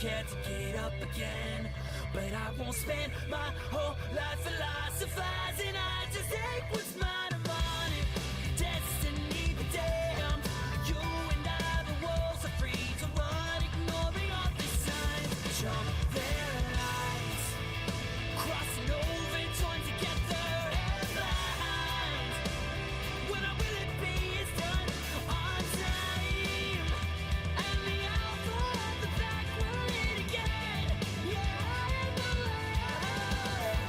care to get up again. But I won't spend my whole life philosophizing. I just take what's mine and want it. Destiny be damned. You and I, the walls are free to run, ignoring all these signs. Jump their lines, crossing over, join together and blind. When I will it be is done on time, and the alpha of the back will hit again. Yeah, I am the light.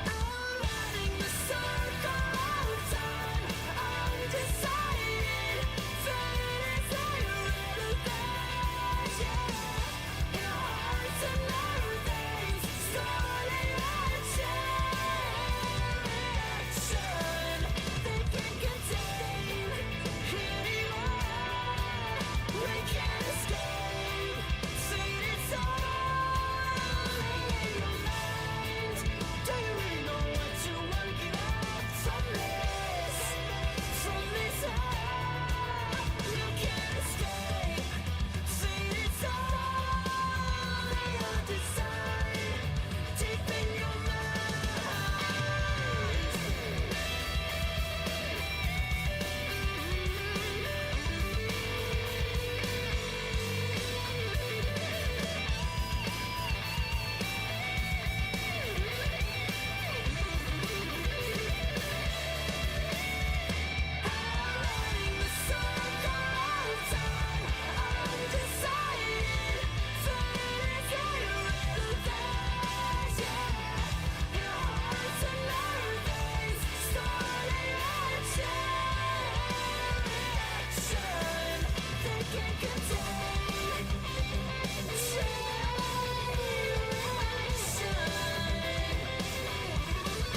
I'm running the circle of time. I'm decided, fate is irrelevant. Yeah, in our hearts and our veins, starting action. They can't contain anymore. We can't escape. Fate is all in your mind. Do you really know what you want to get out from this? From this hell, you can't escape. Fate is all in your design, deep in your mind. Running the circle of time. I'm decided, fate is irrelevant. Yeah, in our hearts and our veins, starting action. They can't contain action.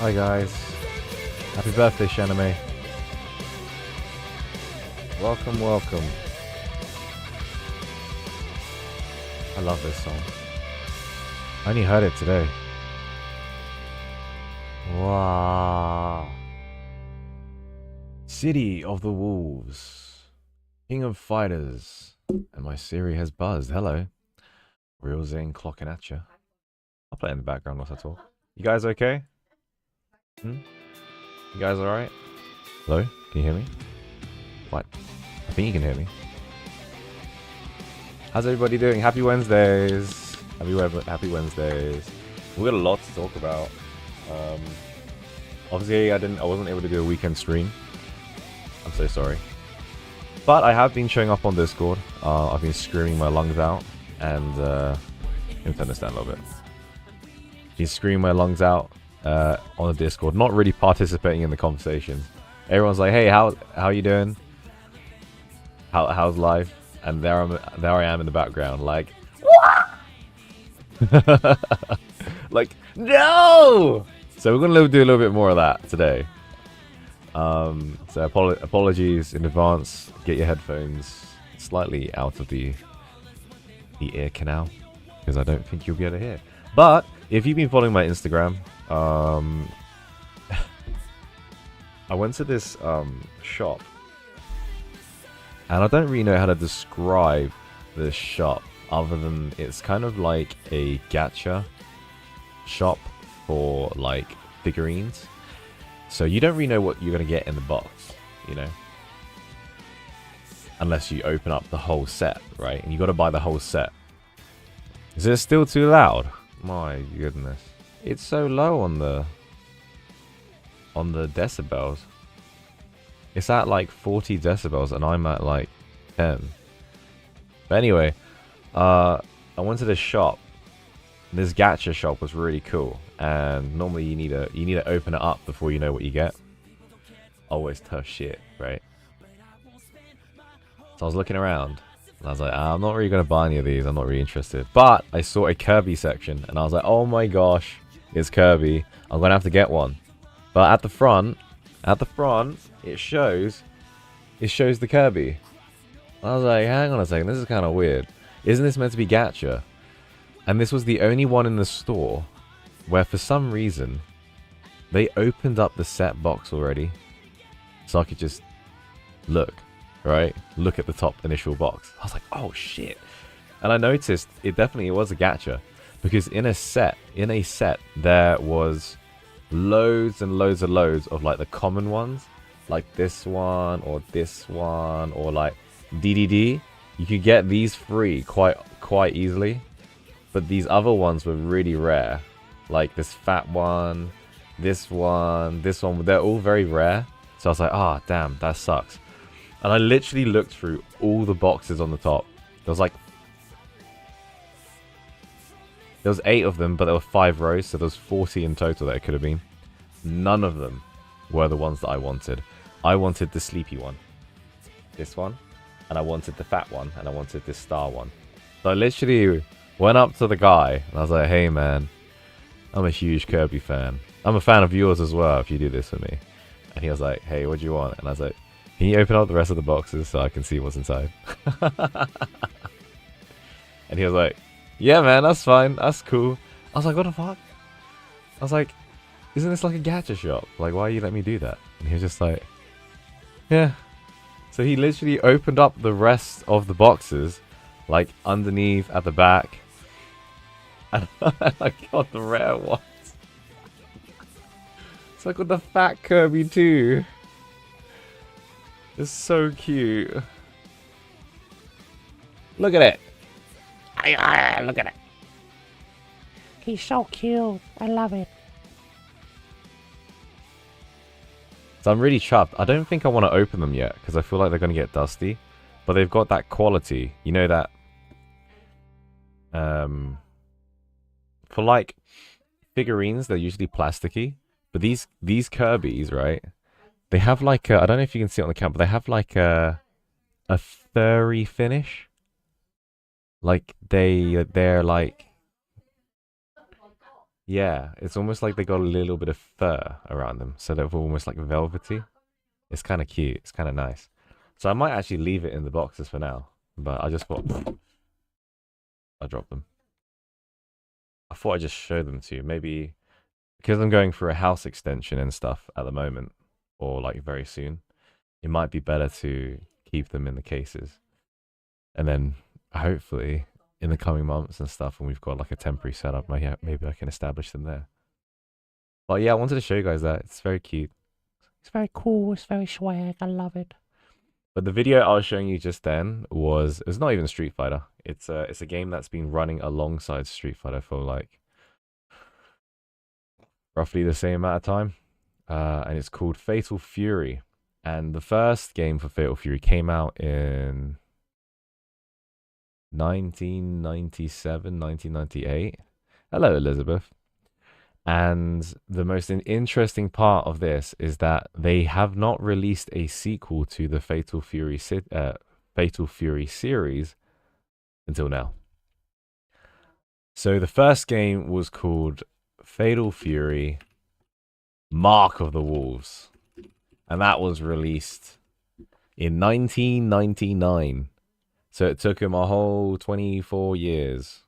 Hi guys, happy birthday Shaname. Welcome, welcome. I love this song. I only heard it today. Wow. City of the Wolves, King of Fighters, and my Siri has buzzed. Hello. IRL Zayne clocking at you. I'll play in the background whilst I talk. You guys okay? You guys alright? Hello? Can you hear me? What? I think you can hear me. How's everybody doing? Happy Wednesdays! Happy Wednesdays. We've got a lot to talk about. Obviously, I wasn't able to do a weekend stream. I'm so sorry. But I have been showing up on Discord. I've been screaming my lungs out, and let me turn this down a little bit. Been screaming my lungs out on the Discord, not really participating in the conversations. Everyone's like, "Hey, how you doing? How's life?" And there I am in the background, like, like, no. So we're gonna do a little bit more of that today. So apologies in advance. Get your headphones slightly out of the ear canal, because I don't think you'll be able to hear. But if you've been following my Instagram, I went to this shop, and I don't really know how to describe this shop other than it's kind of like a gacha shop for like figurines. So you don't really know what you're going to get in the box, you know, unless you open up the whole set, right? And you got to buy the whole set. Is it still too loud? My goodness. It's so low on the decibels. It's at like 40 decibels and I'm at like 10. But anyway, I went to this shop. This gacha shop was really cool, and normally you need to open it up before you know what you get. Always tough shit, right? So I was looking around and I was like, I'm not really gonna buy any of these. I'm not really interested. But I saw a Kirby section and I was like, oh my gosh, it's Kirby. I'm gonna have to get one. But at the front, it shows the Kirby. I was like, hang on a second, this is kind of weird. Isn't this meant to be gacha? And this was the only one in the store where for some reason they opened up the set box already, so I could just look, right? Look at the top initial box. I was like, oh shit. And I noticed it definitely was a gacha. Because in a set, there was loads and loads and loads of like the common ones. Like this one, or like DDD. You could get these free quite easily. But these other ones were really rare. Like this fat one, this one, they're all very rare. So I was like, ah, damn, that sucks. And I literally looked through all the boxes on the top. There was 8 of them, but there were 5 rows, so there was 40 in total that it could have been. None of them were the ones that I wanted. I wanted the sleepy one. This one. And I wanted the fat one. And I wanted this star one. So I literally went up to the guy, and I was like, hey man, I'm a huge Kirby fan. I'm a fan of yours as well if you do this for me. And he was like, hey, what do you want? And I was like, can you open up the rest of the boxes so I can see what's inside? And he was like, yeah man, that's fine, that's cool. I was like, what the fuck? I was like, isn't this like a gacha shop? Like, why you let me do that? And he was just like, yeah. So he literally opened up the rest of the boxes, like underneath, at the back. And I got the rare ones. So I got the fat Kirby too. It's so cute. Look at it. Look at it. He's so cute. I love it. So I'm really chuffed. I don't think I want to open them yet because I feel like they're going to get dusty. But they've got that quality. You know that... for like figurines, they're usually plasticky. But these Kirby's, right? They have like a... I don't know if you can see it on the camera, but they have like a furry finish. Like they're like... Yeah, it's almost like they got a little bit of fur around them. So they're almost like velvety. It's kind of cute. It's kind of nice. So I might actually leave it in the boxes for now. But I just thought... I dropped them. I thought I'd just show them to you. Maybe... Because I'm going for a house extension and stuff at the moment. Or like very soon. It might be better to keep them in the cases. And then hopefully... in the coming months and stuff, and we've got like a temporary setup, maybe I can establish them there. But yeah, I wanted to show you guys that. It's very cute. It's very cool. It's very swag. I love it. But the video I was showing you just then was... It's not even Street Fighter. It's a game that's been running alongside Street Fighter for like... roughly the same amount of time. And it's called Fatal Fury. And the first game for Fatal Fury came out in... 1997, 1998. Hello, Elizabeth. And the most interesting part of this is that they have not released a sequel to the Fatal Fury series until now. So the first game was called Fatal Fury Mark of the Wolves. And that was released in 1999. So it took him a whole 24 years.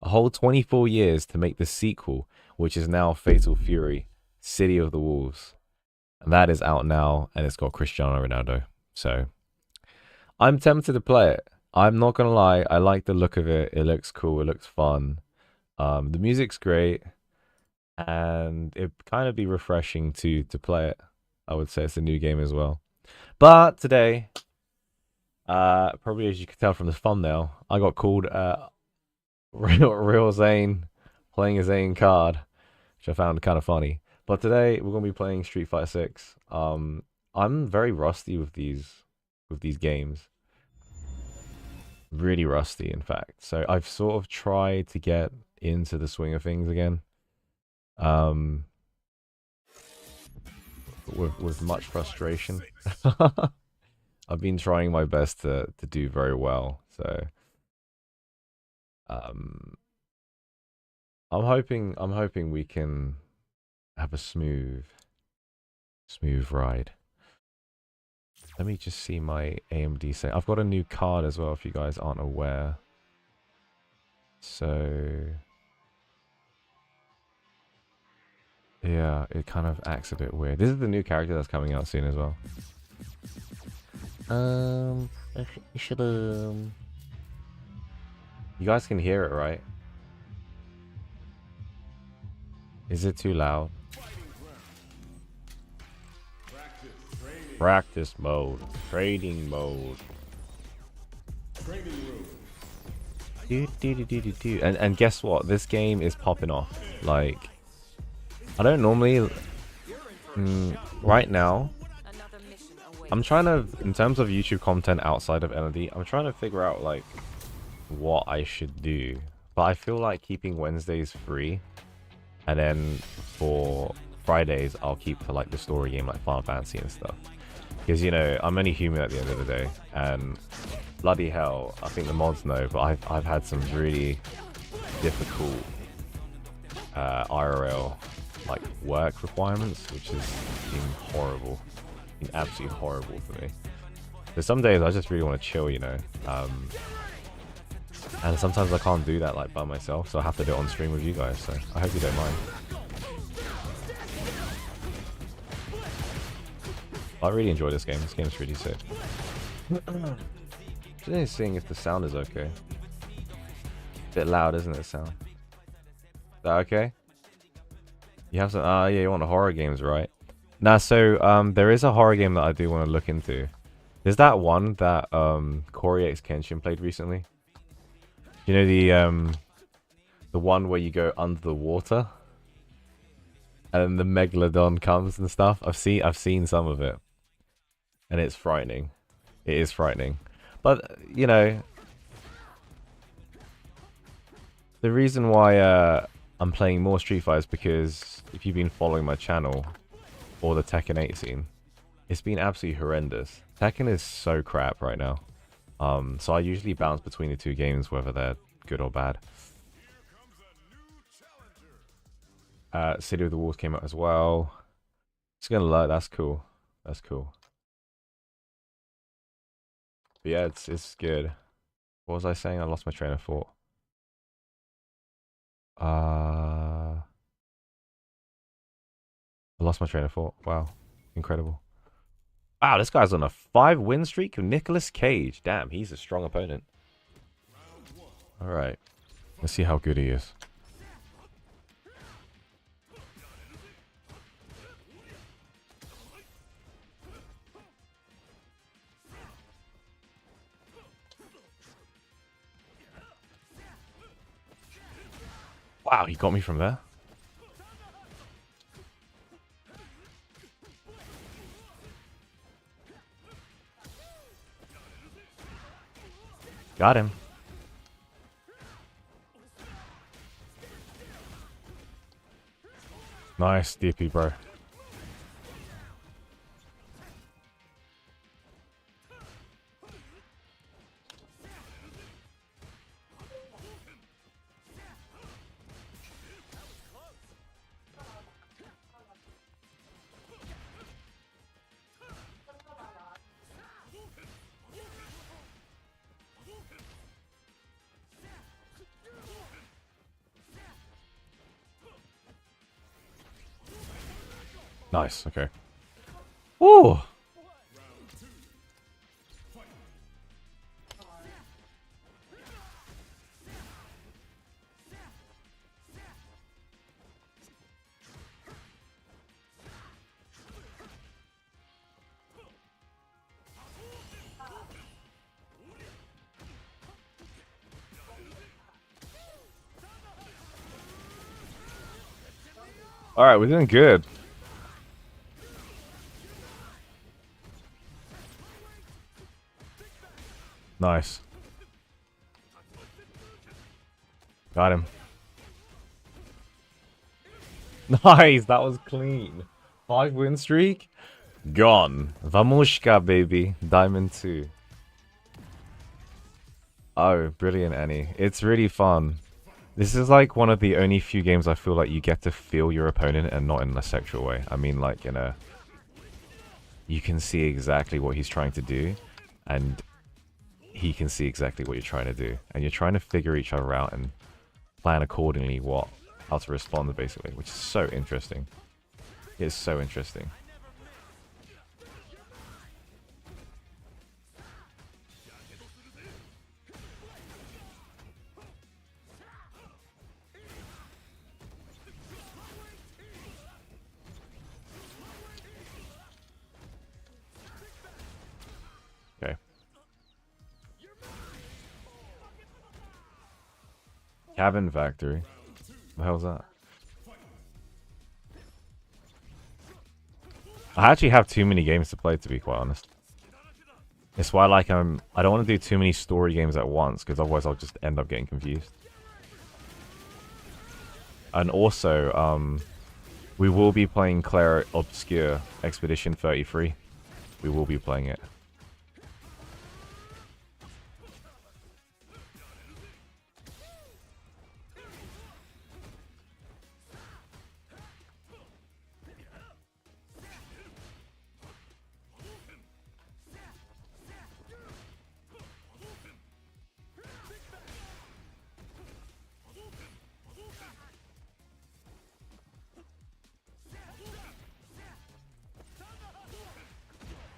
A whole 24 years to make the sequel, which is now Fatal Fury, City of the Wolves. And that is out now, and it's got Cristiano Ronaldo. So I'm tempted to play it. I'm not going to lie, I like the look of it. It looks cool, it looks fun. The music's great, and it'd kind of be refreshing to play it. I would say it's a new game as well. But today... probably as you can tell from the thumbnail, I got called real Zayne playing a Zayne card, which I found kind of funny. But today we're gonna be playing Street Fighter 6. I'm very rusty with these games, really rusty, in fact. So I've sort of tried to get into the swing of things again, with much frustration. I've been trying my best to do very well, so I'm hoping we can have a smooth ride. Let me just see my AMD say. I've got a new card as well, if you guys aren't aware. So yeah, it kind of acts a bit weird. This is the new character that's coming out soon as well. I should You guys can hear it, right? Is it too loud? Practice mode. Trading mode. And guess what? This game is popping off. Like, I don't normally... right now, I'm trying to, in terms of YouTube content outside of L&D, I'm trying to figure out, like, what I should do. But I feel like keeping Wednesdays free, and then for Fridays, I'll keep for, like, the story game, like Final Fantasy and stuff. Because, you know, I'm only human at the end of the day, and bloody hell, I think the mods know, but I've had some really difficult IRL like work requirements, which has been horrible, been absolutely horrible for me. But some days I just really want to chill, you know, and sometimes I can't do that like by myself, so I have to do it on stream with you guys. So I hope you don't mind. I really enjoy this game. This game's really sick. Just seeing if the sound is okay. Bit loud, isn't it? The sound. Is that okay? You have some. Yeah, you want the horror games, right? Nah. So there is a horror game that I do want to look into. There's that one that Corey X Kenshin played recently. You know the one where you go under the water, and then the megalodon comes and stuff. I've seen some of it, and it's frightening. It is frightening. But, you know, the reason why I'm playing more Street Fighter is because if you've been following my channel or the Tekken 8 scene, it's been absolutely horrendous. Tekken is so crap right now. So I usually bounce between the two games, whether they're good or bad. City of the Wolves came out as well. Just gonna lie, that's cool. That's cool. But yeah, it's good. What was I saying? I lost my train of thought. I lost my train of thought. Wow. Incredible. Wow, this guy's on a 5-win streak with Nicolas Cage. Damn, he's a strong opponent. Alright. Let's see how good he is. Wow, he got me from there. Got him. Nice DP, bro. Nice, okay. Woo! Alright, we're doing good. Nice. Got him. Nice, that was clean. 5-win streak? Gone. Vamushka, baby. Diamond 2. Oh, brilliant, Annie. It's really fun. This is like one of the only few games I feel like you get to feel your opponent and not in a sexual way. I mean, like, in a... You can see exactly what he's trying to do, and he can see exactly what you're trying to do. And you're trying to figure each other out and plan accordingly how to respond, basically, which is so interesting. It's so interesting. Cabin Factory. What the hell's that? I actually have too many games to play, to be quite honest. It's why like I don't want to do too many story games at once, because otherwise I'll just end up getting confused. And also, we will be playing Claire Obscure Expedition 33. We will be playing it.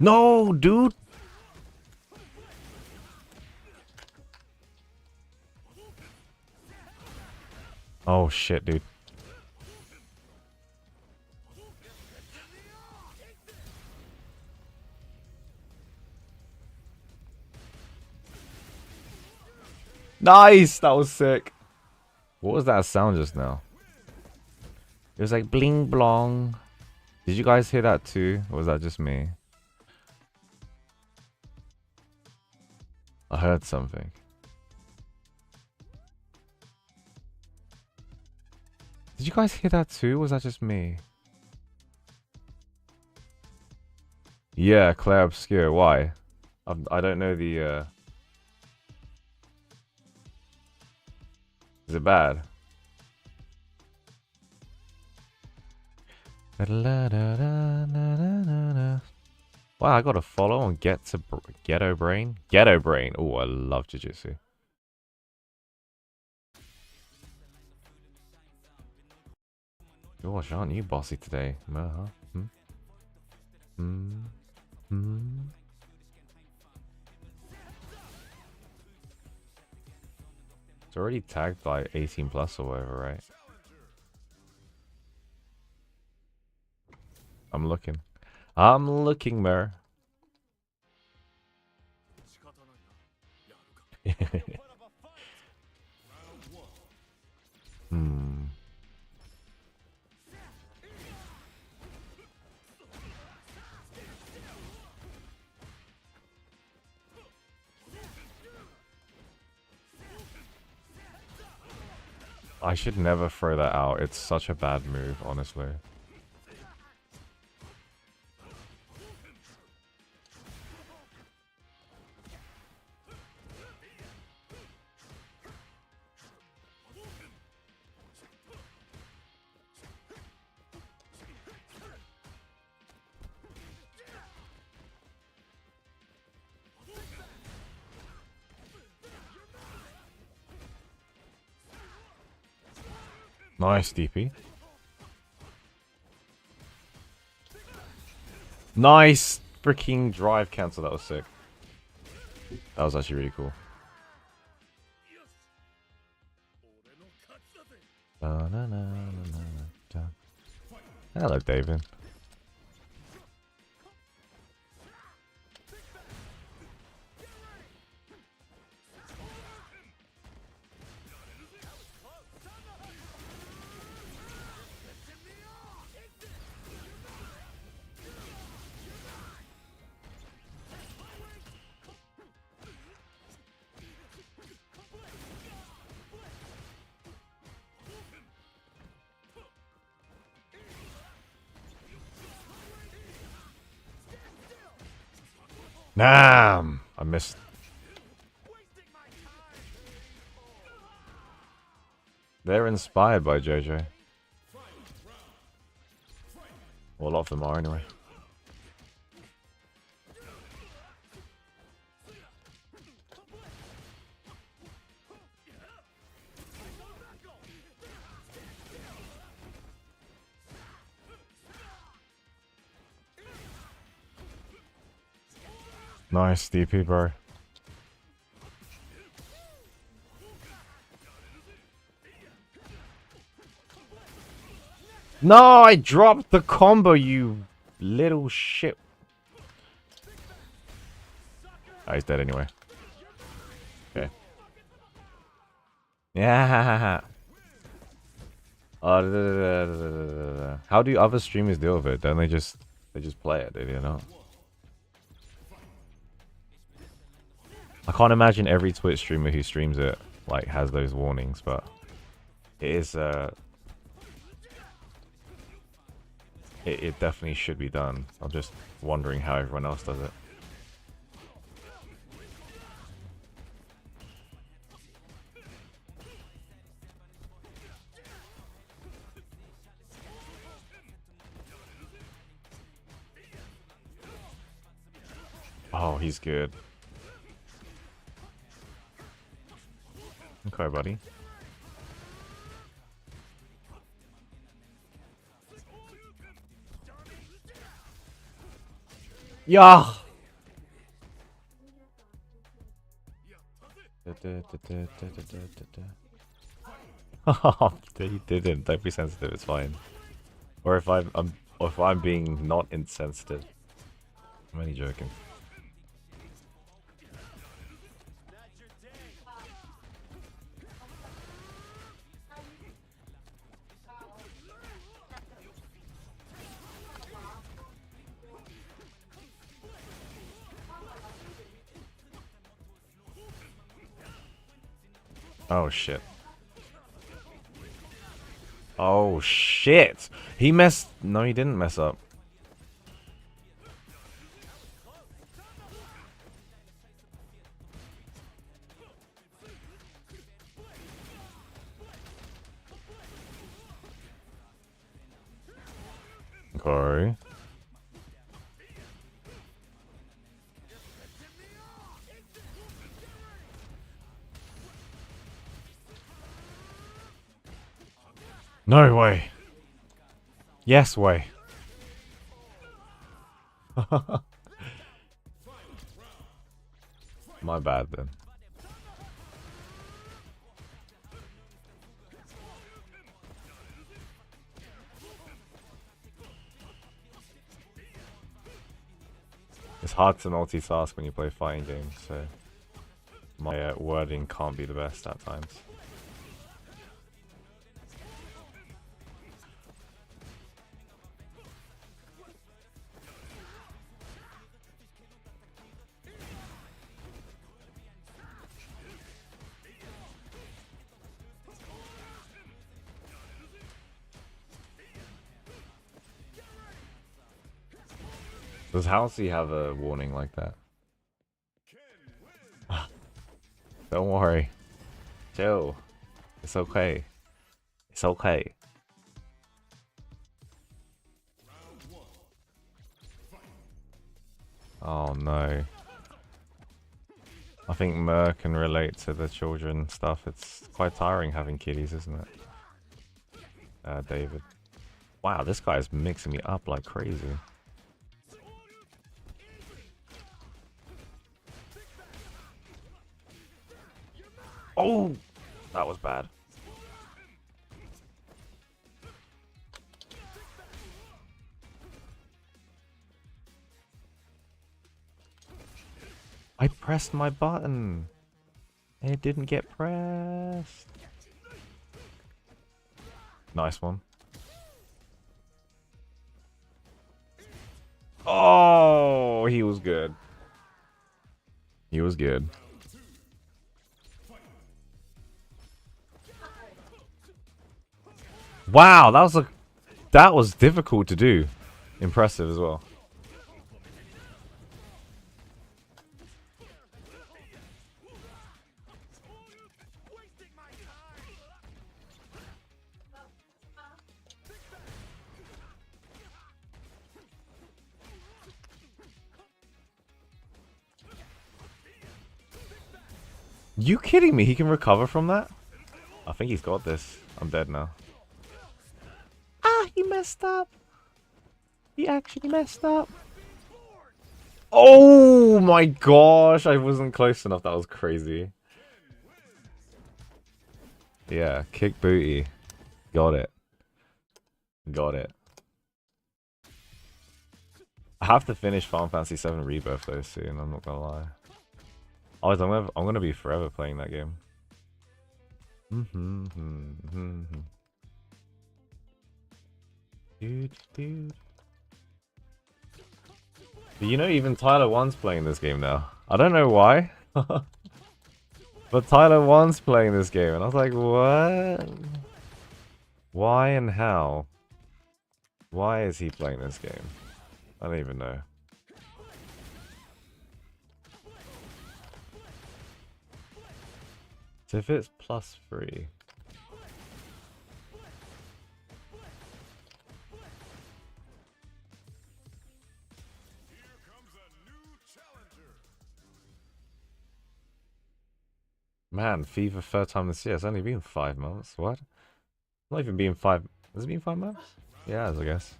No, dude! Oh shit, dude. Nice! That was sick. What was that sound just now? It was like bling blong. Did you guys hear that too? Or was that just me? I heard something. Did you guys hear that too? Or was that just me? Yeah, Claire Obscure. Why? I don't know the... Is it bad? Wow, I got a follow on Ghetto Brain. Ghetto Brain. Oh, I love Jiu-Jitsu. Gosh, aren't you bossy today? Huh? It's already tagged like 18 plus or whatever, right? I'm looking. I'm looking, Mer. I should never throw that out. It's such a bad move, honestly. Nice, DP. Nice freaking drive cancel. That was sick. That was actually really cool. Hello, David. Damn! I missed. They're inspired by JoJo. Well, a lot of them are anyway. Nice DP, bro. No, I dropped the combo, you little shit. Oh, he's dead anyway. Okay. Yeah. How do other streamers deal with it? Don't they just play it? You know. I can't imagine every Twitch streamer who streams it like has those warnings, but it is it definitely should be done. I'm just wondering how everyone else does it. Oh, he's good. Okay, buddy. Yeah. Oh, he didn't. Don't be sensitive. It's fine. Or if I'm being not insensitive. I'm only joking. Oh shit. Oh shit. He messed. No, he didn't mess up. Okay. No way. Yes way. My bad then. It's hard to multitask when you play fighting games, so my wording can't be the best at times. Does Halsey have a warning like that? Don't worry. Chill. It's okay. It's okay. Oh no. I think Mer can relate to the children stuff. It's quite tiring having kiddies, isn't it? David. Wow, this guy's mixing me up like crazy. Oh! That was bad. I pressed my button. And it didn't get pressed. Nice one. Oh, he was good. He was good. Wow, that was difficult to do. Impressive as well. You kidding me? He can recover from that? I think he's got this. I'm dead now. Ah, he messed up. He actually messed up. Oh my gosh, I wasn't close enough. That was crazy. Yeah, kick booty. Got it. Got it. I have to finish Final Fantasy VII Rebirth though soon, I'm not gonna lie. Oh, I'm gonna be forever playing that game. Dude. But you know, even Tyler 1's playing this game now. I don't know why. But Tyler 1's playing this game, and I was like, what? Why and how? Why is he playing this game? I don't even know. So if it's +3... Man, FIFA third time this year. It's only been 5 months. What? Not even been 5... Has it been 5 months? Yeah, I guess.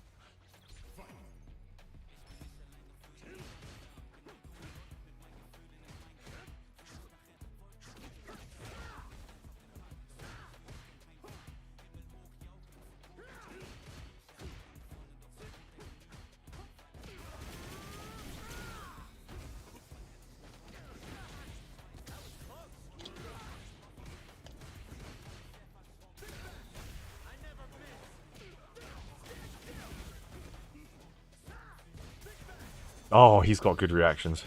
Oh, he's got good reactions.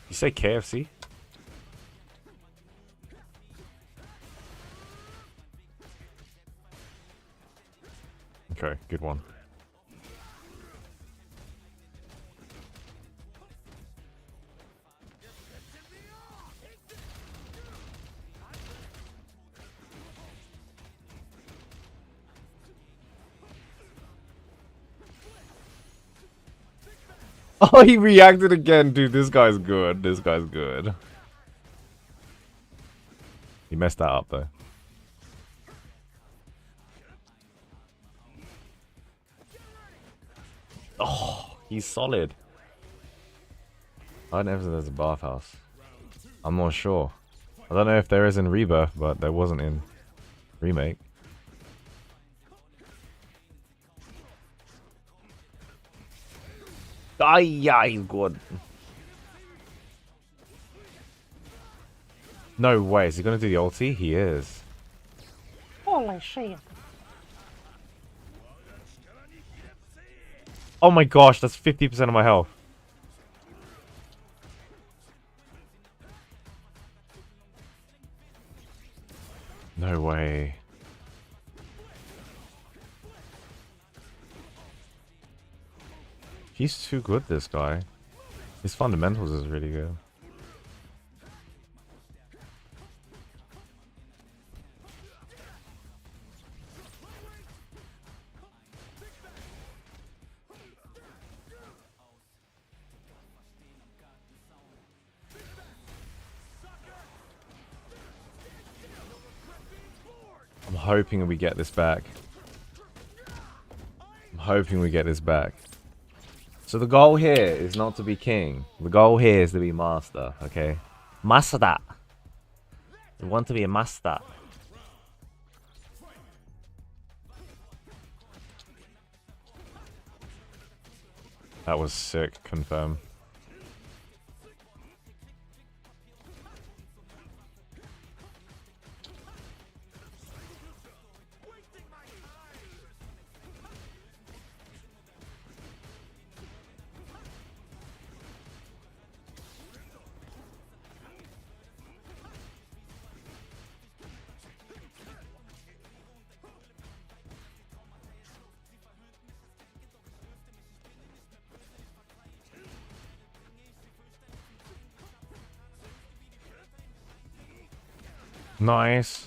You say KFC? Okay, good one. Oh, he reacted again, dude. This guy's good. This guy's good. He messed that up, though. Oh, he's solid. I never said there's a bathhouse. I'm not sure. I don't know if there is in Rebirth, but there wasn't in Remake. Ah, yeah, he's good. No way. Is he going to do the ulti? He is. Holy shit. Oh my gosh, that's 50% of my health. No way. He's too good, this guy. His fundamentals is really good. I'm hoping we get this back. I'm hoping we get this back. So the goal here is not to be king. The goal here is to be master, okay? Master. We want to be a master. That was sick, confirm. Nice.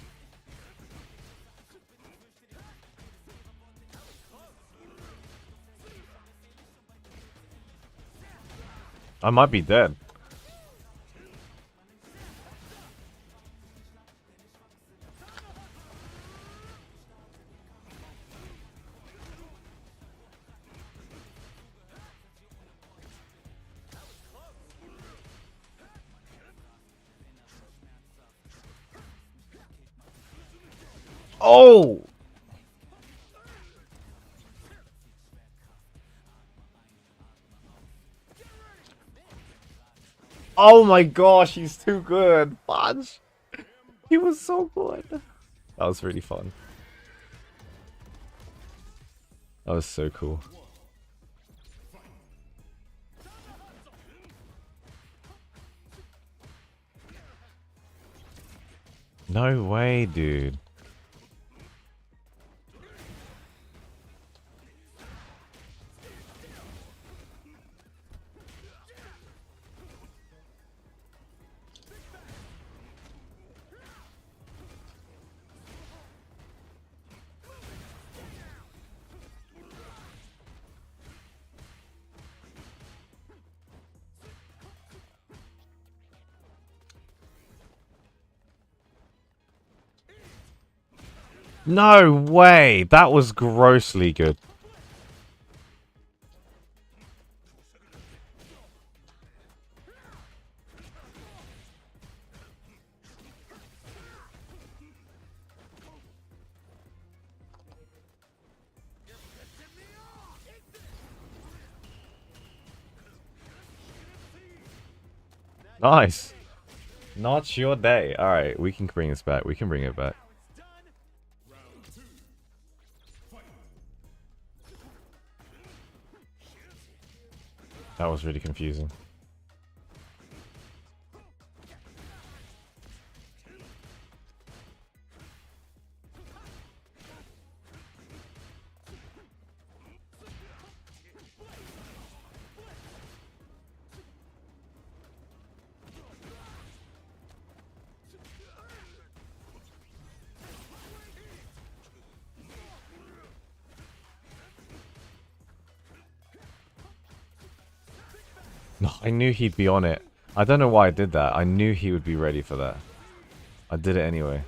I might be dead. Oh! Oh my gosh, he's too good. Fudge. He was so good. That was really fun. That was so cool. No way, dude. No way! That was grossly good. Nice. Not your day. Alright, we can bring this back. We can bring it back. That was really confusing. No, I knew he'd be on it. I don't know why I did that. I knew he would be ready for that. I did it anyway.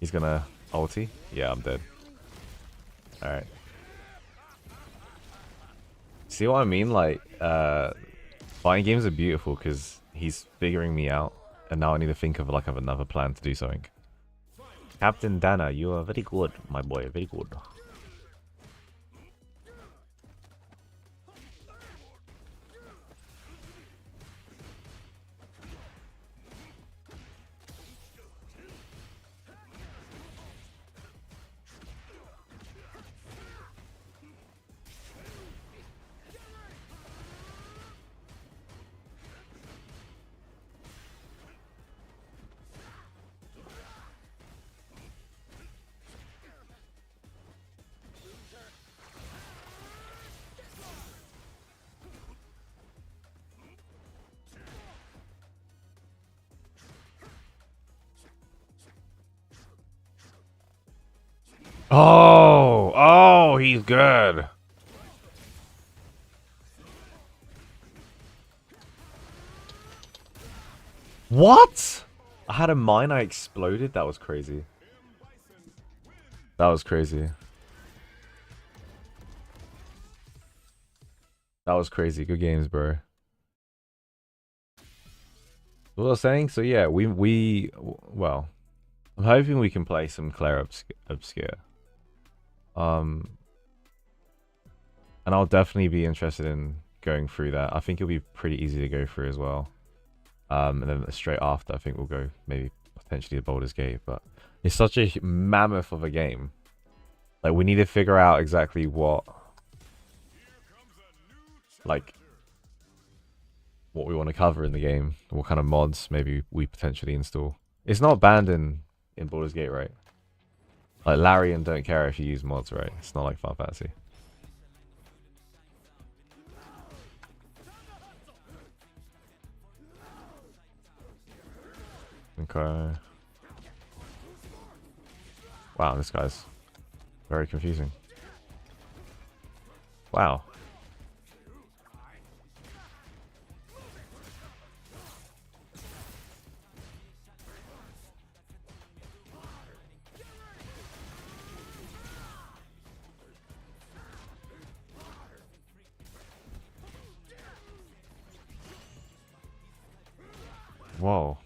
He's gonna ulti? Yeah, I'm dead. Alright. See what I mean? Like, fighting games are beautiful because he's figuring me out. And now I need to think of like of another plan to do something. Captain Dana, you are very good, my boy. Very good. Oh, he's good. What? I had a mine, I exploded? That was crazy. That was crazy. That was crazy. Good games, bro. What I was saying? So yeah, well, I'm hoping we can play some Claire Obscure. And I'll definitely be interested in going through that. I think it'll be pretty easy to go through as well. And then straight after, I think we'll go maybe potentially the Baldur's Gate. But it's such a mammoth of a game. Like, we need to figure out exactly what, like, what we want to cover in the game. What kind of mods maybe we potentially install. It's not banned in Baldur's Gate, right? Like, Larian don't care if you use mods, right? It's not like Final Fantasy. Okay. Wow, this guy's very confusing. Wow. Whoa.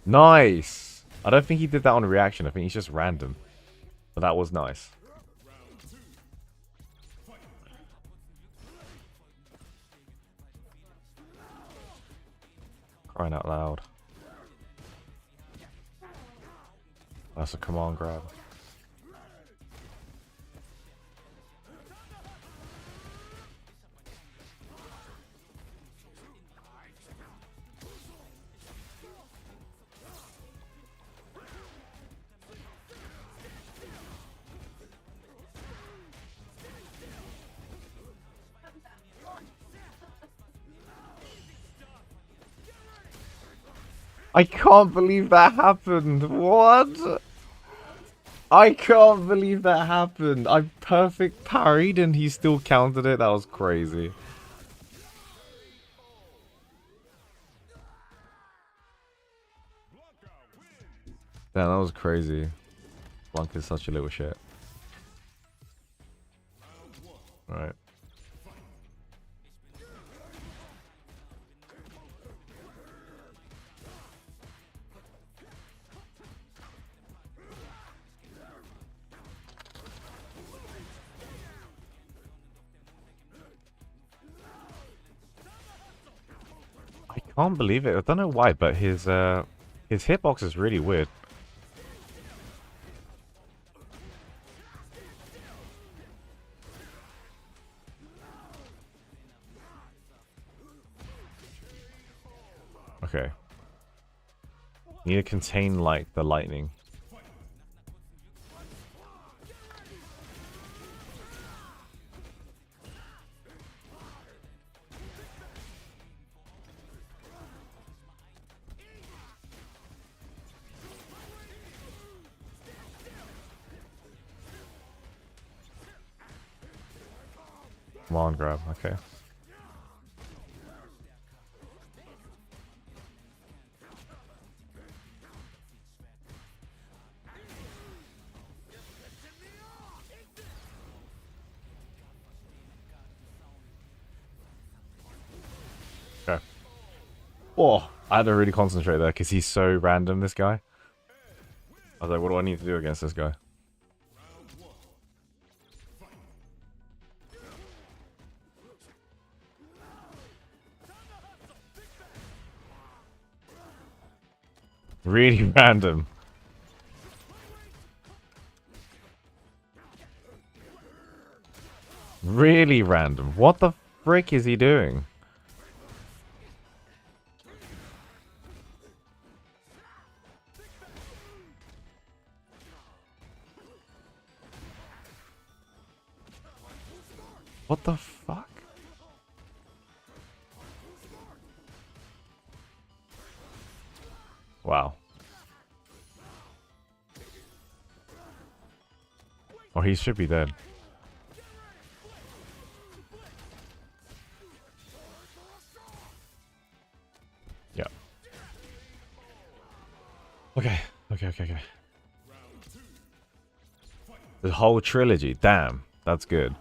Nice. I don't think he did that on a reaction. I think he's just random. But that was nice. Crying out loud. That's a command grab. I can't believe that happened. What? I can't believe that happened. I perfect parried and he still countered it. That was crazy. Damn, that was crazy. Blanca's such a little shit. Alright. I can't believe it. I don't know why, but his hitbox is really weird. Okay. Need to contain like the lightning. Come on, grab. Okay. Okay. Oh, I had to really concentrate there because he's so random, this guy. I was like, what do I need to do against this guy? Really random. Really random. What the frick is he doing? What the fuck? Wow. Oh, he should be dead. Yeah. Okay. Okay. The whole trilogy. Damn. That's good.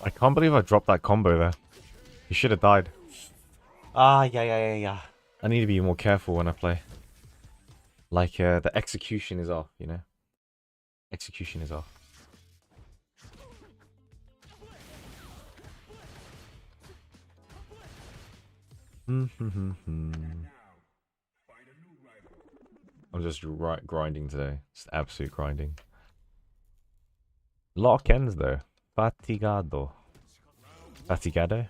I can't believe I dropped that combo there. He should have died. Ah, yeah. I need to be more careful when I play. Like, the execution is off, you know? Execution is off. I'm just grinding today. Just absolute grinding. A lot of Kens though. Fatigado. Fatigado?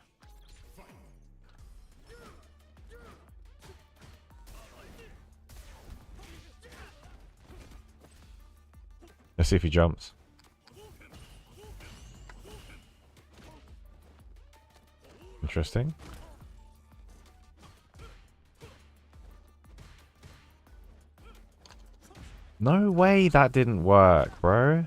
Let's see if he jumps. Interesting. No way that didn't work, bro.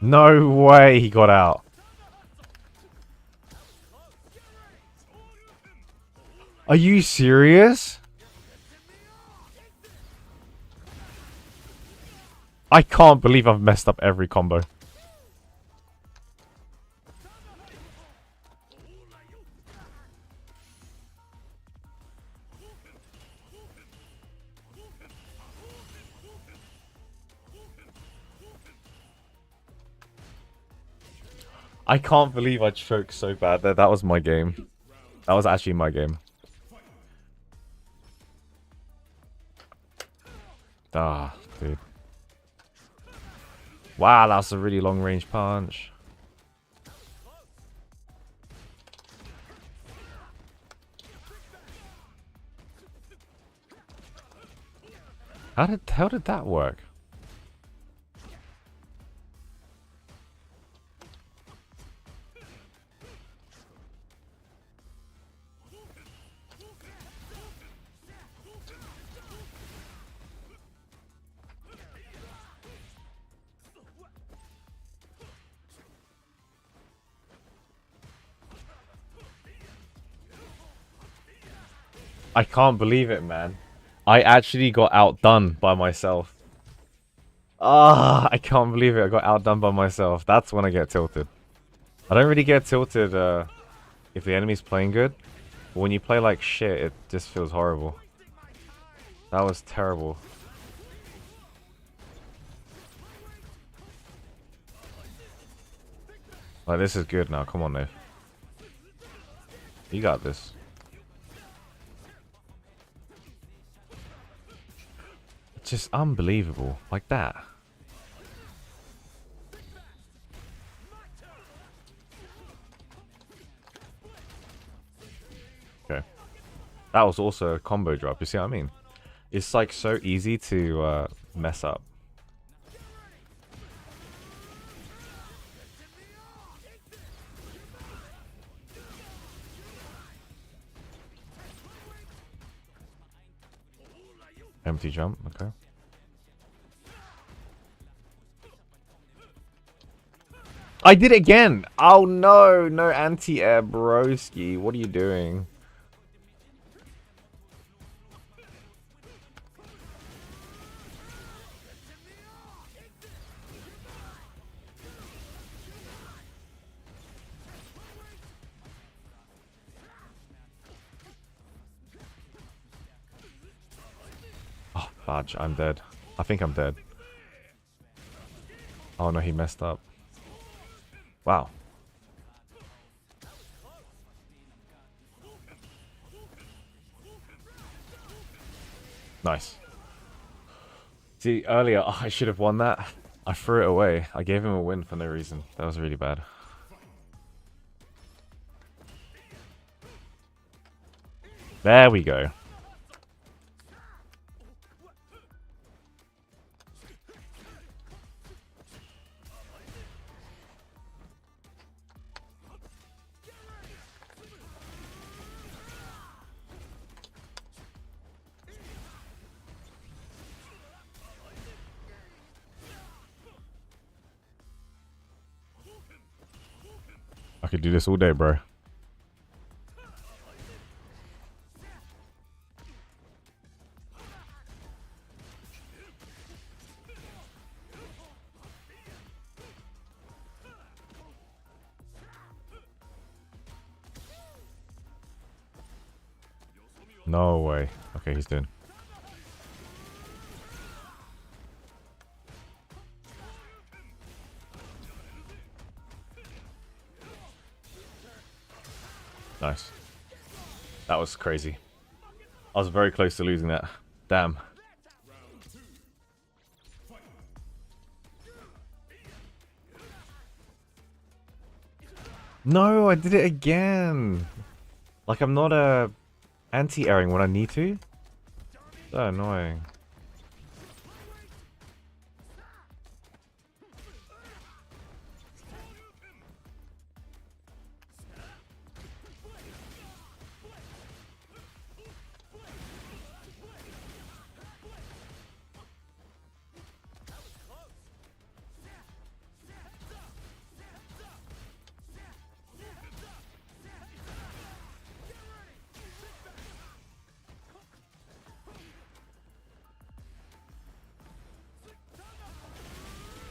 No way he got out. Are you serious? I can't believe I've messed up every combo. I can't believe I choked so bad there. That was my game. That was actually my game. Ah, dude. Wow, that's a really long range punch. How did that work? I can't believe it, man. I actually got outdone by myself. Ah, I can't believe it. I got outdone by myself. That's when I get tilted. I don't really get tilted if the enemy's playing good. But when you play like shit, it just feels horrible. That was terrible. Like, this is good now. Come on, Nate. You got this. It's just unbelievable. Like that. Okay. That was also a combo drop. You see what I mean? It's like so easy to mess up. Empty jump, okay. I did it again! Oh no, no anti-air broski. What are you doing? Oh, fudge, I'm dead. I think I'm dead. Oh no, he messed up. Wow. Nice. See, earlier, I should have won that. I threw it away. I gave him a win for no reason. That was really bad. There we go. I could do this all day, bro. No way. Okay, he's dead. Nice. That was crazy. I was very close to losing that. Damn. No, I did it again. Like I'm not anti-airing when I need to. So annoying.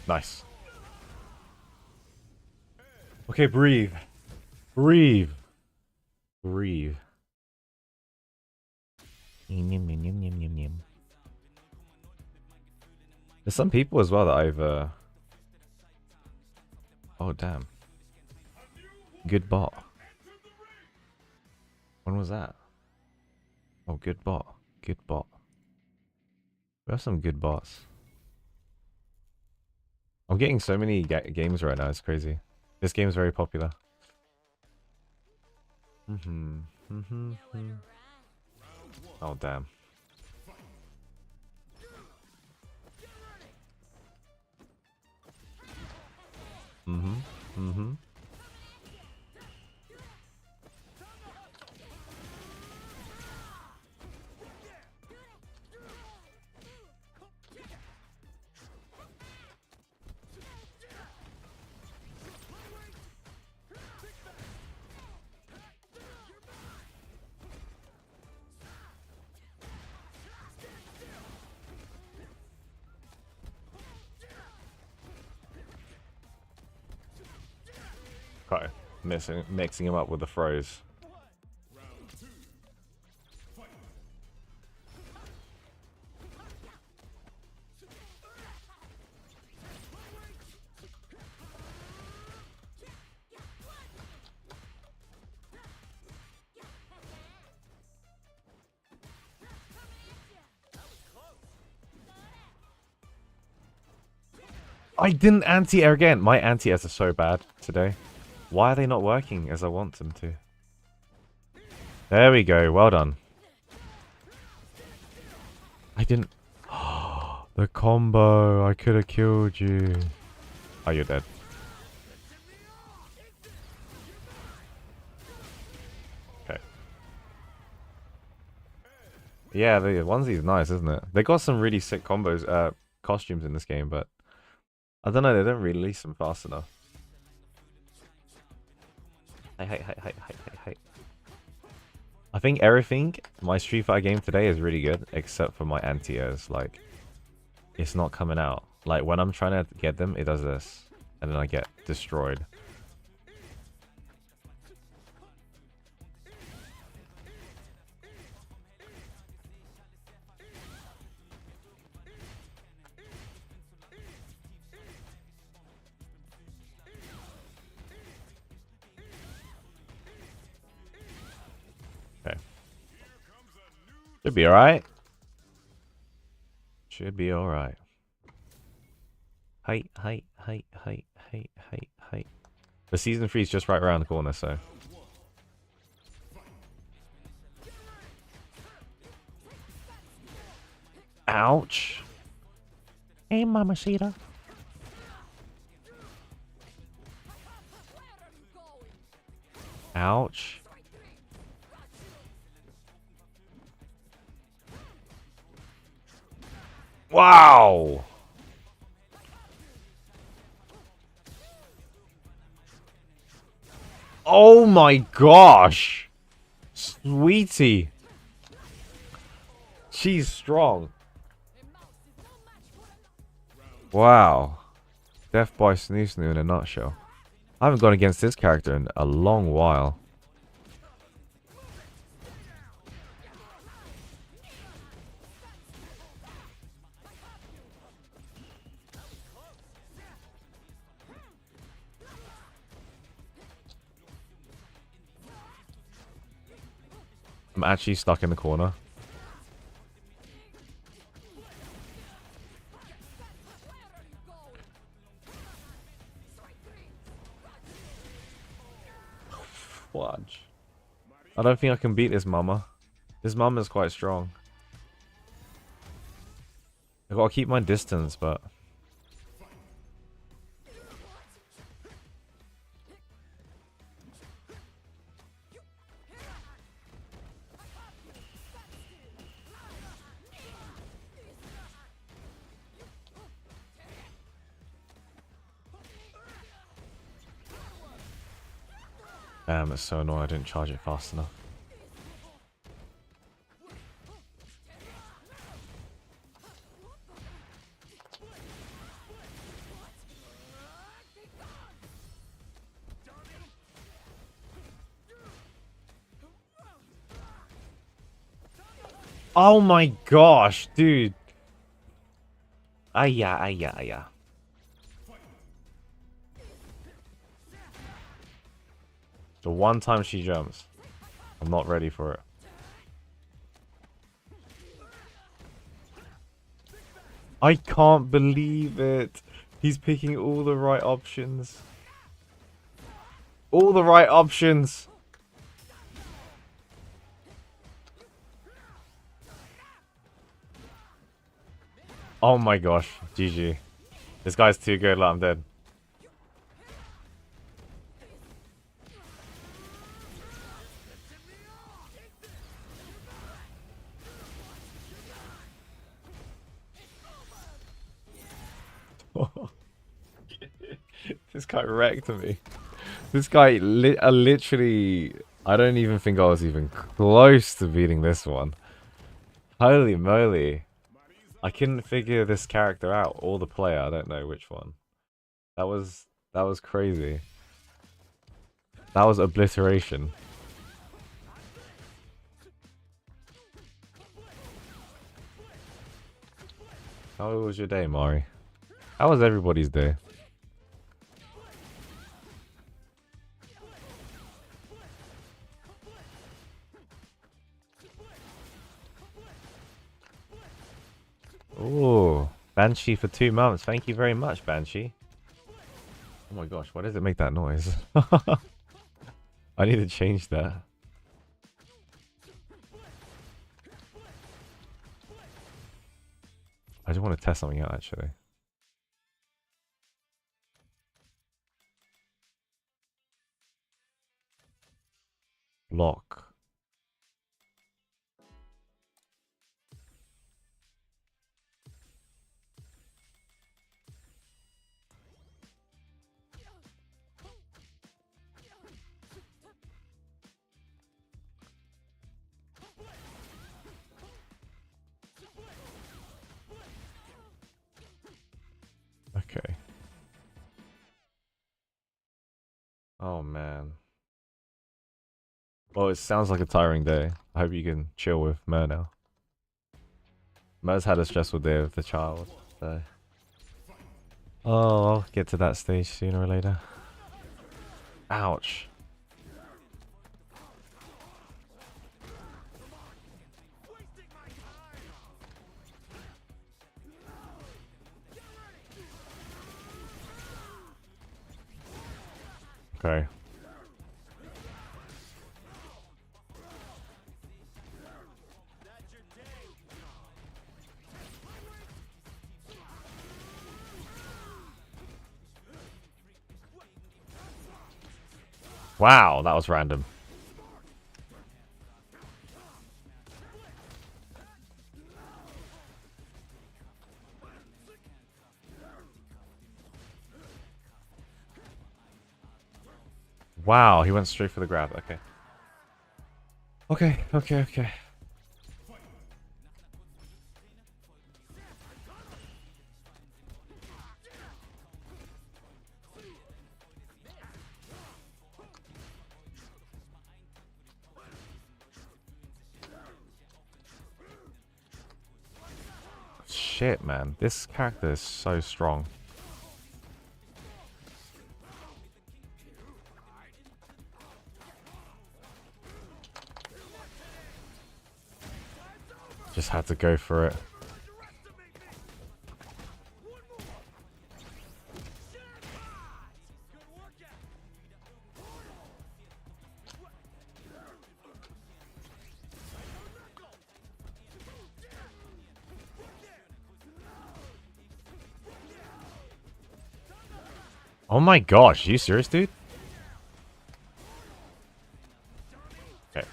Nice. Okay, breathe. Breathe. Breathe. There's some people as well that I've oh damn. Good bot. When was that? Oh, good bot. Good bot. We have some good bots. I'm getting so many games right now, it's crazy. This game is very popular. Oh, damn. Okay, mixing him up with the throws. I didn't anti-air again. My anti-airs are so bad today. Why are they not working as I want them to? There we go. Well done. I didn't... the combo. I could have killed you. Oh, you're dead. Okay. Yeah, the onesie's nice, isn't it? They got some really sick combos, costumes in this game, but... I don't know, they don't release them fast enough. Hey. I think everything, my Street Fighter game today is really good, except for my anti-airs. Like, it's not coming out. Like, when I'm trying to get them, it does this. And then I get destroyed. Should be alright. Should be alright. Hey. The season 3 is just right around the corner, so. Ouch. Hey, Mamacita. Ouch. Wow! Oh my gosh! Sweetie! She's strong. Wow. Death by Snoo in a nutshell. I haven't gone against this character in a long while. I'm actually stuck in the corner. Watch. I don't think I can beat this mama. This mama's quite strong. I gotta keep my distance, but... Damn, it's so annoying I didn't charge it fast enough. Oh my gosh, dude. Aya, aya, aya. The one time she jumps, I'm not ready for it. I can't believe it. He's picking all the right options. All the right options. Oh my gosh, GG. This guy's too good, like I'm dead. This guy wrecked me. This guy literally... I don't even think I was even close to beating this one. Holy moly. I couldn't figure this character out, or the player, I don't know which one. That was crazy. That was obliteration. How was your day, Mari? How was everybody's day? Oh, Banshee for 2 months. Thank you very much, Banshee. Oh my gosh, why does it make that noise? I need to change that. I just want to test something out, actually. Lock. Okay. Oh man. Well, it sounds like a tiring day. I hope you can chill with Mer now. Mer's had a stressful day with the child, so... Oh, I'll get to that stage sooner or later. Ouch. Okay. Wow, that was random. Wow, he went straight for the grab. Okay. Okay. Shit, man. This character is so strong. Just had to go for it. Oh my gosh, are you serious, dude? Okay.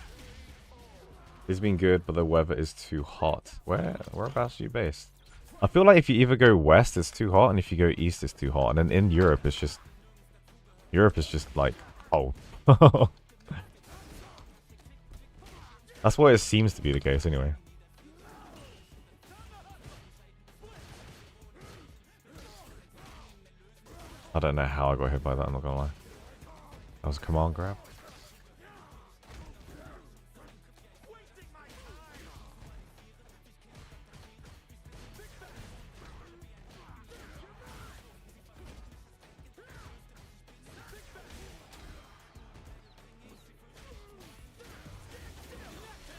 This has been good, but the weather is too hot. Whereabouts are you based? I feel like if you either go west, it's too hot, and if you go east, it's too hot. And then in Europe, it's just... Europe is just, like, cold. That's what it seems to be the case, anyway. I don't know how I got hit by that, I'm not gonna lie. That was a command grab.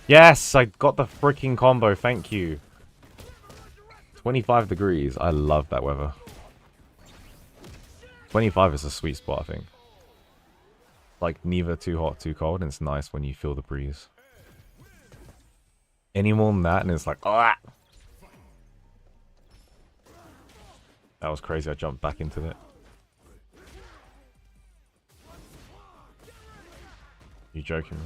Yes, I got the freaking combo, thank you. 25 degrees, I love that weather. 25 is a sweet spot, I think. Like, neither too hot, too cold, and it's nice when you feel the breeze. Any more than that, and it's like, ah! That was crazy, I jumped back into it. You joking me?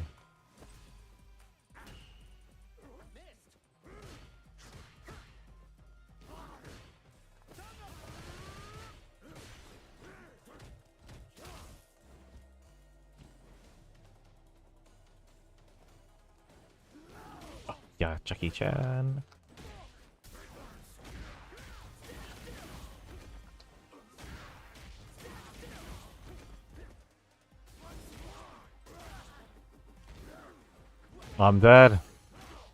Yeah, Jackie Chan. I'm dead.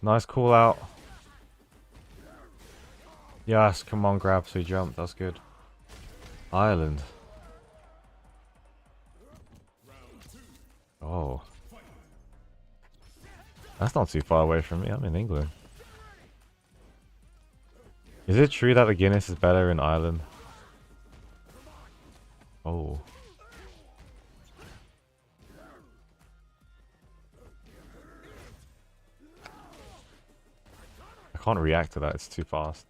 Nice call out. Yes, come on, grab, so he jumped. That's good. Ireland. Oh. That's not too far away from me. I'm in England. Is it true that the Guinness is better in Ireland? Oh. I can't react to that. It's too fast.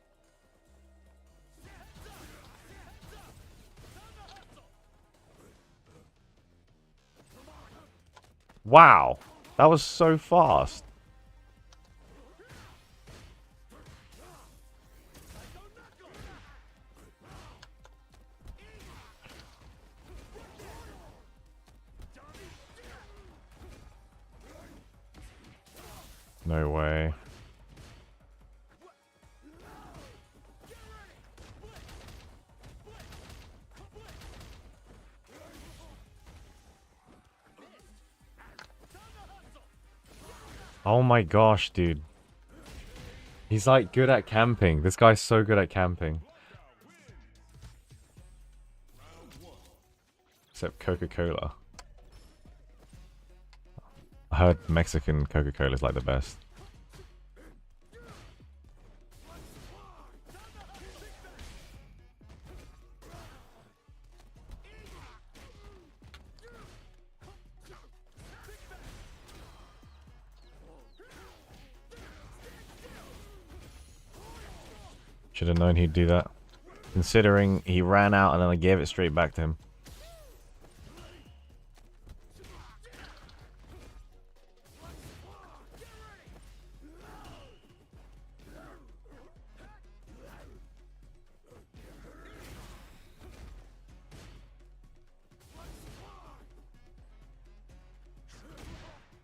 Wow. That was so fast. No way. Oh my gosh, dude. He's like good at camping. This guy's so good at camping. Except Coca-Cola. I heard Mexican Coca-Cola is like the best. Should have known he'd do that. Considering he ran out and then I gave it straight back to him.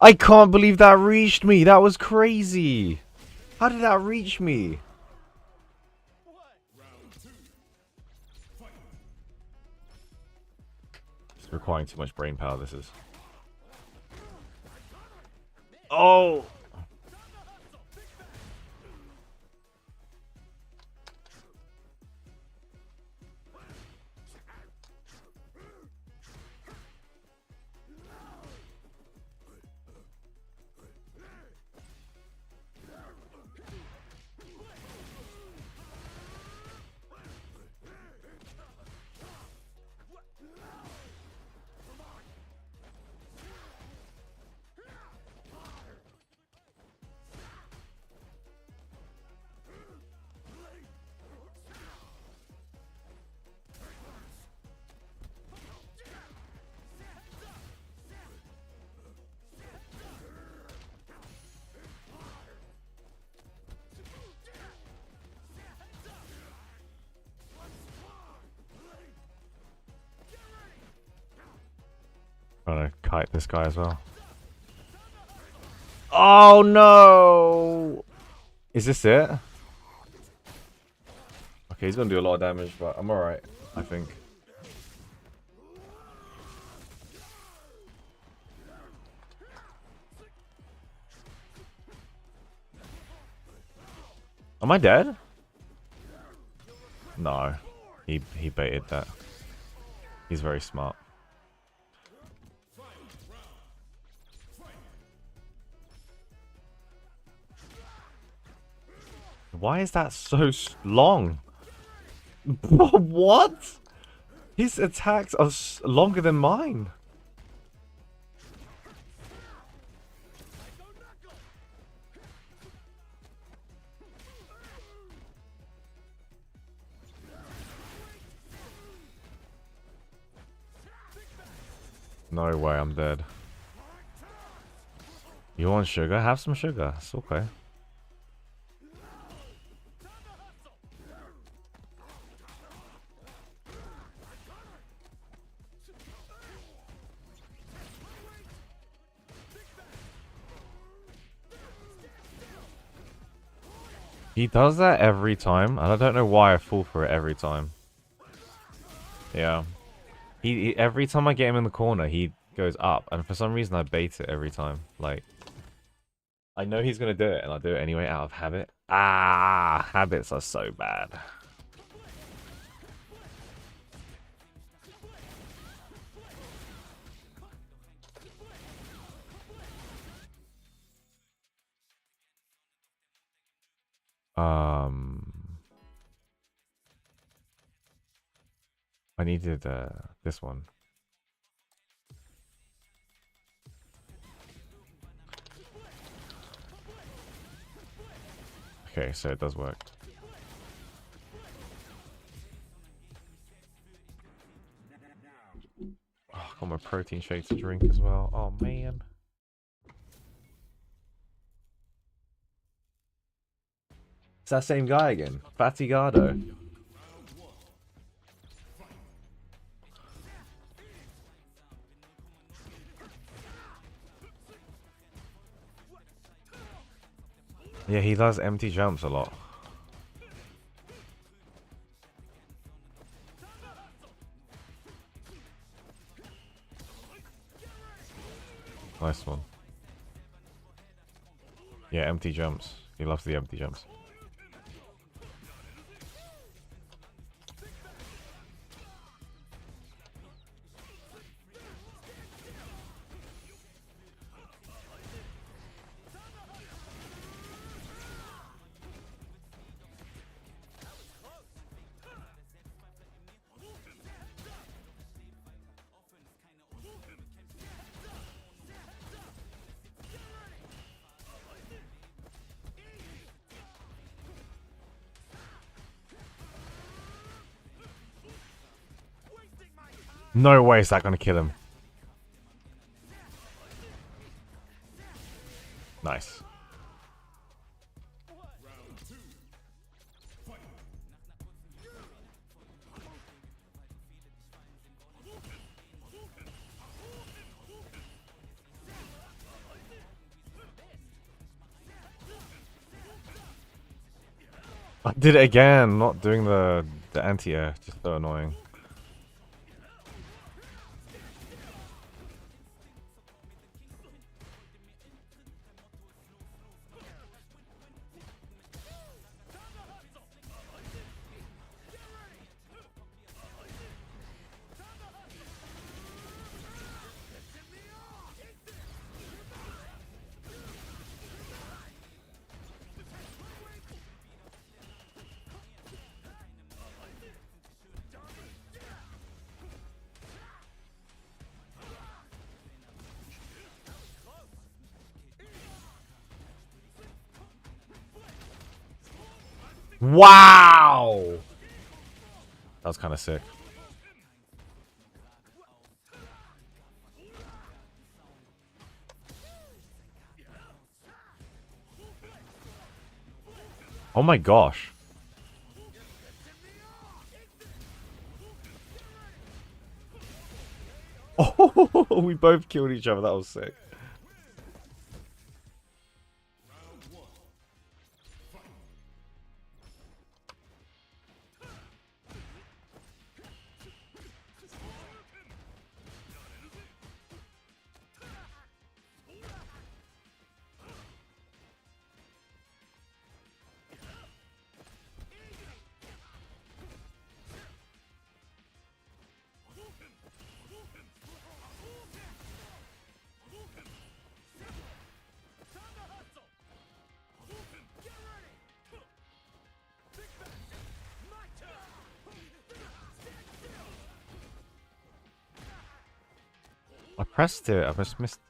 I can't believe that reached me. That was crazy. How did that reach me? It's requiring too much brain power, this is. Oh! trying to kite this guy as well. Oh no! Is this it? Okay, he's gonna do a lot of damage, but I'm alright, I think. Am I dead? No. He baited that. He's very smart. Why is that so long? What? His attacks are longer than mine. No way, I'm dead. You want sugar? Have some sugar. It's okay. He does that every time, and I don't know why I fall for it every time. Yeah. He every time I get him in the corner, he goes up, and for some reason I bait it every time. Like, I know he's gonna do it, and I do it anyway out of habit. Ah, habits are so bad. I needed this one. Okay, so it does work. Oh, I got my protein shake to drink as well. Oh man. It's that same guy again. Fatigado. Yeah, he does empty jumps a lot. Nice one. Yeah, empty jumps. He loves the empty jumps. No way is that gonna kill him. Nice. I did it again, not doing the anti-air, just so annoying. Wow! That was kind of sick. Oh my gosh. Oh, we both killed each other. That was sick. I pressed it. I just missed.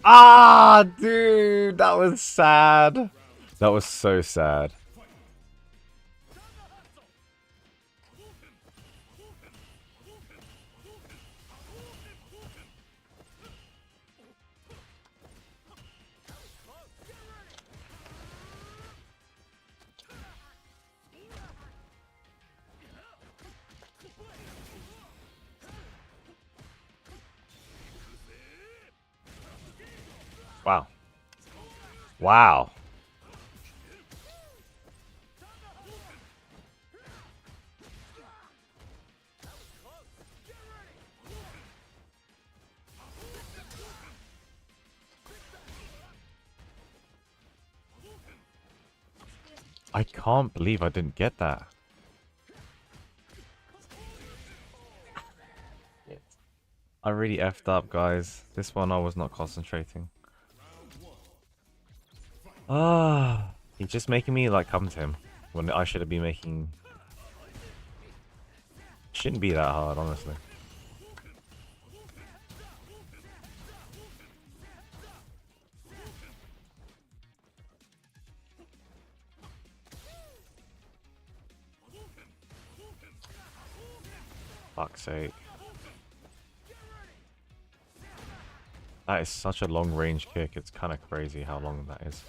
Ah, dude, that was sad. That was so sad. Wow. Wow. I can't believe I didn't get that. I really effed up, guys. This one I was not concentrating. Ah, he's just making me like come to him when I should have been making. Shouldn't be that hard, honestly. Fuck's sake. That is such a long range kick, it's kind of crazy how long that is.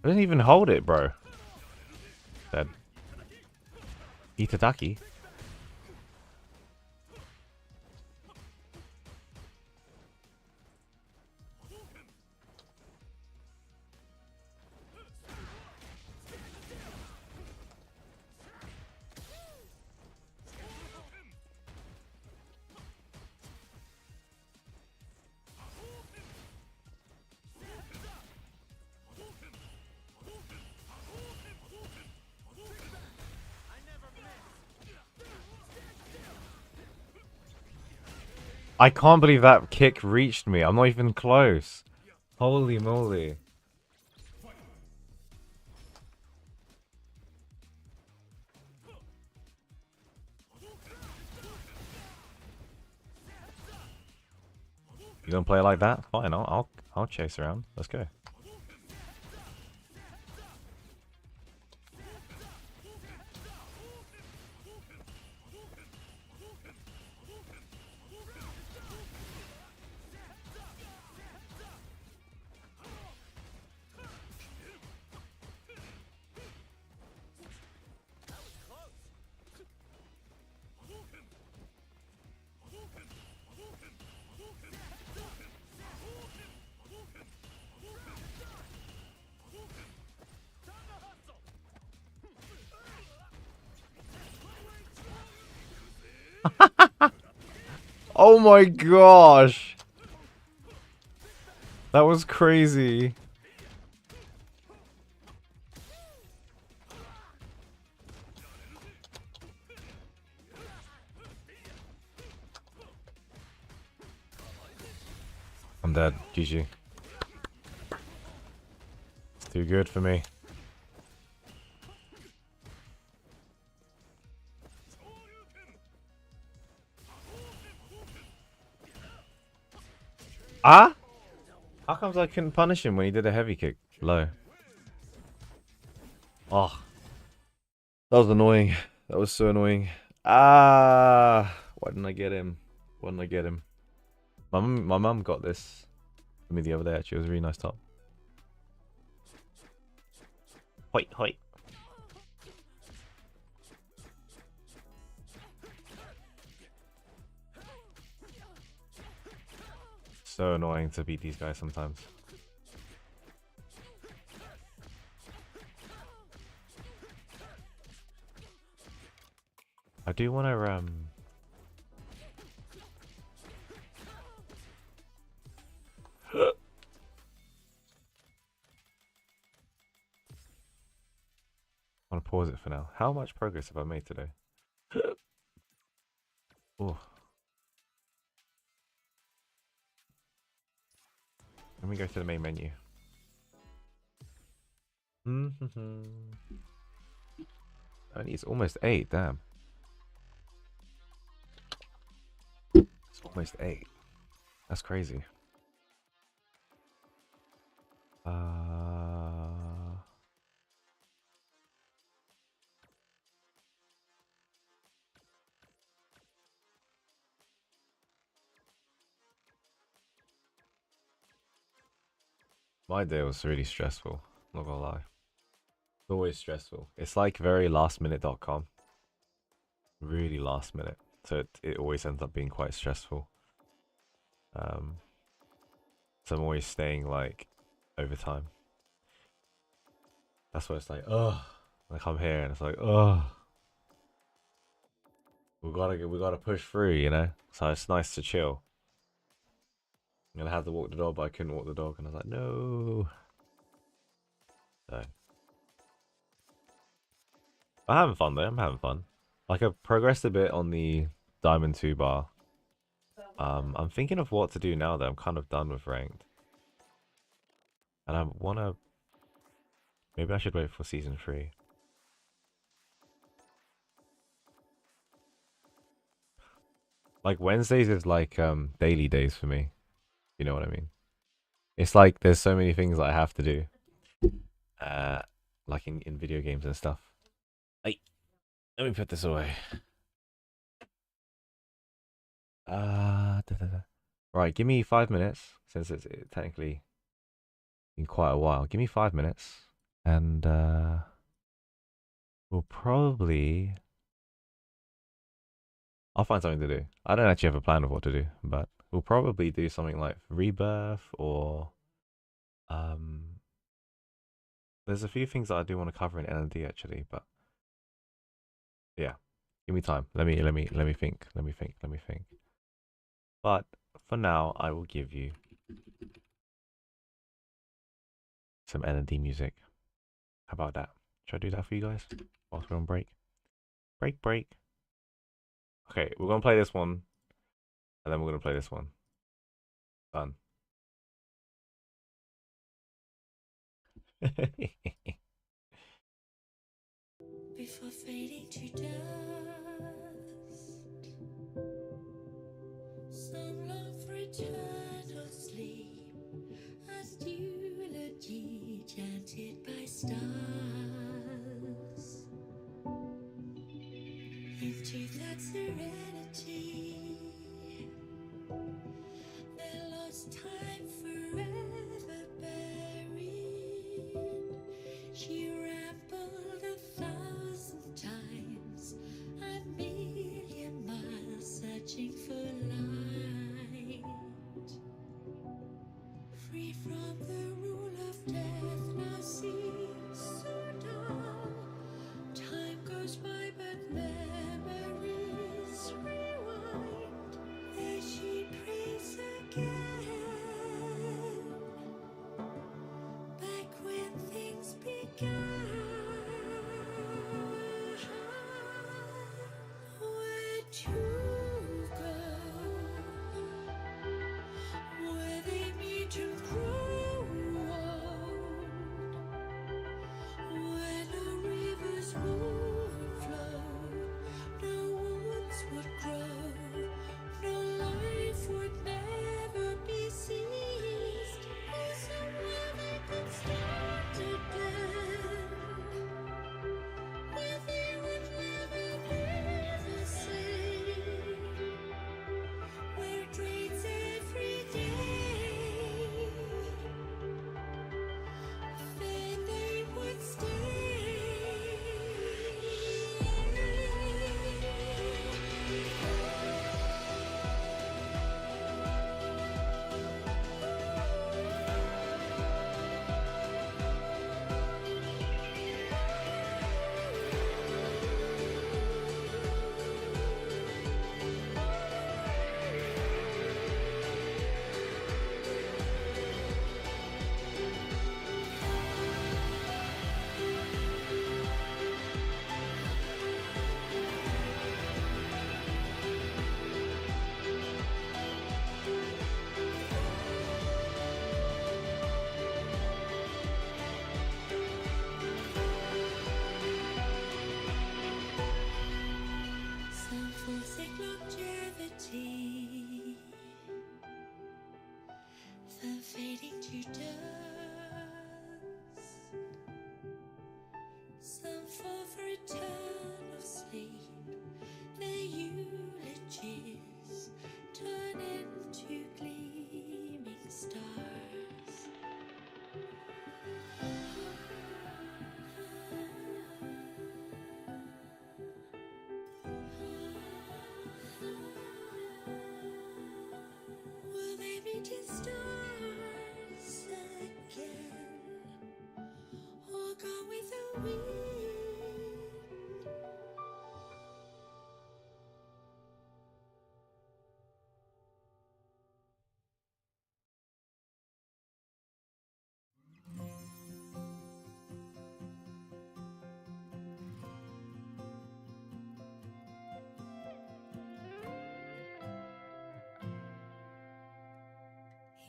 I didn't even hold it, bro. Dead. Itadaki. I can't believe that kick reached me. I'm not even close. Holy moly. You gonna play it like that? Fine, I'll chase around. Let's go. Oh my gosh! That was crazy. I'm dead. GG. It's too good for me. Ah? How comes I couldn't punish him when he did a heavy kick? Low. Oh. That was annoying. That was so annoying. Ah. Why didn't I get him? Why didn't I get him? My mum got this for me the other day, actually. It was a really nice top. Hoi, hoi. So annoying to beat these guys sometimes. I do want to I want to pause it for now. How much progress have I made today? Oh. Let me go to the main menu. Only it's almost 8, damn. It's almost 8. That's crazy. My day was really stressful, not gonna lie. It's always stressful. It's like very lastminute.com. Really last minute. So it always ends up being quite stressful. So I'm always staying like overtime. That's why it's like, oh, I come here and it's like, oh, we gotta push through, you know. So it's nice to chill. And I had to walk the dog, but I couldn't walk the dog, and I was like, no. So I'm having fun though. I'm having fun. Like I've progressed a bit on the Diamond 2 bar. I'm thinking of what to do now that I'm kind of done with ranked. And I wanna... Maybe I should wait for Season 3. Like Wednesdays is like daily days for me. You know what I mean? It's like there's so many things that I have to do. Like in video games and stuff. Hey, let me put this away. Right, give me 5 minutes, since it's technically been quite a while. Give me 5 minutes, and we'll probably... I'll find something to do. I don't actually have a plan of what to do, but we'll probably do something like Rebirth, or... There's a few things that I do want to cover in N&D actually, but... Yeah, give me time. Let me think. Let me think. But for now, I will give you some N&D music. How about that? Should I do that for you guys whilst we're on break? Break. Okay, we're gonna play this one, and then we're gonna play this one. Done. Before fading to dust, some long for eternal sleep, as eulogy chanted by stars. Into that serenity, their lost time forever buried. She rambled 1,000 times, 1,000,000 miles, searching for light. Free from the rule of death, now seems so dull. Time goes by, but memories rewind. There she prays again, back when things began. Where to go? Where they meet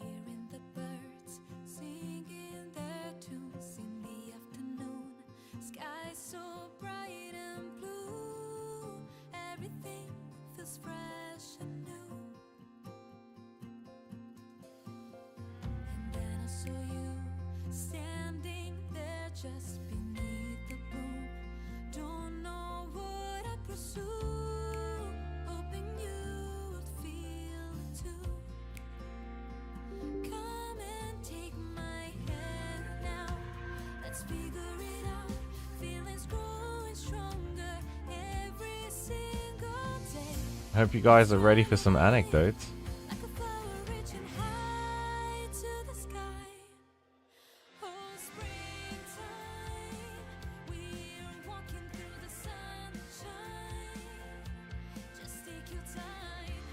Hearing the birds singing their tunes in the afternoon. Sky so bright and blue. Everything feels fresh and new. And then I saw you standing there just beneath the boom. Don't know what I pursue. Hoping you would feel it too. Come and take my hand now. Let's figure it out. Feelings growing stronger every single day. I hope you guys are ready for some anecdotes. Like a flower reaching high to the sky. Oh, springtime. We're walking through the sunshine. Just take your time.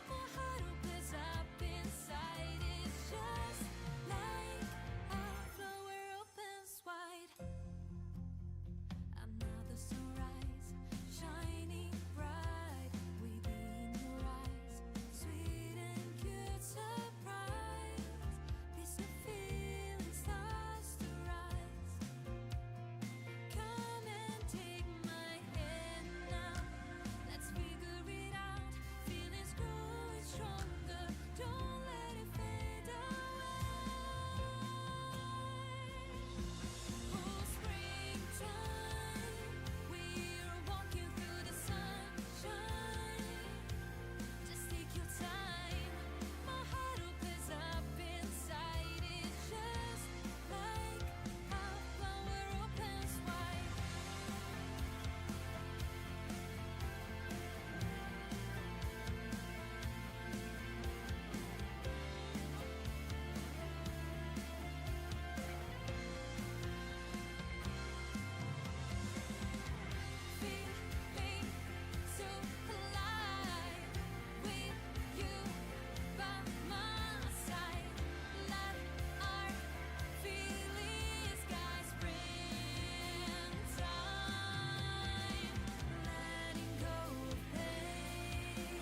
My heart opens up inside. It's just like a flower opens wide. Another sunrise, shining bright within your eyes. Sweet and cute surprise. This new feeling starts to rise. Come and take my hand now. Let's figure it out. Feelings growing stronger. Don't let it fade away. Oh, springtime. We're walking through the sunshine. Just take your time. My heart opens up inside. It's just like a flower opens wide. Feeling so alive with you by my side. Let our feelings guide springtime. Letting go of pain,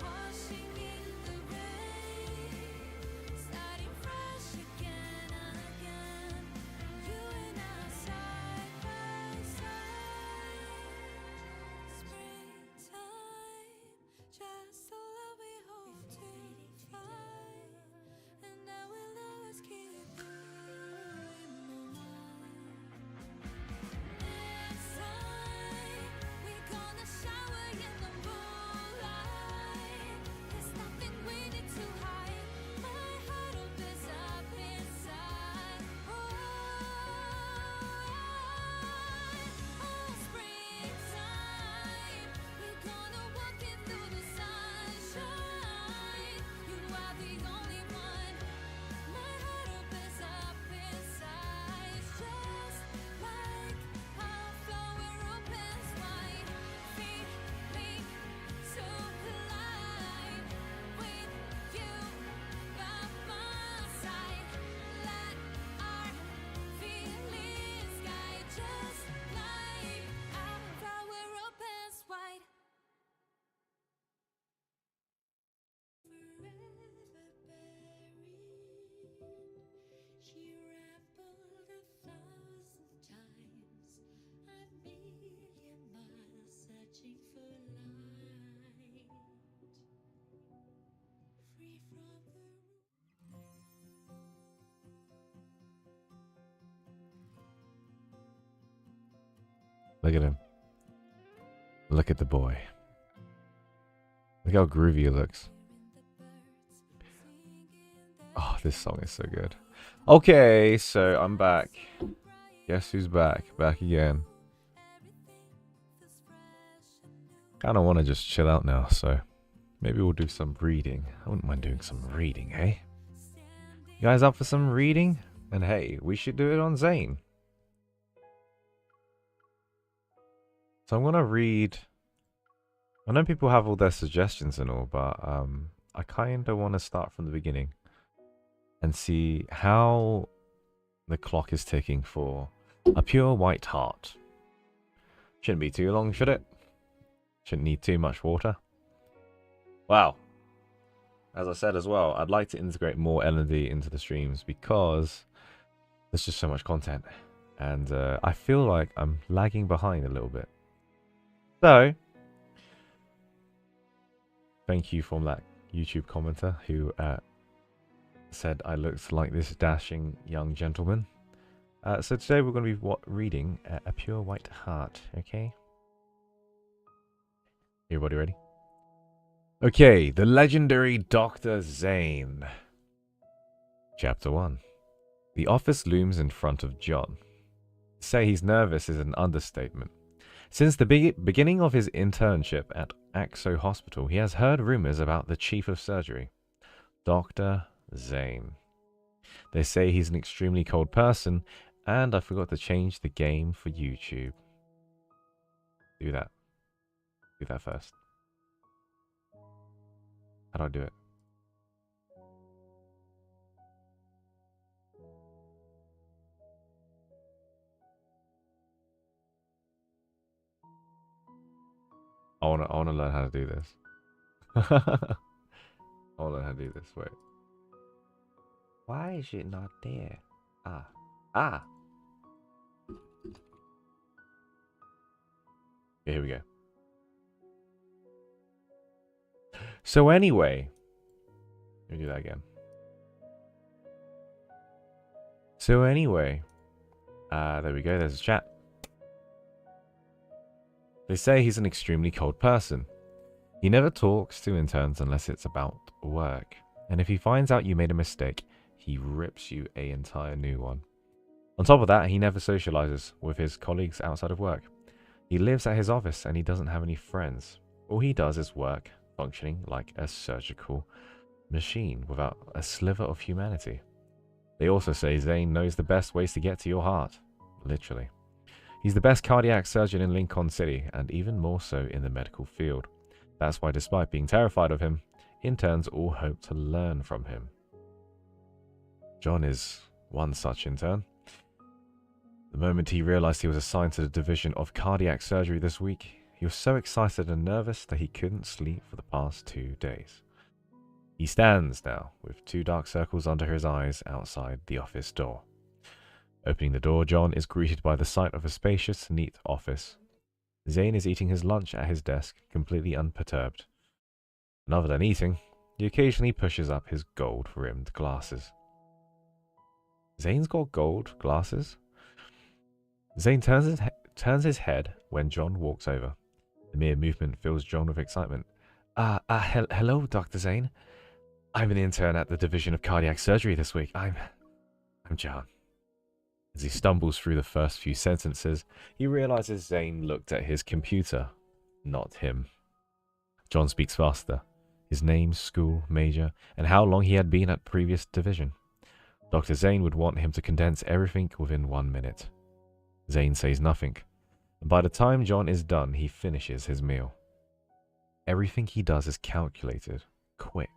washing in the rain, starting fresh again and again. You and I side by side. Springtime, just a love we hope to find, and I will always keep you in my mind. Next time, we're gonna shower in the moonlight. There's nothing we need to hide. My heart opens up inside. Oh, springtime. We're gonna walk in through the sunshine. You are the only one. My heart opens up inside. It's just like a flower opens wide. Feeling so alive with you by my side. Let our feelings guide just like a flower opens wide. Forever buried, she rambled 1,000 times, a million miles searching for light, free from the Look at him. Look at the boy. Look how groovy he looks. Oh, this song is so good. Okay, so I'm back. Guess who's back? Back again. Kind of want to just chill out now, so maybe we'll do some reading. I wouldn't mind doing some reading, hey? You guys up for some reading? And hey, we should do it on Zayne. So I'm gonna read. I know people have all their suggestions and all, but I kind of want to start from the beginning and see how the clock is ticking for a pure white heart. Shouldn't be too long, should it? Shouldn't need too much water. Wow. As I said as well, I'd like to integrate more L&D into the streams because there's just so much content. And I feel like I'm lagging behind a little bit. So, thank you from that YouTube commenter who said I looked like this dashing young gentleman. So today we're going to be reading A Pure White Heart, okay? Everybody ready? Okay, the legendary Dr. Zayne. Chapter 1. The office looms in front of John. To say he's nervous is an understatement. Since the beginning of his internship at Axo Hospital, he has heard rumors about the chief of surgery, Dr. Zayne. They say he's an extremely cold person, and I forgot to change the game for YouTube. Do that. Do that first. How do I do it? I wanna learn how to do this. I wanna learn how to do this. Wait. Why is it not there? Ah. Okay, here we go. So anyway, let me do that again. So anyway, there we go. There's a chat. They say he's an extremely cold person. He never talks to interns unless it's about work. And if he finds out you made a mistake, he rips you an entire new one. On top of that, he never socializes with his colleagues outside of work. He lives at his office and he doesn't have any friends. All he does is work, functioning like a surgical machine without a sliver of humanity. They also say Zayne knows the best ways to get to your heart. Literally. He's the best cardiac surgeon in Lincoln City, and even more so in the medical field. That's why, despite being terrified of him, interns all hope to learn from him. John is one such intern. The moment he realized he was assigned to the division of cardiac surgery this week, he was so excited and nervous that he couldn't sleep for the past 2 days. He stands now, with 2 dark circles under his eyes outside the office door. Opening the door, John is greeted by the sight of a spacious, neat office. Zayne is eating his lunch at his desk, completely unperturbed. And other than eating, he occasionally pushes up his gold-rimmed glasses. Zayne's got gold glasses? Zayne turns his head when John walks over. The mere movement fills John with excitement. Hello, Dr. Zayne. I'm an intern at the Division of Cardiac Surgery this week. I'm John. As he stumbles through the first few sentences, he realizes Zayne looked at his computer, not him. John speaks faster. His name, school, major, and how long he had been at previous division. Dr. Zayne would want him to condense everything within 1 minute. Zayne says nothing, and by the time John is done, he finishes his meal. Everything he does is calculated, quick.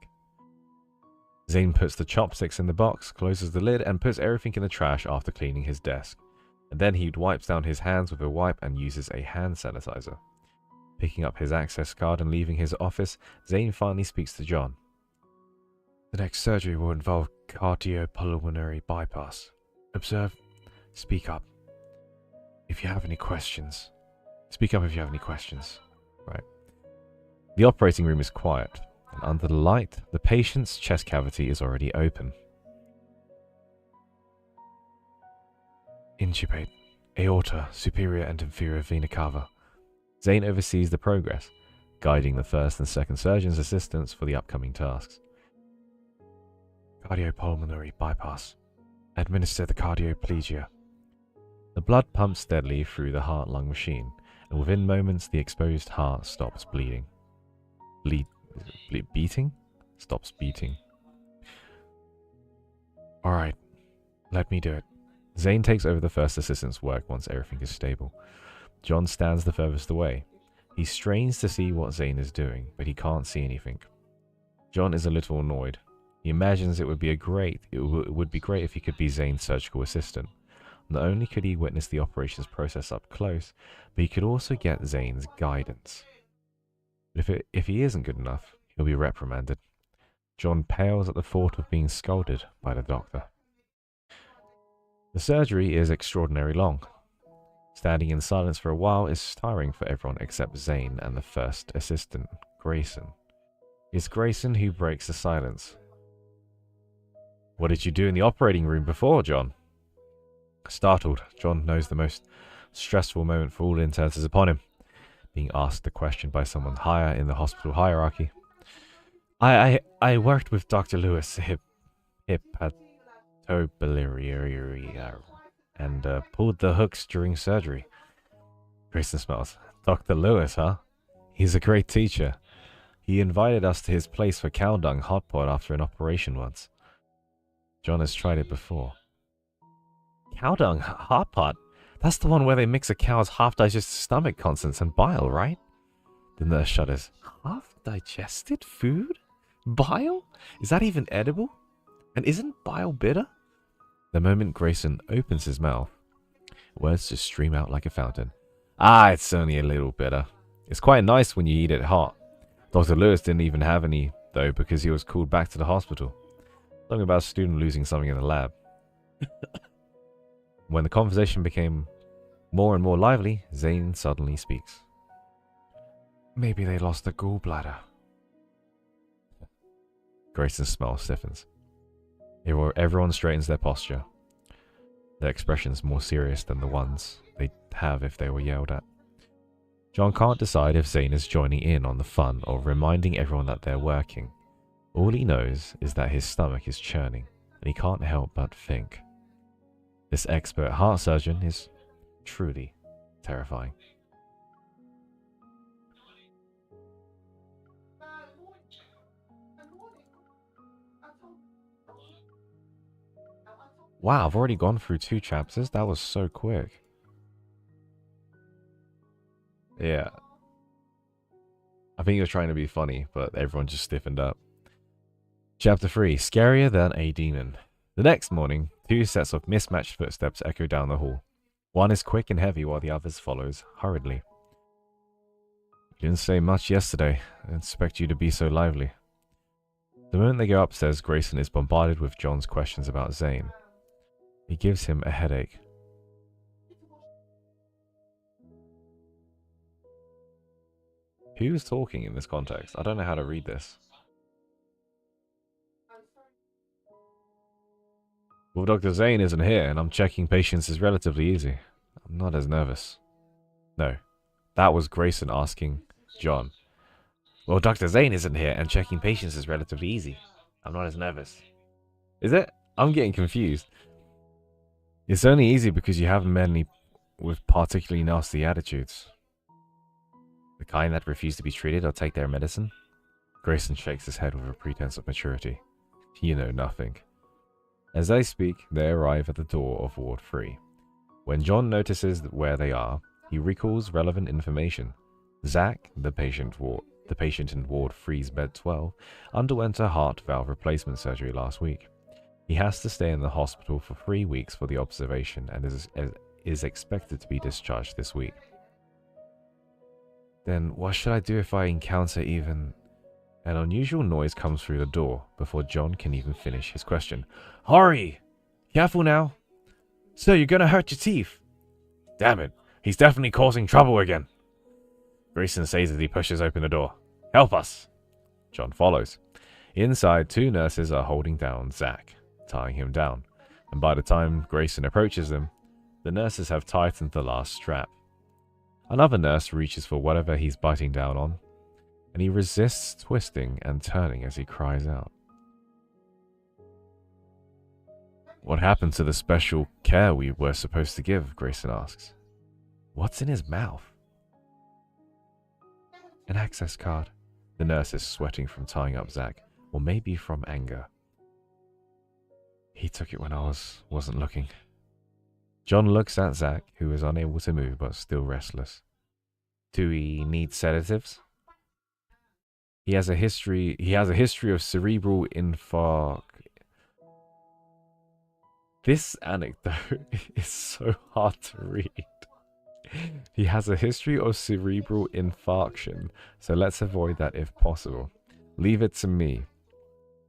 Zayne puts the chopsticks in the box, closes the lid, and puts everything in the trash after cleaning his desk. And then he wipes down his hands with a wipe and uses a hand sanitizer. Picking up his access card and leaving his office, Zayne finally speaks to John. The next surgery will involve cardiopulmonary bypass. Observe. Speak up. If you have any questions. Speak up if you have any questions. Right. The operating room is quiet. And under the light, the patient's chest cavity is already open. Intubate. Aorta, superior and inferior vena cava. Zayne oversees the progress, guiding the first and second surgeon's assistants for the upcoming tasks. Cardiopulmonary bypass. Administer the cardioplegia. The blood pumps steadily through the heart-lung machine, and within moments the exposed heart stops bleeding. Beating? Stops beating. Alright, let me do it. Zayne takes over the first assistant's work once everything is stable. John stands the furthest away. He strains to see what Zayne is doing, but he can't see anything. John is a little annoyed. He imagines it would be great if he could be Zayne's surgical assistant. Not only could he witness the operations process up close, but he could also get Zayne's guidance. But if he isn't good enough, he'll be reprimanded. John pales at the thought of being scolded by the doctor. The surgery is extraordinarily long. Standing in silence for a while is tiring for everyone except Zayne and the first assistant, Grayson. It's Grayson who breaks the silence. What did you do in the operating room before, John? Startled, John knows the most stressful moment for all interns is upon him. Being asked the question by someone higher in the hospital hierarchy. I worked with Dr. Lewis Hipatobiliary and pulled the hooks during surgery. Grayson smells. Dr. Lewis, huh? He's a great teacher. He invited us to his place for cow dung hot pot after an operation once. John has tried it before. Cow dung hot pot? That's the one where they mix a cow's half-digested stomach contents and bile, right? The nurse shudders. Half-digested food? Bile? Is that even edible? And isn't bile bitter? The moment Grayson opens his mouth, words just stream out like a fountain. It's only a little bitter. It's quite nice when you eat it hot. Dr. Lewis didn't even have any, though, because he was called back to the hospital. Something about a student losing something in the lab. When the conversation became more and more lively, Zayne suddenly speaks. Maybe they lost the gallbladder. Grayson's smile stiffens. Everyone straightens their posture. Their expressions more serious than the ones they'd have if they were yelled at. John can't decide if Zayne is joining in on the fun or reminding everyone that they're working. All he knows is that his stomach is churning, and he can't help but think. This expert heart surgeon is truly terrifying. Wow, I've already gone through 2 chapters. That was so quick. Yeah. I think he was trying to be funny, but everyone just stiffened up. Chapter 3. Scarier than a demon. The next morning, 2 sets of mismatched footsteps echo down the hall. One is quick and heavy while the other follows hurriedly. You didn't say much yesterday. I didn't expect you to be so lively. The moment they go upstairs, Grayson is bombarded with John's questions about Zayne. He gives him a headache. Who's talking in this context? I don't know how to read this. Well, Dr. Zayne isn't here, and I'm checking patients is relatively easy. I'm not as nervous. No, that was Grayson asking John. Well, Dr. Zayne isn't here, and checking patients is relatively easy. I'm not as nervous. Is it? I'm getting confused. It's only easy because you haven't met any with particularly nasty attitudes. The kind that refuse to be treated or take their medicine? Grayson shakes his head with a pretense of maturity. You know nothing. As they speak, they arrive at the door of Ward 3. When John notices where they are, he recalls relevant information. Zach, the patient in Ward 3's bed 12, underwent a heart valve replacement surgery last week. He has to stay in the hospital for 3 weeks for the observation and is expected to be discharged this week. Then what should I do if I encounter even... An unusual noise comes through the door before John can even finish his question. Hurry! Careful now! Sir, you're gonna hurt your teeth! Damn it, he's definitely causing trouble again! Grayson says as he pushes open the door. Help us! John follows. Inside, 2 nurses are holding down Zach, tying him down, and by the time Grayson approaches them, the nurses have tightened the last strap. Another nurse reaches for whatever he's biting down on, and he resists twisting and turning as he cries out. What happened to the special care we were supposed to give? Grayson asks. What's in his mouth? An access card. The nurse is sweating from tying up Zach, or maybe from anger. He took it when I wasn't looking. John looks at Zach, who is unable to move but still restless. Do we need sedatives? He has a history of cerebral infarct. This anecdote is so hard to read. He has a history of cerebral infarction, so let's avoid that if possible. Leave it to me.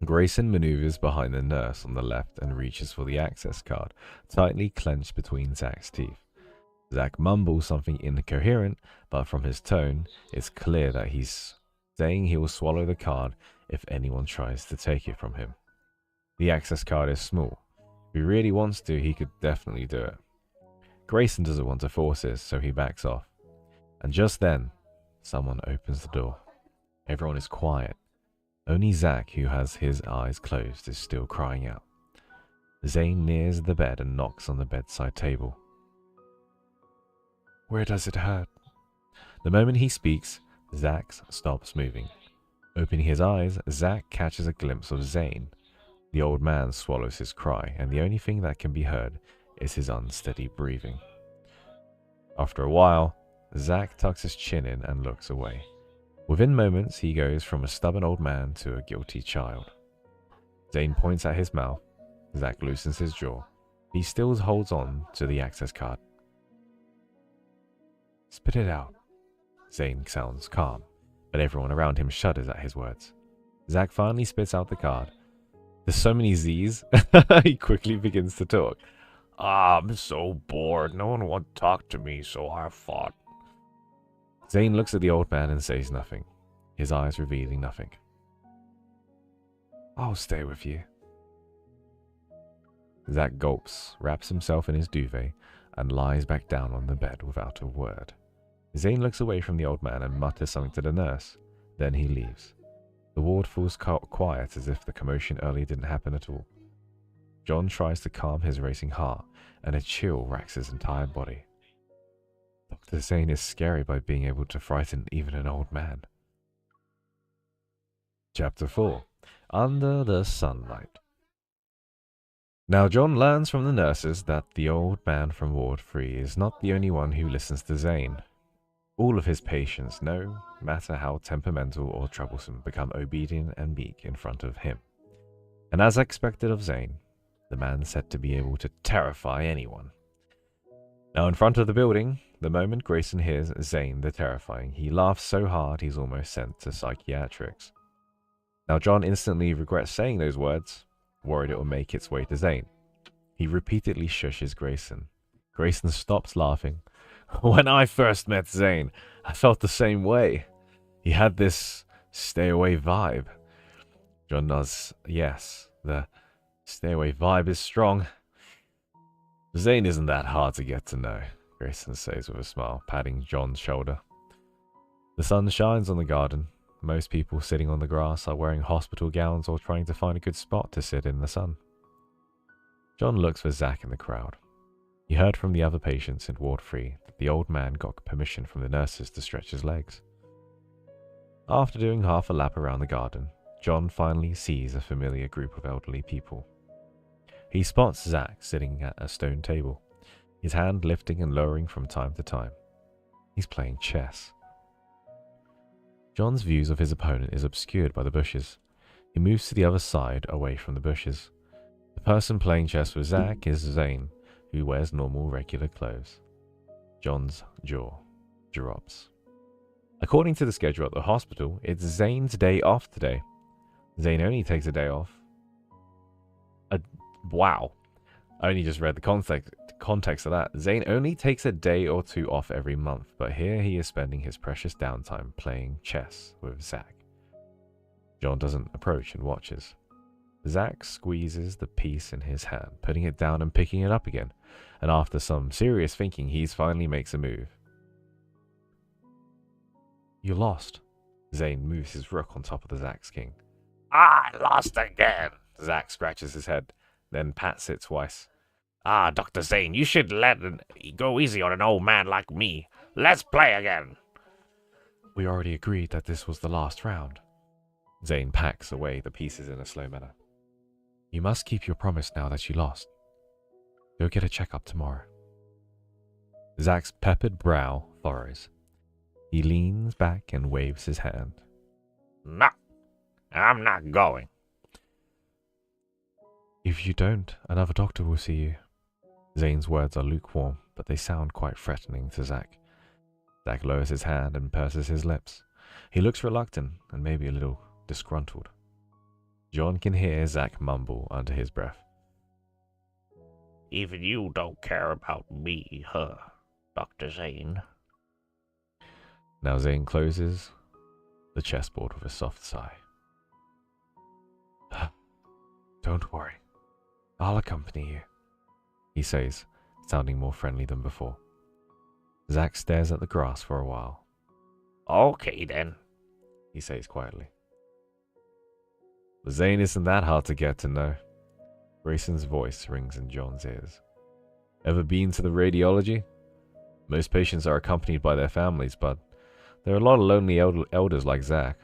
Grayson maneuvers behind the nurse on the left and reaches for the access card, tightly clenched between Zach's teeth. Zach mumbles something incoherent, but from his tone, it's clear that he's saying he will swallow the card if anyone tries to take it from him. The access card is small. If he really wants to, he could definitely do it. Grayson doesn't want to force this, so he backs off. And just then, someone opens the door. Everyone is quiet. Only Zach, who has his eyes closed, is still crying out. Zayne nears the bed and knocks on the bedside table. Where does it hurt? The moment he speaks, Zach stops moving. Opening his eyes, Zach catches a glimpse of Zayne. The old man swallows his cry, and the only thing that can be heard is his unsteady breathing. After a while, Zach tucks his chin in and looks away. Within moments, he goes from a stubborn old man to a guilty child. Zayne points at his mouth. Zach loosens his jaw. He still holds on to the access card. Spit it out. Zayne sounds calm, but everyone around him shudders at his words. Zach finally spits out the card. There's so many Z's, he quickly begins to talk. I'm so bored. No one wants to talk to me, so I fought. Zayne looks at the old man and says nothing, his eyes revealing nothing. I'll stay with you. Zach gulps, wraps himself in his duvet, and lies back down on the bed without a word. Zayne looks away from the old man and mutters something to the nurse. Then he leaves. The ward falls quiet as if the commotion earlier didn't happen at all. John tries to calm his racing heart, and a chill racks his entire body. Dr. Zayne is scary by being able to frighten even an old man. Chapter 4. Under the Sunlight. Now John learns from the nurses that the old man from Ward 3 is not the only one who listens to Zayne. All of his patients, no matter how temperamental or troublesome, become obedient and meek in front of him. And as expected of Zayne, the man said to be able to terrify anyone. Now in front of the building, the moment Grayson hears Zayne the Terrifying, he laughs so hard he's almost sent to psychiatrics. Now John instantly regrets saying those words, worried it will make its way to Zayne. He repeatedly shushes Grayson. Grayson stops laughing. When I first met Zayne, I felt the same way. He had this stay away vibe. John nods. Yes, the stay away vibe is strong. Zayne isn't that hard to get to know, Grayson says with a smile, patting John's shoulder. The sun shines on the garden. Most people sitting on the grass are wearing hospital gowns or trying to find a good spot to sit in the sun. John looks for Zach in the crowd. He heard from the other patients in Ward 3 that the old man got permission from the nurses to stretch his legs. After doing half a lap around the garden, John finally sees a familiar group of elderly people. He spots Zach sitting at a stone table, his hand lifting and lowering from time to time. He's playing chess. John's views of his opponent is obscured by the bushes. He moves to the other side, away from the bushes. The person playing chess with Zach is Zayne, who wears normal, regular clothes. John's jaw drops. According to the schedule at the hospital, it's Zayne's day off today. Zayne only takes a day off. Wow. I only just read the context of that. Zayne only takes a day or two off every month, but here he is spending his precious downtime playing chess with Zach. John doesn't approach and watches. Zach squeezes the piece in his hand, putting it down and picking it up again, and after some serious thinking, he finally makes a move. You lost. Zayne moves his rook on top of the Zach's king. I lost again. Zach scratches his head, then pats it twice. Dr. Zayne, you should go easy on an old man like me. Let's play again. We already agreed that this was the last round. Zayne packs away the pieces in a slow manner. You must keep your promise now that you lost. Go get a checkup tomorrow. Zach's peppered brow furrows. He leans back and waves his hand. No, I'm not going. If you don't, another doctor will see you. Zayne's words are lukewarm, but they sound quite threatening to Zach. Zach lowers his hand and purses his lips. He looks reluctant and maybe a little disgruntled. John can hear Zach mumble under his breath. Even you don't care about me, huh, Dr. Zayne? Now Zayne closes the chessboard with a soft sigh. Don't worry. I'll accompany you, he says, sounding more friendly than before. Zach stares at the grass for a while. Okay then, he says quietly. But Zayne isn't that hard to get to know. Grayson's voice rings in John's ears. Ever been to the radiology? Most patients are accompanied by their families, but there are a lot of lonely elders like Zach.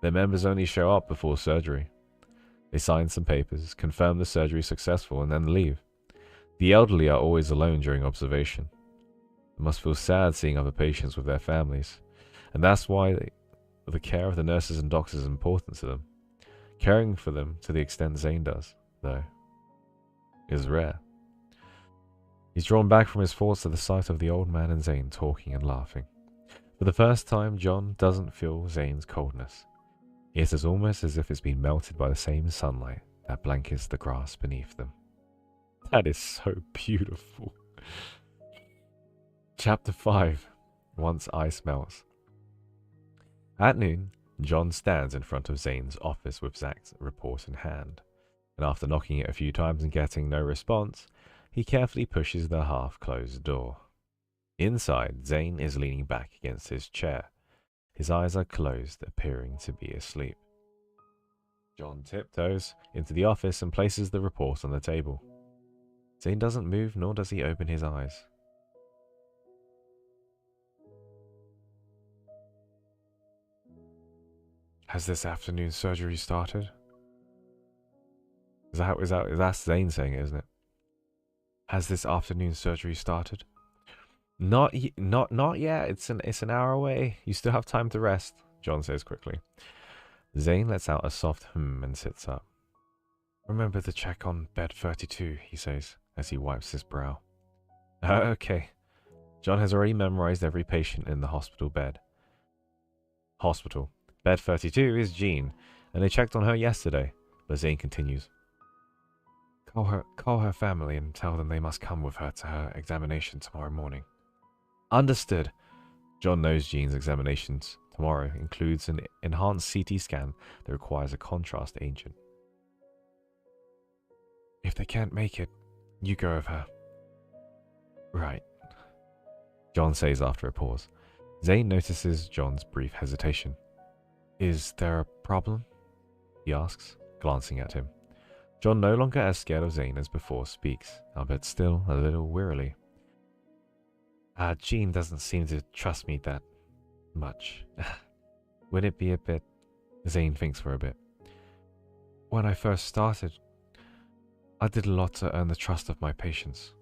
Their members only show up before surgery. They sign some papers, confirm the surgery is successful, and then leave. The elderly are always alone during observation. They must feel sad seeing other patients with their families, and that's why the care of the nurses and doctors is important to them. Caring for them to the extent Zayne does, though, is rare. He's drawn back from his thoughts to the sight of the old man and Zayne talking and laughing. For the first time, John doesn't feel Zayne's coldness. It is almost as if it's been melted by the same sunlight that blankets the grass beneath them. That is so beautiful. Chapter 5. Once Ice Melts. At noon, John stands in front of Zayne's office with Zach's report in hand, and after knocking it a few times and getting no response, he carefully pushes the half-closed door. Inside, Zayne is leaning back against his chair. His eyes are closed, appearing to be asleep. John tiptoes into the office and places the report on the table. Zayne doesn't move, nor does he open his eyes. Has this afternoon surgery started? That's Zayne saying it, isn't it? Has this afternoon surgery started? Not yet. It's an hour away. You still have time to rest, John says quickly. Zayne lets out a soft and sits up. Remember to check on bed 32, he says, as he wipes his brow. Okay. John has already memorized every patient in the hospital bed. Hospital. Bed 32 is Jean, and they checked on her yesterday, but Zayne continues. Call her family and tell them they must come with her to her examination tomorrow morning. Understood. John knows Jean's examinations tomorrow includes an enhanced CT scan that requires a contrast agent. If they can't make it, you go with her. Right. John says after a pause. Zayne notices John's brief hesitation. Is there a problem? He asks, glancing at him. John, no longer as scared of Zayne as before, speaks, albeit still a little wearily. Jean doesn't seem to trust me that much. Would it be a bit... Zayne thinks for a bit. When I first started, I did a lot to earn the trust of my patients.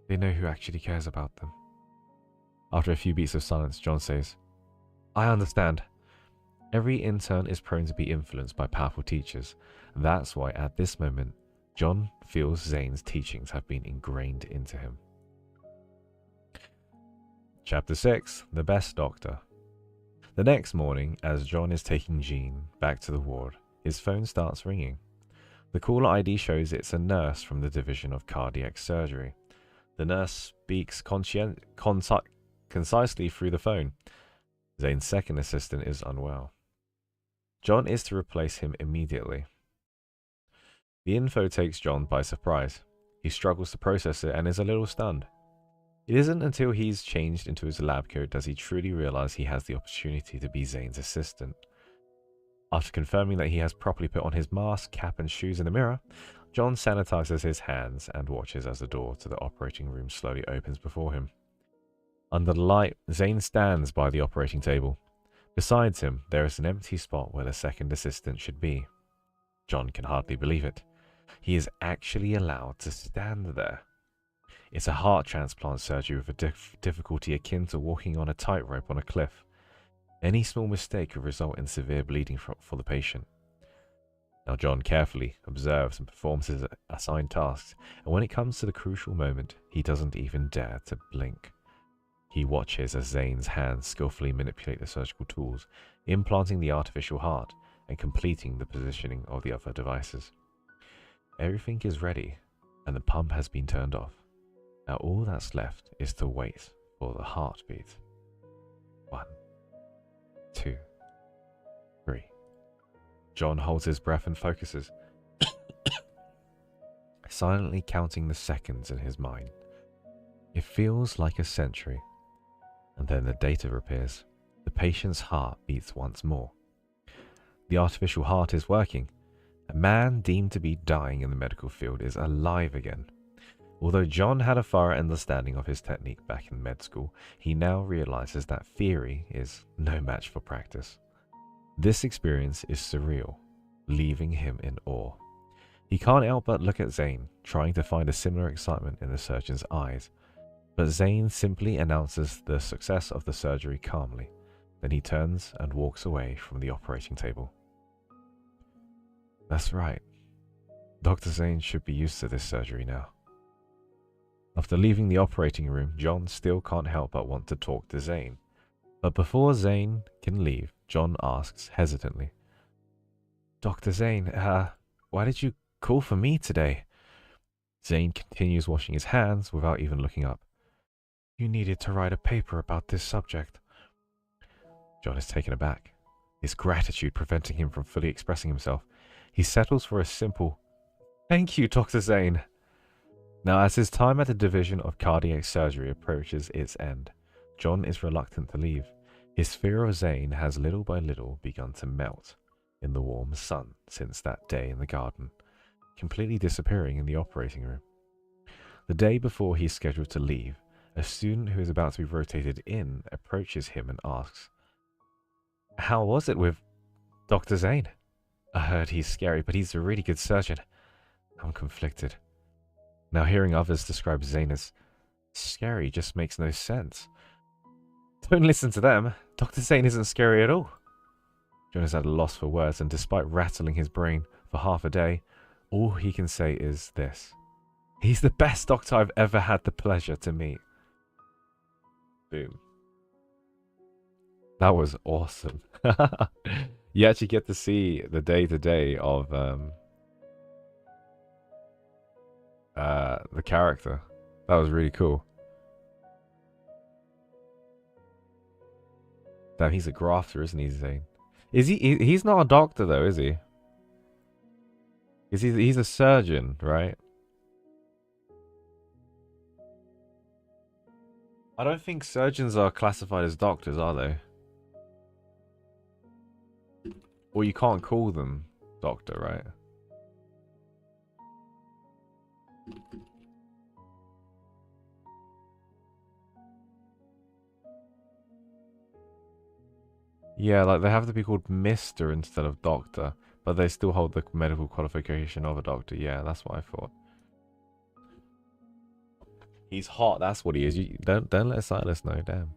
They know who actually cares about them. After a few beats of silence, John says, I understand. Every intern is prone to be influenced by powerful teachers. That's why at this moment, John feels Zayne's teachings have been ingrained into him. Chapter 6. The Best Doctor. The next morning, as John is taking Jean back to the ward, his phone starts ringing. The caller ID shows it's a nurse from the Division of Cardiac Surgery. The nurse speaks concisely through the phone. Zayne's second assistant is unwell. John is to replace him immediately. The info takes John by surprise. He struggles to process it and is a little stunned. It isn't until he's changed into his lab coat does he truly realize he has the opportunity to be Zayne's assistant. After confirming that he has properly put on his mask, cap and shoes in the mirror, John sanitizes his hands and watches as the door to the operating room slowly opens before him. Under the light, Zayne stands by the operating table. Besides him, there is an empty spot where the second assistant should be. John can hardly believe it. He is actually allowed to stand there. It's a heart transplant surgery with a difficulty akin to walking on a tightrope on a cliff. Any small mistake could result in severe bleeding for the patient. Now John carefully observes and performs his assigned tasks, and when it comes to the crucial moment, he doesn't even dare to blink. He watches as Zayne's hands skillfully manipulate the surgical tools, implanting the artificial heart and completing the positioning of the other devices. Everything is ready, and the pump has been turned off. Now all that's left is to wait for the heartbeat. 1, 2, 3. John holds his breath and focuses, silently counting the seconds in his mind. It feels like a century, and then the data appears. The patient's heart beats once more. The artificial heart is working. A man deemed to be dying in the medical field is alive again. Although John had a thorough understanding of his technique back in med school, he now realizes that theory is no match for practice. This experience is surreal, leaving him in awe. He can't help but look at Zayne, trying to find a similar excitement in the surgeon's eyes. But Zayne simply announces the success of the surgery calmly. Then he turns and walks away from the operating table. That's right. Dr. Zayne should be used to this surgery now. After leaving the operating room, John still can't help but want to talk to Zayne. But before Zayne can leave, John asks hesitantly, Dr. Zayne, why did you call for me today? Zayne continues washing his hands without even looking up. You needed to write a paper about this subject. John is taken aback, his gratitude preventing him from fully expressing himself. He settles for a simple, Thank you, Dr. Zayne. Now, as his time at the Division of Cardiac Surgery approaches its end, John is reluctant to leave. His fear of Zayne has little by little begun to melt in the warm sun since that day in the garden, completely disappearing in the operating room. The day before he is scheduled to leave, a student who is about to be rotated in approaches him and asks, How was it with Dr. Zayne? I heard he's scary, but he's a really good surgeon. I'm conflicted. Now hearing others describe Zayne as scary just makes no sense. Don't listen to them. Dr. Zayne isn't scary at all. John is at a loss for words, and despite rattling his brain for half a day, all he can say is this. He's the best doctor I've ever had the pleasure to meet. Boom. That was awesome. You actually get to see the day-to-day of the character. That was really cool. Damn, he's a grafter, isn't he, Zayne? Is he? He's not a doctor, though, is he? He's a surgeon, right? I don't think surgeons are classified as doctors, are they? Or you can't call them doctor, right? Yeah, like they have to be called Mr. instead of Doctor, but they still hold the medical qualification of a doctor. Yeah, that's what I thought. He's hot, that's what he is. You don't let Silas know, damn.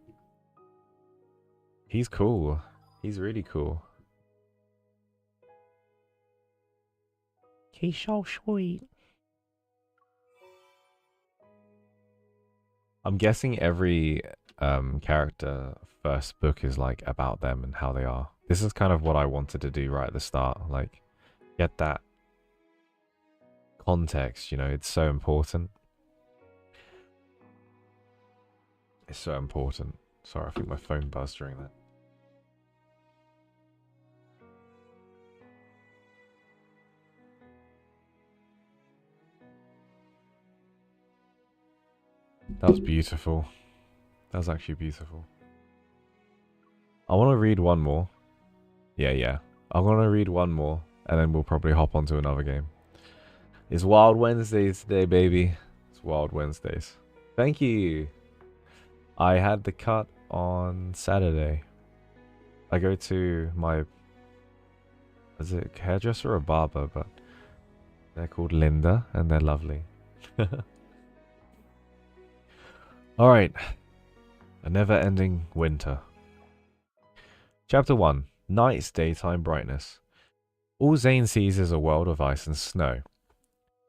He's cool. He's really cool. He's so sweet. I'm guessing every character first book is like about them and how they are. This is kind of what I wanted to do right at the start, like get that context, you know, it's so important. It's so important. Sorry, I think my phone buzzed during that. That was beautiful. That was actually beautiful. I want to read one more. Yeah. I want to read one more, and then we'll probably hop onto another game. It's Wild Wednesdays today, baby. It's Wild Wednesdays. Thank you. I had the cut on Saturday. I go to my... Is it a hairdresser or a barber? But they're called Linda, and they're lovely. Alright. A never-ending winter. Chapter 1. Night's daytime brightness. All Zayne sees is a world of ice and snow.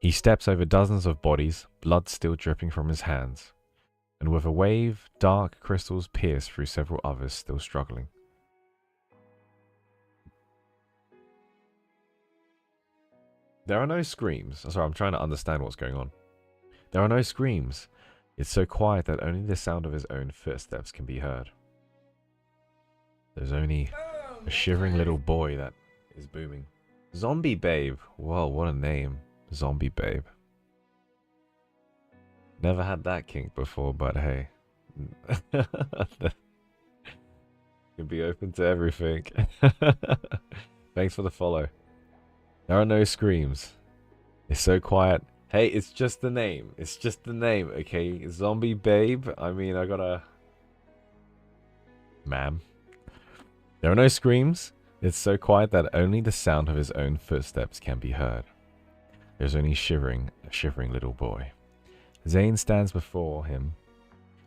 He steps over dozens of bodies, blood still dripping from his hands. And with a wave, dark crystals pierce through several others still struggling. There are no screams. Sorry, I'm trying to understand what's going on. There are no screams. It's so quiet that only the sound of his own footsteps can be heard. There's only a shivering little boy that is booming. Zombie Babe. Whoa, what a name. Zombie Babe. Never had that kink before, but hey. Can be open to everything. Thanks for the follow. There are no screams. It's so quiet. Hey, it's just the name. It's just the name, okay? Zombie Babe. I mean, I gotta... Ma'am. There are no screams. It's so quiet that only the sound of his own footsteps can be heard. There's only a shivering little boy. Zayne stands before him,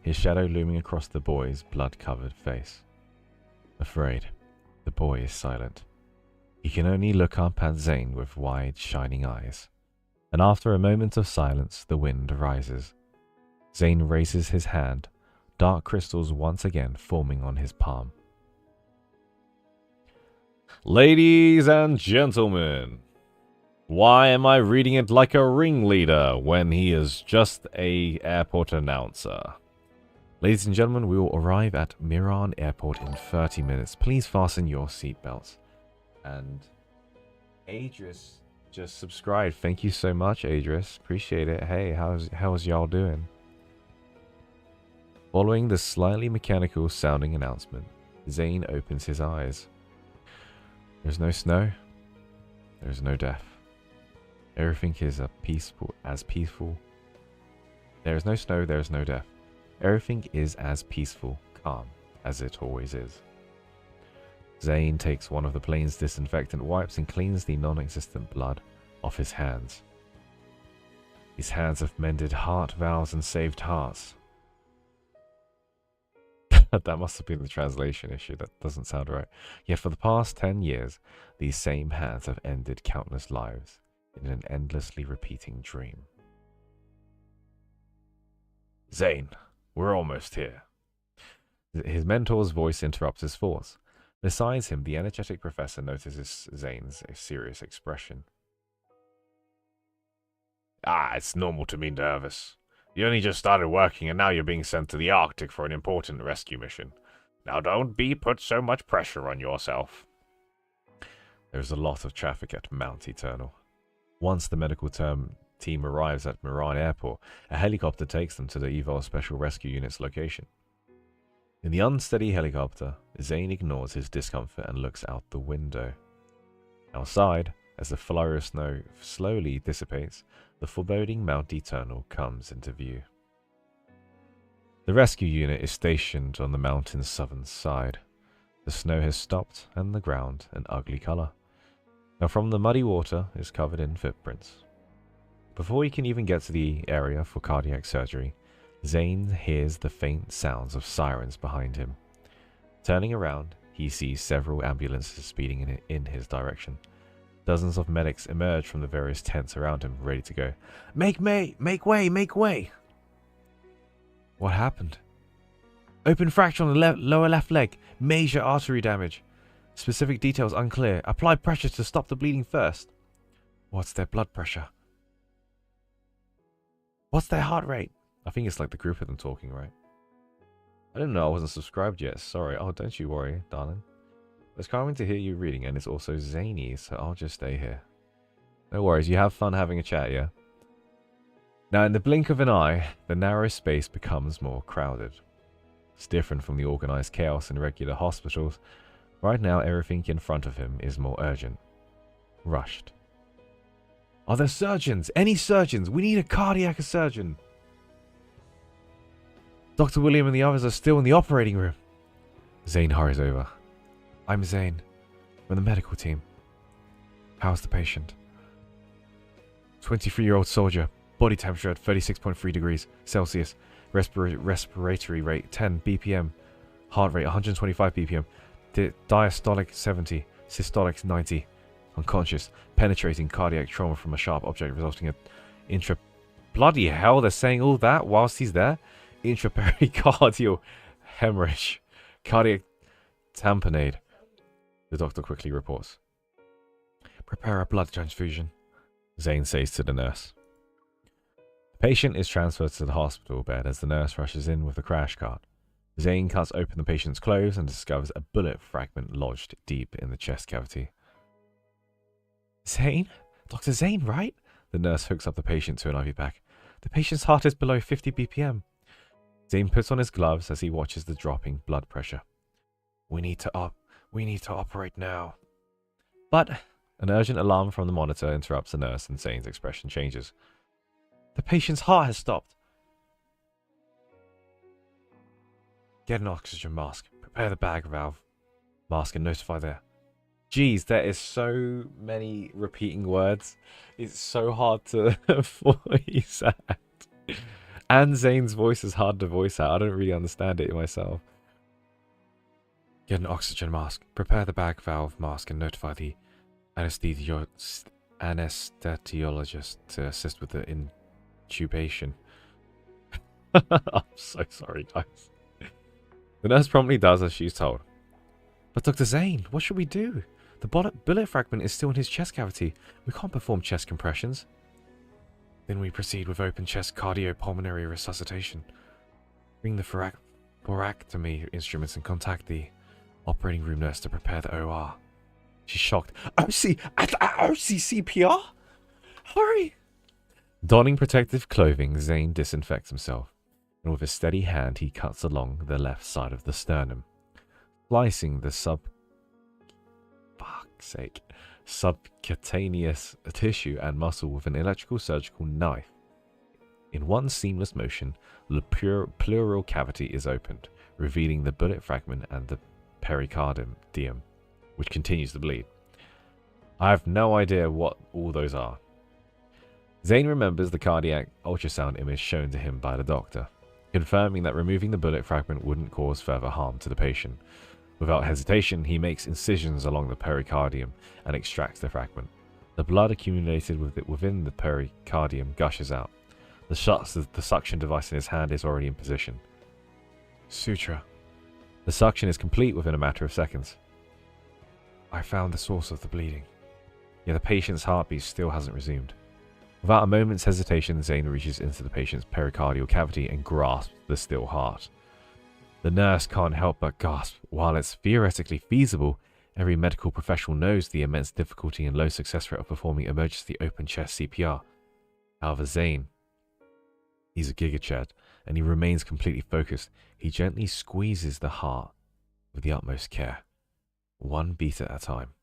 his shadow looming across the boy's blood-covered face. Afraid, the boy is silent. He can only look up at Zayne with wide, shining eyes. And after a moment of silence, the wind rises. Zayne raises his hand, dark crystals once again forming on his palm. Ladies and gentlemen, why am I reading it like a ringleader when he is just a airport announcer? Ladies and gentlemen, we will arrive at Miran Airport in 30 minutes. Please fasten your seatbelts. And Adris just subscribed. Thank you so much, Adris. Appreciate it. Hey, how's y'all doing? Following the slightly mechanical sounding announcement, Zayne opens his eyes. There's no snow. There's no death. Everything is peaceful. There is no snow, there is no death. Everything is as peaceful, calm, as it always is. Zayne takes one of the plane's disinfectant wipes and cleans the non-existent blood off his hands. His hands have mended heart valves and saved hearts. That must have been the translation issue. That doesn't sound right. Yet for the past 10 years, these same hands have ended countless lives in an endlessly repeating dream. Zayne, we're almost here. His mentor's voice interrupts his thoughts. Besides him, the energetic professor notices Zayne's serious expression. It's normal to be nervous. You only just started working and now you're being sent to the Arctic for an important rescue mission. Now don't put so much pressure on yourself. There's a lot of traffic at Mount Eternal. Once the medical team arrives at Miran Airport, a helicopter takes them to the EVOL Special Rescue Unit's location. In the unsteady helicopter, Zayne ignores his discomfort and looks out the window. Outside, as the flurry of snow slowly dissipates, the foreboding Mount Eternal comes into view. The rescue unit is stationed on the mountain's southern side. The snow has stopped and the ground an ugly color. Now from the muddy water is covered in footprints. Before he can even get to the area for cardiac surgery, Zayne hears the faint sounds of sirens behind him. Turning around, he sees several ambulances speeding in his direction. Dozens of medics emerge from the various tents around him, ready to go. Make way! Make way! What happened? Open fracture on the lower left leg. Major artery damage. Specific details unclear. Apply pressure to stop the bleeding first. What's their blood pressure? What's their heart rate? I think it's like the group of them talking, right? I didn't know I wasn't subscribed yet. Sorry. Oh, don't you worry, darling. It's calming to hear you reading, and it's also zany, so I'll just stay here. No worries, you have fun having a chat, yeah? Now, in the blink of an eye, the narrow space becomes more crowded. It's different from the organized chaos in regular hospitals. Right now, everything in front of him is more urgent. Rushed. Are there surgeons? Any surgeons? We need a cardiac surgeon. Dr. William and the others are still in the operating room. Zayne hurries over. I'm Zayne, from the medical team. How's the patient? 23-year-old soldier, Body temperature at 36.3 degrees Celsius. Respiratory rate 10 BPM. Heart rate 125 BPM. Diastolic 70. Systolic 90. Unconscious. Penetrating cardiac trauma from a sharp object resulting in intra... Bloody hell, they're saying all that whilst he's there? Intrapericardial hemorrhage. Cardiac tamponade. The doctor quickly reports. Prepare a blood transfusion, Zayne says to the nurse. The patient is transferred to the hospital bed as the nurse rushes in with a crash cart. Zayne cuts open the patient's clothes and discovers a bullet fragment lodged deep in the chest cavity. Zayne? Dr. Zayne, right? The nurse hooks up the patient to an IV pack. The patient's heart is below 50 BPM. Zayne puts on his gloves as he watches the dropping blood pressure. We need to operate now. But an urgent alarm from the monitor interrupts the nurse and Zayne's expression changes. The patient's heart has stopped. Get an oxygen mask. Prepare the bag valve mask and notify there. Jeez, there is so many repeating words. It's so hard to voice out. And Zayne's voice is hard to voice out. I don't really understand it myself. Get an oxygen mask. Prepare the bag valve mask and notify the anesthesiologist to assist with the intubation. I'm so sorry, guys. The nurse promptly does as she's told. But Dr. Zayne, what should we do? The bullet fragment is still in his chest cavity. We can't perform chest compressions. Then we proceed with open chest cardiopulmonary resuscitation. Bring the thoracotomy instruments and contact the operating room nurse to prepare the OR. She's shocked. OC CPR? Hurry! Donning protective clothing, Zayne disinfects himself, and with a steady hand he cuts along the left side of the sternum, slicing the subcutaneous tissue and muscle with an electrical surgical knife. In one seamless motion, the pleural cavity is opened, revealing the bullet fragment and the pericardium, which continues to bleed. I have no idea what all those are. Zayne remembers the cardiac ultrasound image shown to him by the doctor, confirming that removing the bullet fragment wouldn't cause further harm to the patient. Without hesitation, he makes incisions along the pericardium and extracts the fragment. The blood accumulated within the pericardium gushes out. The suction device in his hand is already in position. Suture. The suction is complete within a matter of seconds. I found the source of the bleeding. Yet the patient's heartbeat still hasn't resumed. Without a moment's hesitation, Zayne reaches into the patient's pericardial cavity and grasps the still heart. The nurse can't help but gasp. While it's theoretically feasible, every medical professional knows the immense difficulty and low success rate of performing emergency open chest CPR. However, Zayne, he's a gigachad, and he remains completely focused. He gently squeezes the heart with the utmost care, one beat at a time.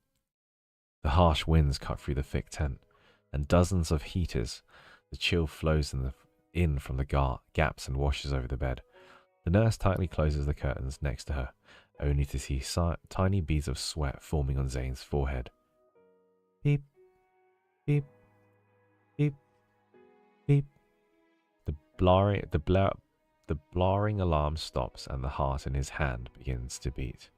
The harsh winds cut through the thick tent, and dozens of heaters. The chill flows in from the gaps and washes over the bed. The nurse tightly closes the curtains next to her, only to see tiny beads of sweat forming on Zayne's forehead. Beep, beep, beep, beep. The blaring alarm stops and the heart in his hand begins to beat.